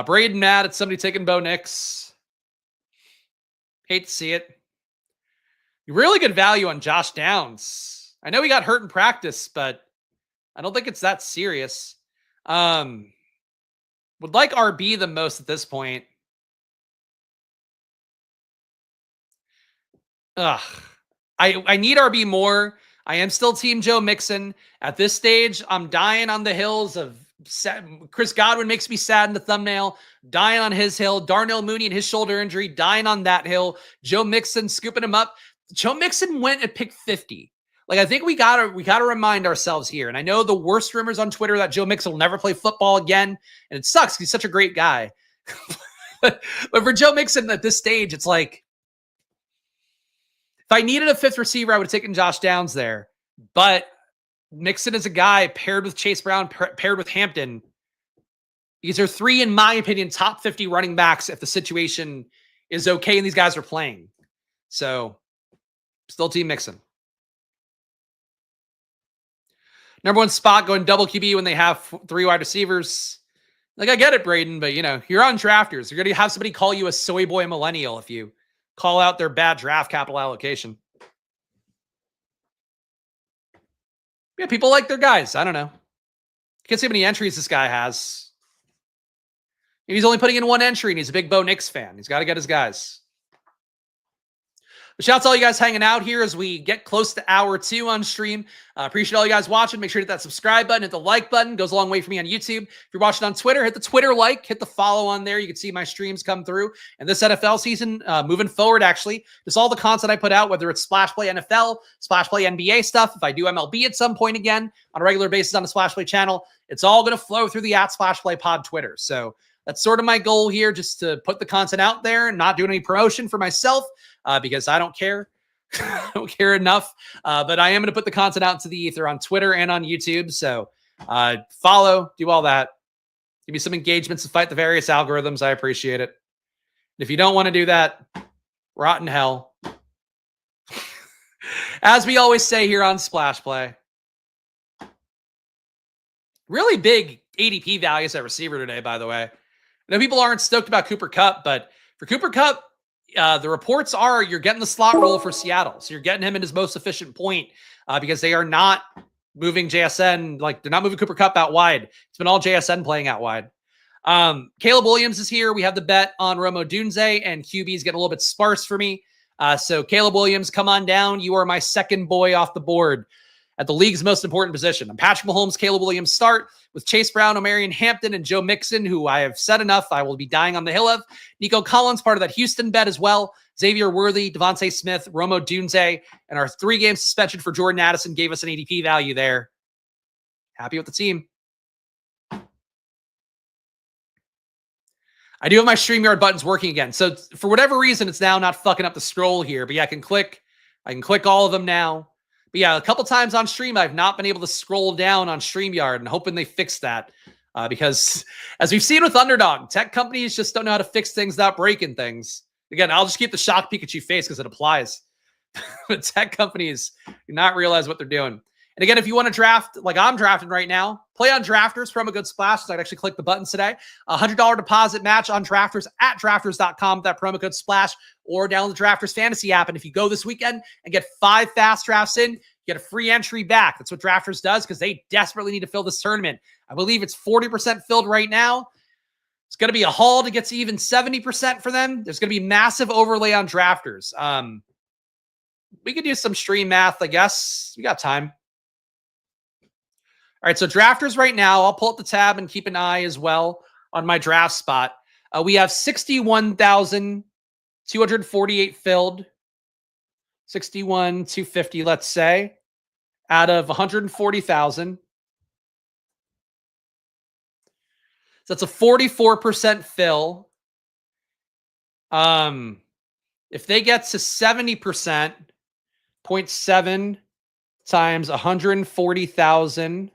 Braden mad at somebody taking Bo Nix. Hate to see it. Really good value on Josh Downs. I know he got hurt in practice, but I don't think it's that serious. Would like RB the most at this point. I need RB more. I am still team Joe Mixon. At this stage, I'm dying on the hills of Chris Godwin makes me sad in the thumbnail. Dying on his hill. Darnell Mooney and his shoulder injury. Dying on that hill. Joe Mixon scooping him up. Joe Mixon went at pick 50. Like, I think we gotta remind ourselves here. And I know the worst rumors on Twitter that Joe Mixon will never play football again. And it sucks. He's such a great guy. but for Joe Mixon at this stage, it's like, if I needed a 5th receiver, I would have taken Josh Downs there. But Mixon is a guy paired with Chase Brown, paired with Hampton. These are 3, in my opinion, top 50 running backs if the situation is okay and these guys are playing. So, still team Mixon. Number 1 spot going double QB when they have 3 wide receivers. Like, I get it, Braden, but, you're on drafters. You're going to have somebody call you a soy boy millennial if you call out their bad draft capital allocation. Yeah, people like their guys. I don't know. Can't see how many entries this guy has. He's only putting in 1 entry, and he's a big Bo Nix fan. He's got to get his guys. But shout out to all you guys hanging out here as we get close to hour 2 on stream. Appreciate all you guys watching. Make sure to hit that subscribe button, hit the like button. Goes a long way for me on YouTube. If you're watching on Twitter, hit the Twitter like, hit the follow on there. You can see my streams come through. And this NFL season, moving forward, actually, just all the content I put out, whether it's Splash Play NFL, Splash Play NBA stuff, if I do MLB at some point again on a regular basis on the Splash Play channel, it's all going to flow through the @SplashPlayPod Twitter. So that's sort of my goal here, just to put the content out there and not doing any promotion for myself because I don't care. I don't care enough. But I am going to put the content out into the ether on Twitter and on YouTube. So follow, do all that. Give me some engagements to fight the various algorithms. I appreciate it. And if you don't want to do that, rot in hell. As we always say here on Splash Play. Really big ADP values at receiver today, by the way. I know people aren't stoked about Cooper Kupp, but for Cooper Kupp, the reports are you're getting the slot role for Seattle. So you're getting him in his most efficient point because they are not moving JSN. Like, they're not moving Cooper Kupp out wide. It's been all JSN playing out wide. Caleb Williams is here. We have the bet on Rome Odunze, and QB is getting a little bit sparse for me. So Caleb Williams, come on down. You are my second boy off the board at the league's most important position. I'm Patrick Mahomes, Caleb Williams start with Chase Brown, Omarion Hampton, and Joe Mixon, who I have said enough. I will be dying on the hill of. Nico Collins, part of that Houston bet as well. Xavier Worthy, Devontae Smith, Romo Dunze, and our 3-game suspension for Jordan Addison gave us an ADP value there. Happy with the team. I do have my StreamYard buttons working again. So for whatever reason, it's now not fucking up the scroll here. But yeah, I can click all of them now. But yeah, a couple times on stream, I've not been able to scroll down on StreamYard, and hoping they fix that. Because as we've seen with Underdog, tech companies just don't know how to fix things without breaking things. Again, I'll just keep the shock Pikachu face because it applies. But tech companies do not realize what they're doing. And again, if you want to draft, like I'm drafting right now, play on Drafters, promo code SPLASH. So I can actually click the buttons today. $100 deposit match on Drafters at drafters.com with that promo code SPLASH, or download the Drafters Fantasy app. And if you go this weekend and get 5 fast drafts in, you get a free entry back. That's what Drafters does because they desperately need to fill this tournament. I believe it's 40% filled right now. It's going to be a haul to get to even 70% for them. There's going to be massive overlay on Drafters. We could do some stream math, I guess. We got time. All right, so Drafters right now, I'll pull up the tab and keep an eye as well on my draft spot. We have 61,248 filled. 61,250, let's say, out of 140,000. So that's a 44% fill. If they get to 70%, 0.7 times 140,000,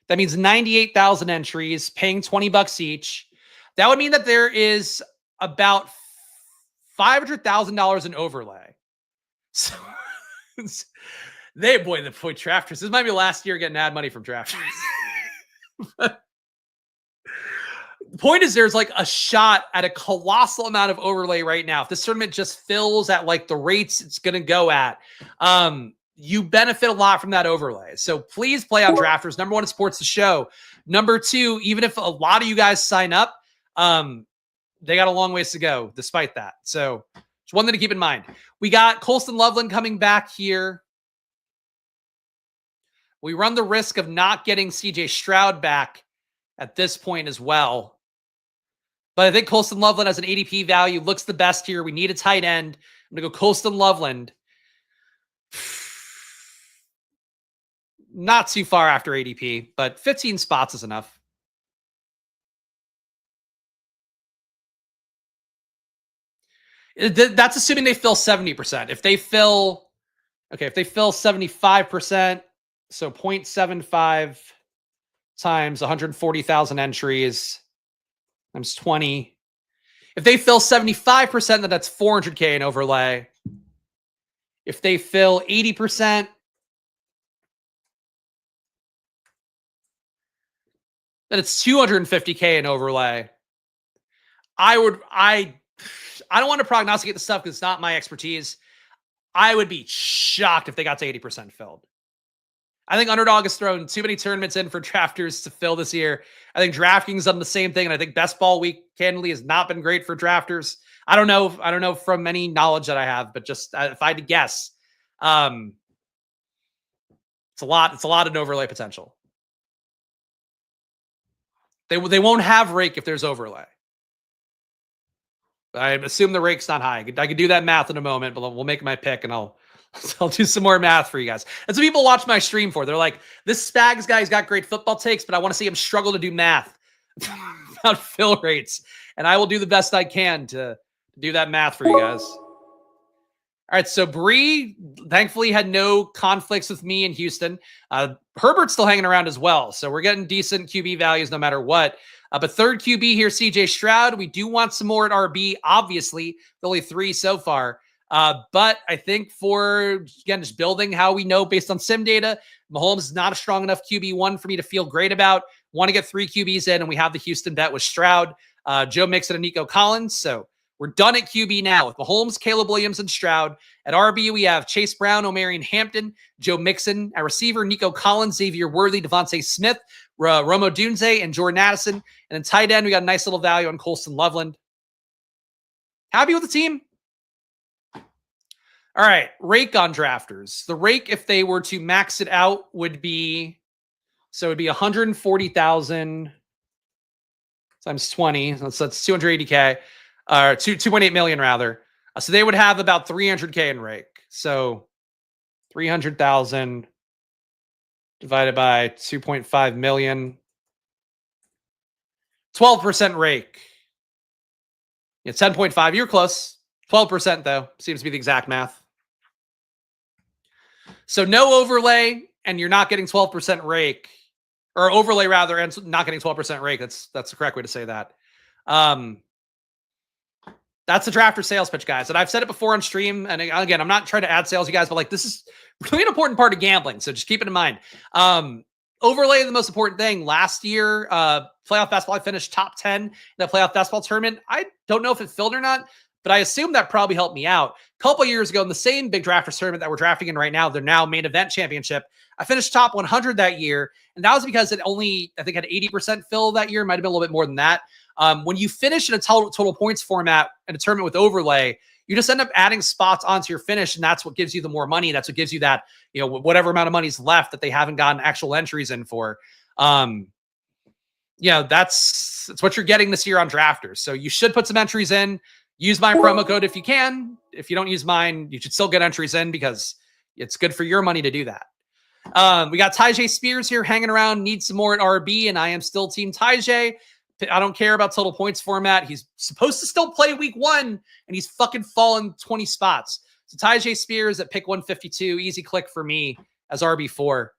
that means 98,000 entries, paying $20 each. That would mean that there is about $500,000 in overlay. So the point Drafters. This might be last year getting ad money from Drafters. The point is, there's like a shot at a colossal amount of overlay right now. If this tournament just fills at like the rates it's going to go at, you benefit a lot from that overlay. So please play on Drafters. Number one, it supports the show. Number two, even if a lot of you guys sign up, they got a long ways to go despite that. So it's one thing to keep in mind. We got Colston Loveland coming back here. We run the risk of not getting CJ Stroud back at this point as well. But I think Colston Loveland has an ADP value, looks the best here. We need a tight end. I'm going to go Colston Loveland. Not too far after ADP, but 15 spots is enough. That's assuming they fill 70%. If they fill 75%, so 0.75 times 140,000 entries times 20. If they fill 75%, then that's 400K in overlay. If they fill 80%, then it's 250K in overlay. I don't want to prognosticate the stuff because it's not my expertise. I would be shocked if they got to 80% filled. I think Underdog has thrown too many tournaments in for drafters to fill this year. I think DraftKings done the same thing, and I think Best Ball Week, candidly, has not been great for drafters. I don't know from any knowledge that I have, but just if I had to guess, it's a lot. It's a lot of overlay potential. They won't have rake if there's overlay. I assume the rake's not high. I could do that math in a moment, but we'll make my pick and I'll do some more math for you guys. That's what people watch my stream for. They're like, this Spags guy's got great football takes, but I want to see him struggle to do math about fill rates. And I will do the best I can to do that math for you guys. All right, so Bree thankfully had no conflicts with me in Houston. Herbert's still hanging around as well, so we're getting decent QB values no matter what. But third QB here, CJ Stroud. We do want some more at RB, obviously. Only 3 so far. But I think for, again, just building how we know based on sim data, Mahomes is not a strong enough QB1 for me to feel great about. Want to get 3 QBs in, and we have the Houston bet with Stroud, Joe Mixon, and Nico Collins. So we're done at QB now with Mahomes, Caleb Williams, and Stroud. At RB, we have Chase Brown, Omarion Hampton, Joe Mixon. At receiver, Nico Collins, Xavier Worthy, Devontae Smith, Romo Dunze, and Jordan Addison. And in tight end, we got a nice little value on Colston Loveland. Happy with the team? All right, rake on drafters. The rake, if they were to max it out, would be, so it'd be 140,000 times 20. So that's 280K, or 2.8 million rather. So they would have about 300K in rake. So 300,000 divided by 2.5 million, 12% rake. Yeah, 10.5. You're close. 12% though. Seems to be the exact math. So no overlay, and you're not getting 12% rake, or overlay rather, and not getting 12% rake. That's the correct way to say that. That's the drafter sales pitch, guys. And I've said it before on stream. And again, I'm not trying to add sales, you guys, but like this is really an important part of gambling. So just keep it in mind. Overlay, the most important thing. Last year, playoff basketball, I finished top 10 in the playoff basketball tournament. I don't know if it filled or not, but I assume that probably helped me out. A couple years ago in the same big drafters tournament that we're drafting in right now, they're now main event championship, I finished top 100 that year. And that was because it only, I think, had 80% fill that year. It might have been a little bit more than that. When you finish in a total points format in a tournament with overlay, you just end up adding spots onto your finish, and that's what gives you the more money. That's what gives you that, you know, whatever amount of money's left that they haven't gotten actual entries in for. You know, that's what you're getting this year on drafters. So you should put some entries in. Use my promo code if you can. If you don't use mine, you should still get entries in because it's good for your money to do that. We got Tyjae Spears here hanging around, needs some more at RB, and I am still team Tyjae. I don't care about total points format. He's supposed to still play week 1, and he's fucking fallen 20 spots. So Tyjae Spears at pick 152, easy click for me as RB4.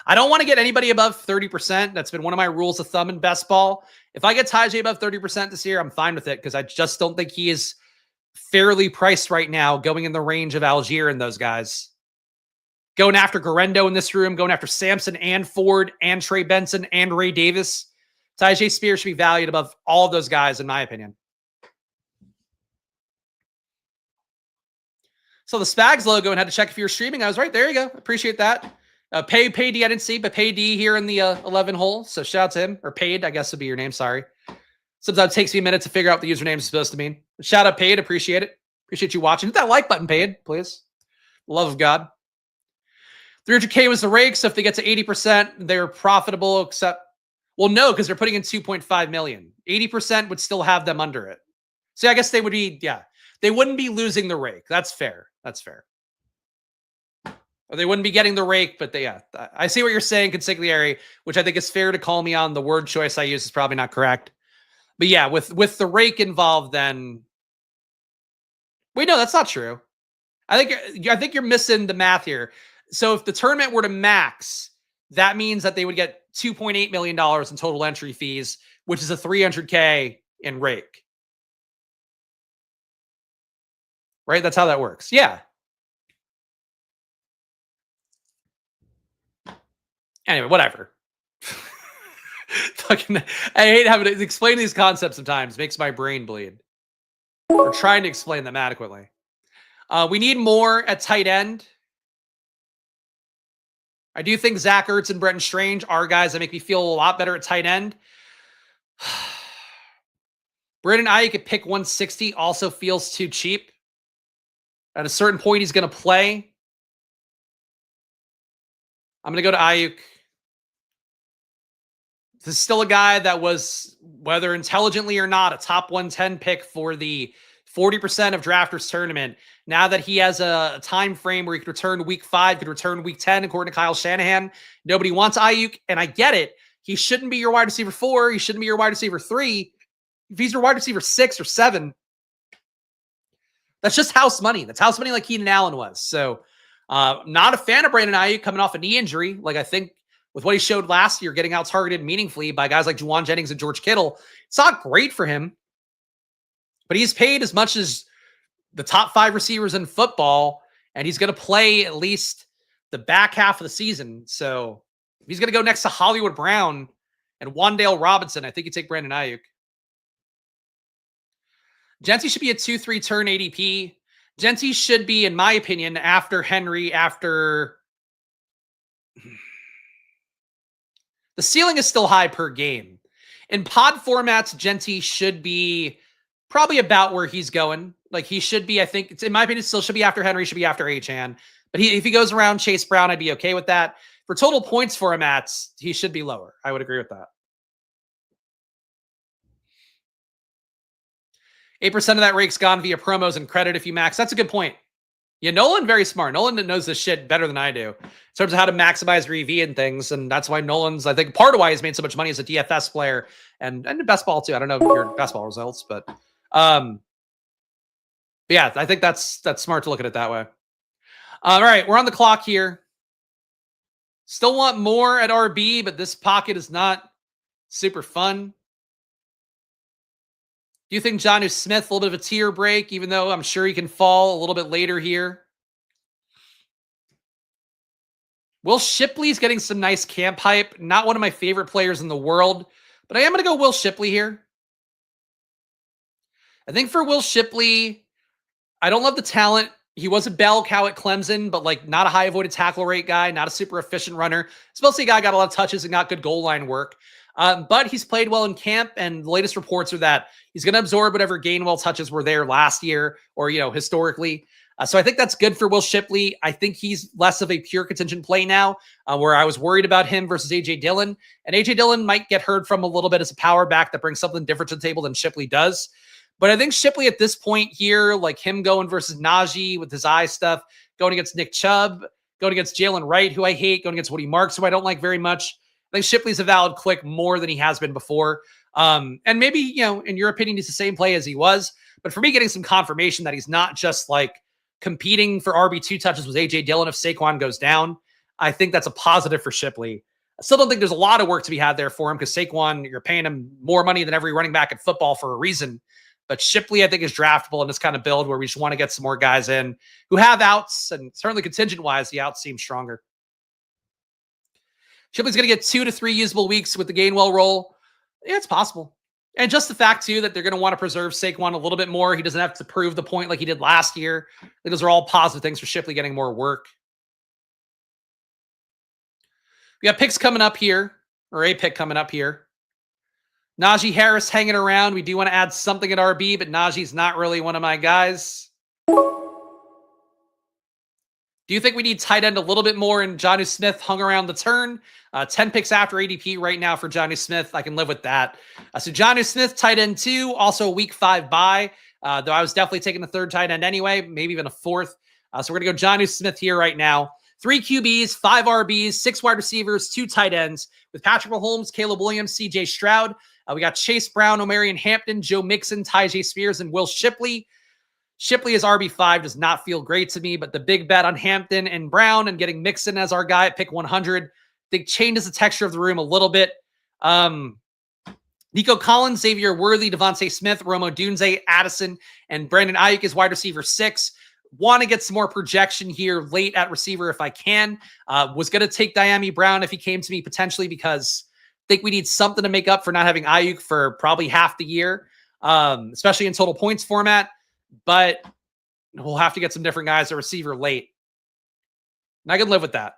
I don't want to get anybody above 30%. That's been one of my rules of thumb in best ball. If I get Tyjae above 30% this year, I'm fine with it because I just don't think he is fairly priced right now going in the range of Algier and those guys. Going after Garendo in this room, going after Sampson and Ford and Trey Benson and Ray Davis. Tyjae Spears should be valued above all of those guys, in my opinion. So the Spags logo, and had to check if you were streaming. I was right. There you go. Appreciate that. Pay D, I didn't see, but Pay D here in the 11 hole. So shout out to him. Or Paid, I guess would be your name. Sorry. Sometimes it takes me a minute to figure out what the username is supposed to mean. Shout out Paid. Appreciate it. Appreciate you watching. Hit that like button, Paid, please. Love of God. 300K was the rake, so if they get to 80%, they're profitable, except, well, no, because they're putting in 2.5 million. 80% would still have them under it. So I guess they would be, yeah, they wouldn't be losing the rake. That's fair. That's fair. Or they wouldn't be getting the rake, but they, yeah, I see what you're saying, consigliere, which I think is fair to call me on. The word choice I use is probably not correct. But yeah, with the rake involved, then, wait, no, that's not true. I think you're missing the math here. So if the tournament were to max, that means that they would get $2.8 million in total entry fees, which is a 300K in rake. Right? That's how that works. Yeah. Anyway, whatever. Fucking, I hate having to explain these concepts sometimes. It makes my brain bleed. We're trying to explain them adequately. We need more at tight end. I do think Zach Ertz and Brenton Strange are guys that make me feel a lot better at tight end. Brandon Ayuk at pick 160 also feels too cheap. At a certain point, he's going to play. I'm going to go to Ayuk. This is still a guy that was, whether intelligently or not, a top 110 pick for the 40% of drafters tournament. Now that he has a time frame where he could return week 5, could return week 10, according to Kyle Shanahan, nobody wants Ayuk, and I get it. He shouldn't be your wide receiver 4. He shouldn't be your wide receiver 3. If he's your wide receiver 6 or 7, that's just house money. That's house money like Keenan Allen was. So not a fan of Brandon Ayuk coming off a knee injury. Like I think with what he showed last year, getting out targeted meaningfully by guys like Juwan Jennings and George Kittle, it's not great for him. But he's paid as much as the top 5 receivers in football, and he's going to play at least the back half of the season. So if he's going to go next to Hollywood Brown and Wan'Dale Robinson, I think you take Brandon Ayuk. Genty should be a 2-3 turn ADP. Genty should be, in my opinion, after Henry, after... The ceiling is still high per game. In pod formats, Genty should be probably about where he's going. Like he should be, I think, in my opinion, still should be after Henry, should be after Achane. But if he goes around Chase Brown, I'd be okay with that. For total points for him, he should be lower. I would agree with that. 8% of that rake's gone via promos and credit if you max. That's a good point. Yeah, Nolan, very smart. Nolan knows this shit better than I do in terms of how to maximize your EV and things. And that's why Nolan's, I think, part of why he's made so much money as a DFS player and best ball too. I don't know your best ball results, but yeah, I think that's smart to look at it that way. All right, we're on the clock here. Still want more at RB, but this pocket is not super fun. Do you think Jonnu Smith, a little bit of a tier break, even though I'm sure he can fall a little bit later here? Will Shipley's getting some nice camp hype. Not one of my favorite players in the world, but I am going to go Will Shipley here. I think for Will Shipley, I don't love the talent. He was a bell cow at Clemson, but like not a high avoided tackle rate guy, not a super efficient runner. Especially a guy got a lot of touches and got good goal line work. But he's played well in camp, and the latest reports are that he's going to absorb whatever Gainwell touches were there last year or, historically. So I think that's good for Will Shipley. I think he's less of a pure contingent play now, where I was worried about him versus A.J. Dillon. And A.J. Dillon might get heard from a little bit as a power back that brings something different to the table than Shipley does. But I think Shipley at this point here, like him going versus Najee with his eye stuff, going against Nick Chubb, going against Jalen Wright, who I hate, going against Woody Marks, who I don't like very much. I think Shipley's a valid click more than he has been before. And maybe, in your opinion, he's the same play as he was. But for me, getting some confirmation that he's not just like competing for RB2 touches with A.J. Dillon if Saquon goes down, I think that's a positive for Shipley. I still don't think there's a lot of work to be had there for him because Saquon, you're paying him more money than every running back in football for a reason. But Shipley, I think, is draftable in this kind of build where we just want to get some more guys in who have outs, and certainly contingent-wise, the outs seem stronger. Shipley's going to get 2 to 3 usable weeks with the Gainwell roll. Yeah, it's possible. And just the fact, too, that they're going to want to preserve Saquon a little bit more. He doesn't have to prove the point like he did last year. I think those are all positive things for Shipley getting more work. We got picks coming up here, or a pick coming up here. Najee Harris hanging around. We do want to add something at RB, but Najee's not really one of my guys. Do you think we need tight end a little bit more? And Jonnu Smith hung around the turn. 10 picks after ADP right now for Jonnu Smith. I can live with that. So Jonnu Smith, tight end 2, also a week 5 bye. Though I was definitely taking the third tight end anyway, maybe even a fourth. So we're going to go Jonnu Smith here right now. 3 QBs, 5 RBs, 6 wide receivers, 2 tight ends with Patrick Mahomes, Caleb Williams, CJ Stroud. We got Chase Brown, Omarion Hampton, Joe Mixon, Tyjae Spears, and Will Shipley. Shipley as RB5 does not feel great to me, but the big bet on Hampton and Brown and getting Mixon as our guy at pick 100, I think changes the texture of the room a little bit. Nico Collins, Xavier Worthy, Devontae Smith, Romo Dunze, Addison, and Brandon Ayuk is wide receiver 6. Want to get some more projection here late at receiver if I can. Was going to take Diami Brown if he came to me potentially because I think we need something to make up for not having Ayuk for probably half the year, especially in total points format. But we'll have to get some different guys at receiver late. And I can live with that.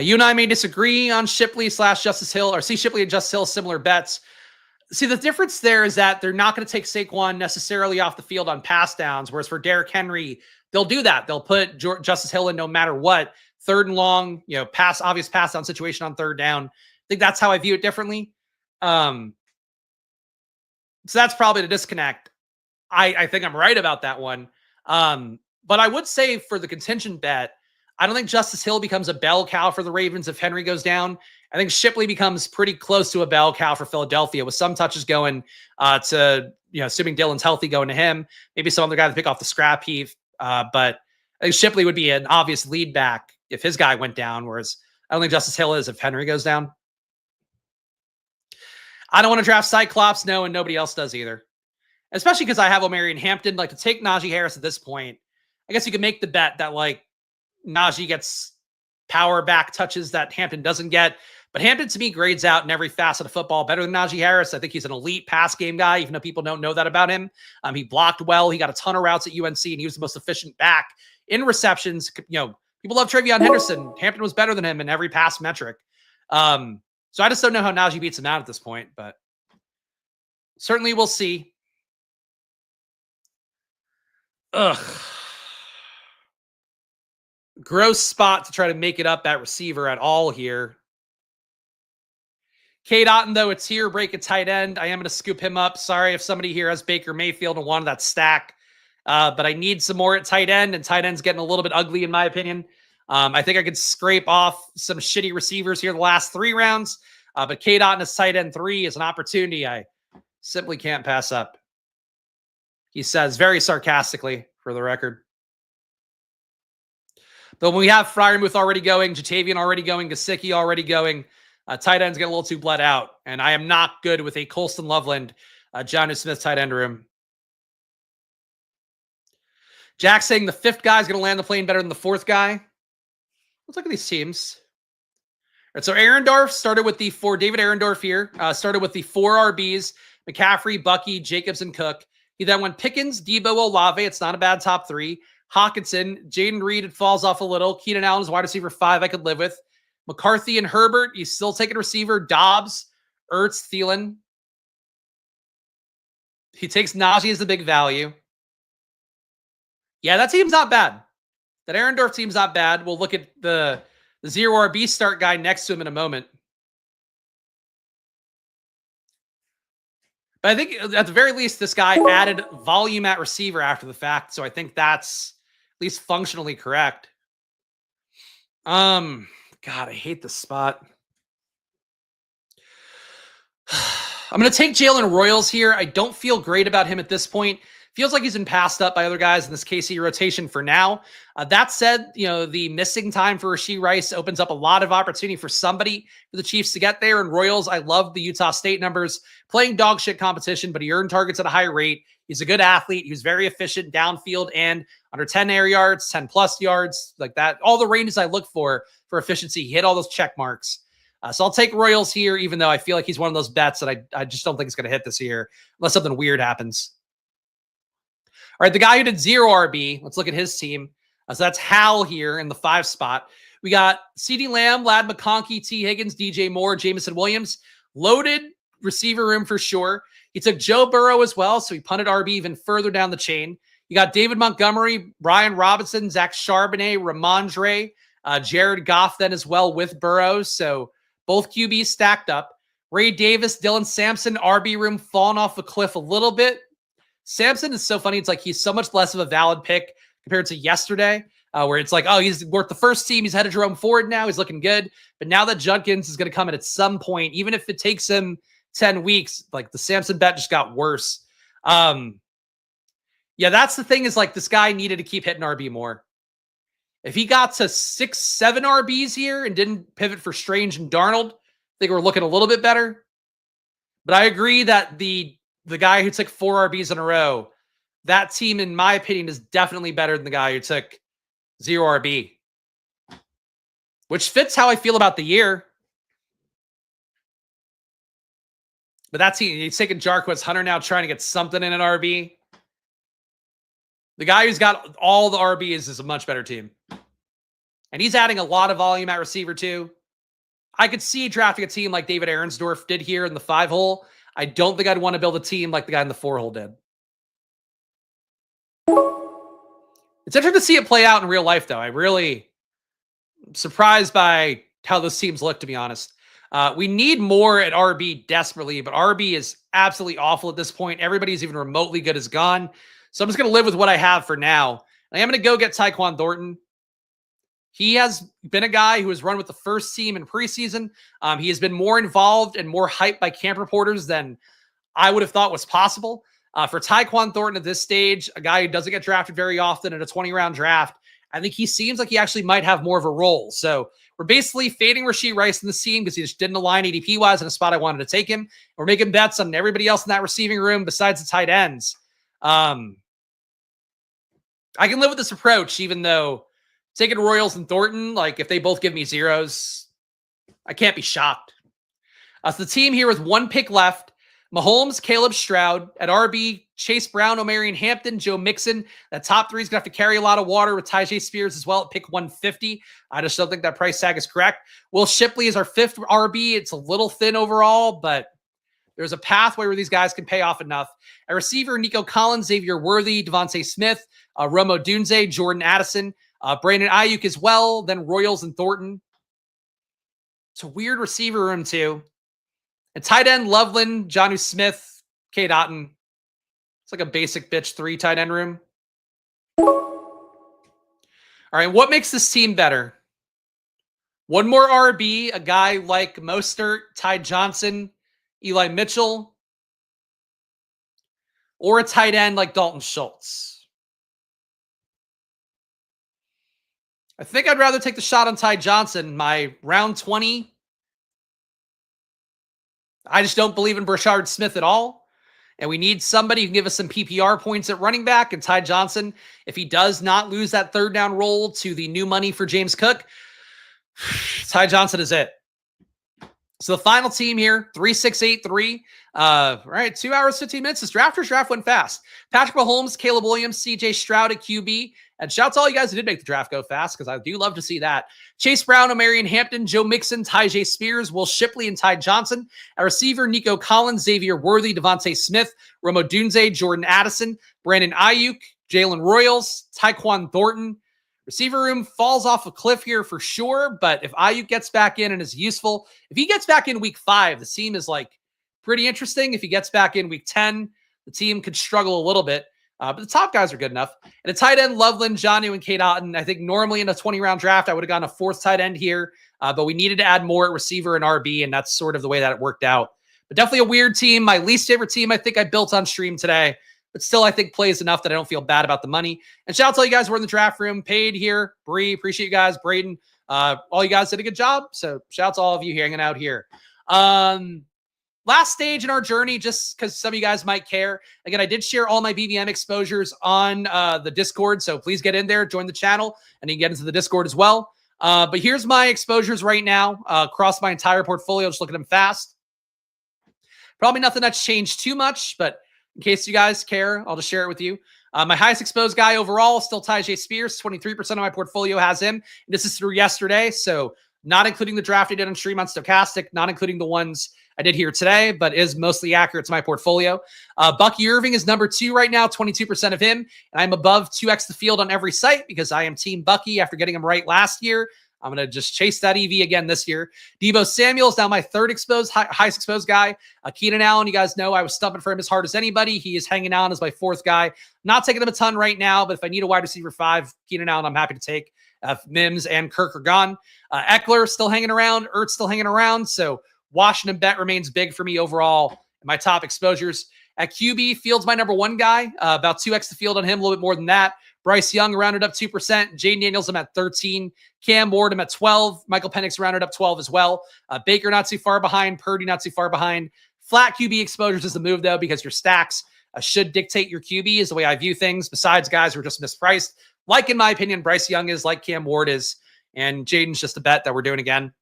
You and I may disagree on Shipley / Justice Hill, or see Shipley and Justice Hill similar bets. See, the difference there is that they're not going to take Saquon necessarily off the field on pass downs, whereas for Derrick Henry, they'll do that. They'll put Justice Hill in no matter what. 3rd and long, obvious pass down situation on 3rd down. I think that's how I view it differently. So that's probably the disconnect. I think I'm right about that one. But I would say for the contingent bet, I don't think Justice Hill becomes a bell cow for the Ravens if Henry goes down. I think Shipley becomes pretty close to a bell cow for Philadelphia with some touches going to, assuming Dillon's healthy, going to him. Maybe some other guy to pick off the scrap heap. But I think Shipley would be an obvious lead back if his guy went down, whereas I don't think Justice Hill is if Henry goes down. I don't want to draft Cyclops, no, and nobody else does either. Especially because I have Omarion Hampton. Like, to take Najee Harris at this point, I guess you could make the bet that, like, Najee gets power back touches that Hampton doesn't get. But Hampton, to me, grades out in every facet of football better than Najee Harris. I think he's an elite pass game guy, even though people don't know that about him. He blocked well. He got a ton of routes at UNC, and he was the most efficient back in receptions. People love Travion Henderson. Hampton was better than him in every pass metric. So I just don't know how Najee beats him out at this point, but certainly we'll see. Ugh. Gross spot to try to make it up at receiver at all here. K. Dotton, though, it's here. Break a tight end. I am going to scoop him up. Sorry if somebody here has Baker Mayfield and wanted that stack. But I need some more at tight end, and tight end's getting a little bit ugly in my opinion. I think I could scrape off some shitty receivers here the last 3 rounds. But K. Dotton as tight end 3 is an opportunity I simply can't pass up. He says very sarcastically, for the record. But when we have Freiermuth already going, Jatavian already going, Gesicki already going, tight ends get a little too bled out. And I am not good with a Colston Loveland, Jonnu Smith tight end room. Jack saying the 5th guy is going to land the plane better than the 4th guy. Let's look at these teams. All right, so Arendorf started with the 4. David Arendorf here started with the 4 RBs, McCaffrey, Bucky, Jacobs, and Cook. He then went Pickens, Debo, Olave. It's not a bad top 3. Hawkinson, Jaden Reed, it falls off a little. Keenan Allen's wide receiver 5 I could live with. McCarthy and Herbert, he's still taking receiver. Dobbs, Ertz, Thielen. He takes Najee as the big value. Yeah, that team's not bad. That Arendorf team's not bad. We'll look at the 0 RB start guy next to him in a moment. But I think at the very least, this guy added volume at receiver after the fact. So I think that's at least functionally correct. God, I hate this spot. I'm going to take Jalen Royals here. I don't feel great about him at this point. Feels like he's been passed up by other guys in this KC rotation for now. That said, the missing time for Rashee Rice opens up a lot of opportunity for somebody for the Chiefs to get there. And Royals, I love the Utah State numbers. Playing dog shit competition, but he earned targets at a high rate. He's a good athlete. He was very efficient downfield and under 10 air yards, 10 plus yards, like that. All the ranges I look for efficiency. He hit all those check marks. So I'll take Royals here, even though I feel like he's one of those bets that I just don't think it's going to hit this year unless something weird happens. All right, the guy who did 0 RB, let's look at his team. So that's Hal here in the 5 spot. We got CeeDee Lamb, Ladd McConkey, T. Higgins, DJ Moore, Jamison Williams. Loaded receiver room for sure. He took Joe Burrow as well, so he punted RB even further down the chain. You got David Montgomery, Brian Robinson, Zach Charbonnet, Ramondre, Jared Goff then as well with Burrow. So both QBs stacked up. Ray Davis, Dylan Sampson, RB room falling off the cliff a little bit. Sampson is so funny. It's like he's so much less of a valid pick compared to yesterday, where it's like, oh, he's worth the first team. He's headed Jerome Ford now. He's looking good. But now that Judkins is going to come in at some point, even if it takes him 10 weeks, like the Sampson bet just got worse. Yeah, that's the thing is like this guy needed to keep hitting RB more. If he got to 6, 7 RBs here and didn't pivot for Strange and Darnold, I think we're looking a little bit better. But I agree that the guy who took 4 RBs in a row, that team, in my opinion, is definitely better than the guy who took 0 RB. Which fits how I feel about the year. But that team, he's taking Jarquez Hunter now trying to get something in an RB. The guy who's got all the RBs is a much better team. And he's adding a lot of volume at receiver too. I could see drafting a team like David Arensdorf did here in the 5 hole. I don't think I'd want to build a team like the guy in the 4 hole did. It's interesting to see it play out in real life, though. I'm really surprised by how those teams look, to be honest. We need more at RB desperately, but RB is absolutely awful at this point. Everybody's even remotely good is gone. So I'm just going to live with what I have for now. I am going to go get Tyquan Thornton. He has been a guy who has run with the first team in preseason. He has been more involved and more hyped by camp reporters than I would have thought was possible. For Tyquan Thornton at this stage, a guy who doesn't get drafted very often in a 20-round draft, I think he seems like he actually might have more of a role. So we're basically fading Rashee Rice in the team because he just didn't align ADP-wise in a spot I wanted to take him. We're making bets on everybody else in that receiving room besides the tight ends. I can live with this approach, even though taking Royals and Thornton, like if they both give me 0s, I can't be shocked. So the team here with 1 pick left. Mahomes, Caleb Stroud at RB, Chase Brown, O'Marion Hampton, Joe Mixon. That top 3 is going to have to carry a lot of water with Tyjae Spears as well at pick 150. I just don't think that price tag is correct. Will Shipley is our 5th RB. It's a little thin overall, but there's a pathway where these guys can pay off enough. A receiver, Nico Collins, Xavier Worthy, Devontae Smith, Romo Dunze, Jordan Addison, Brandon Ayuk as well, then Royals and Thornton. It's a weird receiver room too. And tight end, Loveland, Jonnu Smith, K. Dotton. It's like a basic bitch 3 tight end room. All right, what makes this team better? One more RB, a guy like Mostert, Ty Johnson, Eli Mitchell, or a tight end like Dalton Schultz. I think I'd rather take the shot on Ty Johnson. My round 20. I just don't believe in Brashard Smith at all. And we need somebody who can give us some PPR points at running back. And Ty Johnson, if he does not lose that 3rd down role to the new money for James Cook, Ty Johnson is it. So the final team here, 3683. Right, 2 hours, 15 minutes. This draft went fast. Patrick Mahomes, Caleb Williams, CJ Stroud at QB. And shout out to all you guys who did make the draft go fast, because I do love to see that. Chase Brown, Omarion Hampton, Joe Mixon, Tyjae Spears, Will Shipley, and Ty Johnson. A receiver, Nico Collins, Xavier Worthy, Devontae Smith, Romo Dunze, Jordan Addison, Brandon Ayuk, Jalen Royals, Tyquan Thornton. Receiver room falls off a cliff here for sure, but if Ayuk gets back in and is useful, if he gets back in week 5, the team is like pretty interesting. If he gets back in week 10, the team could struggle a little bit. But the top guys are good enough. And a tight end, Loveland, Jonnu, and K. Dotton. I think normally in a 20-round draft, I would have gone a 4th tight end here, but we needed to add more at receiver and RB, and that's sort of the way that it worked out. But definitely a weird team. My least favorite team I think I built on stream today, but still I think plays enough that I don't feel bad about the money. And shout out to all you guys who were in the draft room. Paid here, Bree, appreciate you guys. Braden, all you guys did a good job. So shout out to all of you hanging out here. Last stage in our journey, just because some of you guys might care. Again, I did share all my BBM exposures on the Discord, so please get in there, join the channel, and you can get into the Discord as well. But here's my exposures right now across my entire portfolio. Just look at them fast. Probably nothing that's changed too much, but in case you guys care, I'll just share it with you. My highest exposed guy overall, still Tyjae Spears. 23% of my portfolio has him. And this is through yesterday, so not including the draft I did on stream on Stochastic, not including the ones I did here today, but is mostly accurate to my portfolio. Bucky Irving is number 2 right now, 22% of him. And I'm above 2x the field on every site because I am Team Bucky after getting him right last year. I'm going to just chase that EV again this year. Deebo Samuel is now my 3rd exposed, highest exposed guy. Keenan Allen, you guys know I was stumping for him as hard as anybody. He is hanging out as my 4th guy. Not taking him a ton right now, but if I need a wide receiver 5, Keenan Allen, I'm happy to take. Mims and Kirk are gone. Eckler still hanging around. Ertz still hanging around. So Washington bet remains big for me overall in my top exposures. At QB, Fields my number 1 guy. About 2x the field on him, a little bit more than that. Bryce Young rounded up 2%. Jaden Daniels, I'm at 13. Cam Ward, I'm at 12. Michael Penix rounded up 12 as well. Baker not too far behind. Purdy not too far behind. Flat QB exposures is the move, though, because your stacks should dictate your QB is the way I view things, besides guys who are just mispriced. Like, in my opinion, Bryce Young is, like Cam Ward is, and Jaden's just a bet that we're doing again.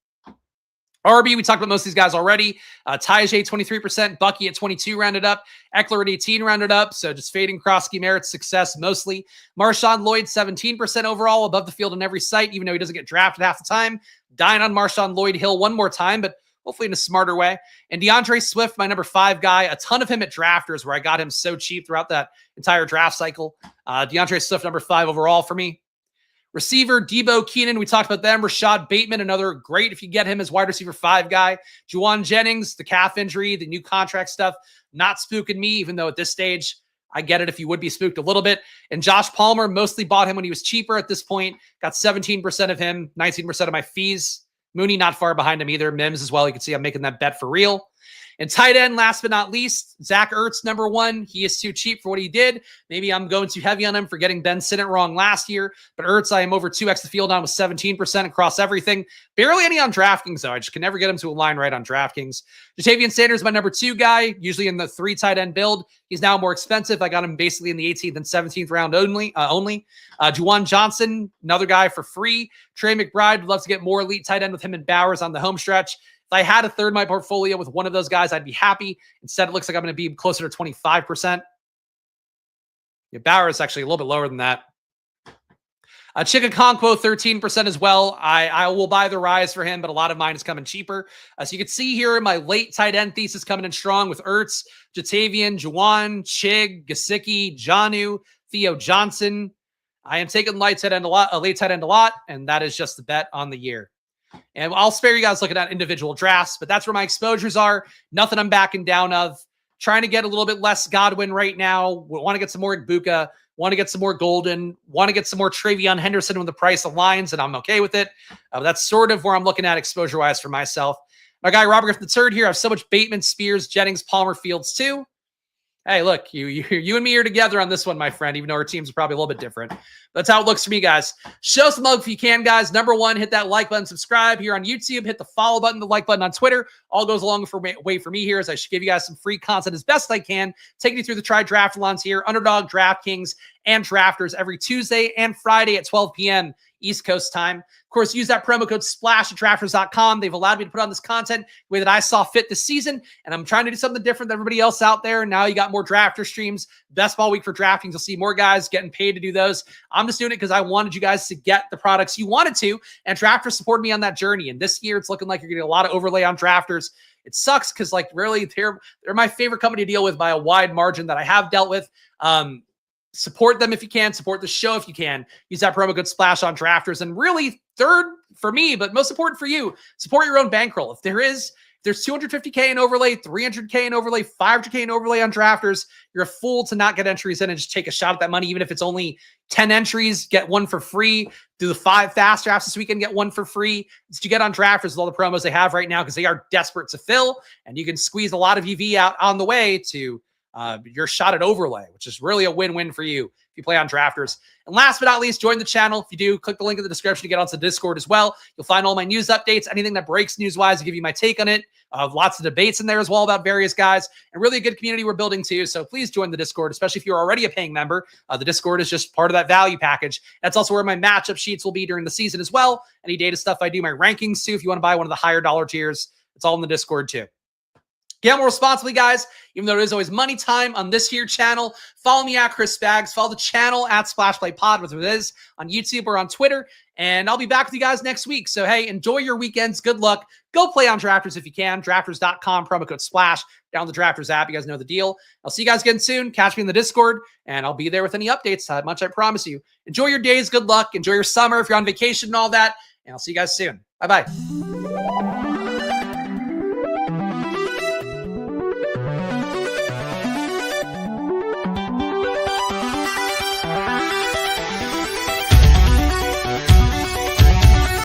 RB, we talked about most of these guys already. Tyjae, 23%. Bucky at 22 rounded up. Eckler at 18 rounded up. So just fading Krosky merits success mostly. Marshawn Lloyd, 17% overall, above the field on every site, even though he doesn't get drafted half the time. Dying on Marshawn Lloyd Hill one more time, but hopefully in a smarter way. And DeAndre Swift, my number 5 guy. A ton of him at Drafters, where I got him so cheap throughout that entire draft cycle. DeAndre Swift, number 5 overall for me. Receiver, Debo Keenan, we talked about them. Rashad Bateman, another great if you get him as wide receiver 5 guy. Juwan Jennings, the calf injury, the new contract stuff, not spooking me, even though at this stage, I get it if you would be spooked a little bit. And Josh Palmer, mostly bought him when he was cheaper at this point. Got 17% of him, 19% of my fees. Mooney not far behind him either. Mims as well. You can see I'm making that bet for real. And tight end, last but not least, Zach Ertz, number 1. He is too cheap for what he did. Maybe I'm going too heavy on him for getting Ben Sinnott wrong last year. But Ertz, I am over 2x the field on with 17% across everything. Barely any on DraftKings, though. I just can never get him to align right on DraftKings. Jatavian Sanders, my number 2 guy, usually in the 3 tight end build. He's now more expensive. I got him basically in the 18th and 17th round only. Juwan Johnson, another guy for free. Trey McBride, would love to get more elite tight end with him and Bowers on the home stretch. If I had a third of my portfolio with one of those guys, I'd be happy. Instead, it looks like I'm going to be closer to 25%. Yeah, Bauer is actually a little bit lower than that. Chika Conquo, 13% as well. I will buy the rise for him, but a lot of mine is coming cheaper. So you can see here my late tight end thesis coming in strong with Ertz, Jatavian, Juwan, Chig, Gesicki, Jonnu, Theo Johnson. I am taking late tight end a lot, and that is just the bet on the year. And I'll spare you guys looking at individual drafts, but that's where my exposures are. Nothing I'm backing down of. Trying to get a little bit less Godwin right now. Want to get some more Igbuka. Want to get some more Golden. Want to get some more Travion Henderson when the price aligns, and I'm okay with it. That's sort of where I'm looking at exposure-wise for myself. My guy Robert Griffin III here. I have so much Bateman, Spears, Jennings, Palmer, Fields too. Hey, look, you and me are together on this one, my friend, even though our teams are probably a little bit different. That's how it looks for me, guys. Show some love if you can, guys. Number one, hit that like button, subscribe here on YouTube, hit the follow button, the like button on Twitter. All goes along for way for me here as I should give you guys some free content as best I can, taking you through the Tri-Draftalons here, Underdog, DraftKings, and Drafters every Tuesday and Friday at 12 p.m. East Coast time. Of course, use that promo code SPLASH at drafters.com. They've allowed me to put on this content the way that I saw fit this season, and I'm trying to do something different than everybody else out there. Now you got more drafter streams. Best ball week for DraftKings. You'll see more guys getting paid to do those. I'm just doing it because I wanted you guys to get the products you wanted to, and drafters supported me on that journey. And this year, it's looking like you're getting a lot of overlay on drafters. It sucks because, like, really, they're my favorite company to deal with by a wide margin that I have dealt with. Support them if you can. Support the show if you can. Use that promo code SPLASH on Drafters. And really, third for me, but most important for you, support your own bankroll. If there's $250K in overlay, $300K in overlay, $500K in overlay on Drafters, you're a fool to not get entries in and just take a shot at that money. Even if it's only 10 entries, get one for free. Do the 5 fast drafts this weekend, get one for free. It's to get on Drafters with all the promos they have right now because they are desperate to fill. And you can squeeze a lot of EV out on the way to your shot at overlay, which is really a win-win for you if you play on Drafters. And last but not least, join the channel. If you do, click the link in the description to get onto Discord as well. You'll find all my news updates, anything that breaks news-wise, I'll give you my take on it. Lots of debates in there as well about various guys, and really a good community we're building too. So please join the Discord, especially if you're already a paying member. The Discord is just part of that value package. That's also where my matchup sheets will be during the season as well. Any data stuff I do, my rankings too. If you want to buy one of the higher dollar tiers, it's all in the Discord too. Gamble responsibly, guys. Even though there is always money time on this here channel, follow me at Chris Spags. Follow the channel at Splash Play Pod, whether it is on YouTube or on Twitter. And I'll be back with you guys next week. So, hey, enjoy your weekends. Good luck. Go play on Drafters if you can. Drafters.com, promo code SPLASH. Down the Drafters app. You guys know the deal. I'll see you guys again soon. Catch me in the Discord, and I'll be there with any updates. That much I promise you. Enjoy your days. Good luck. Enjoy your summer if you're on vacation and all that. And I'll see you guys soon. Bye-bye.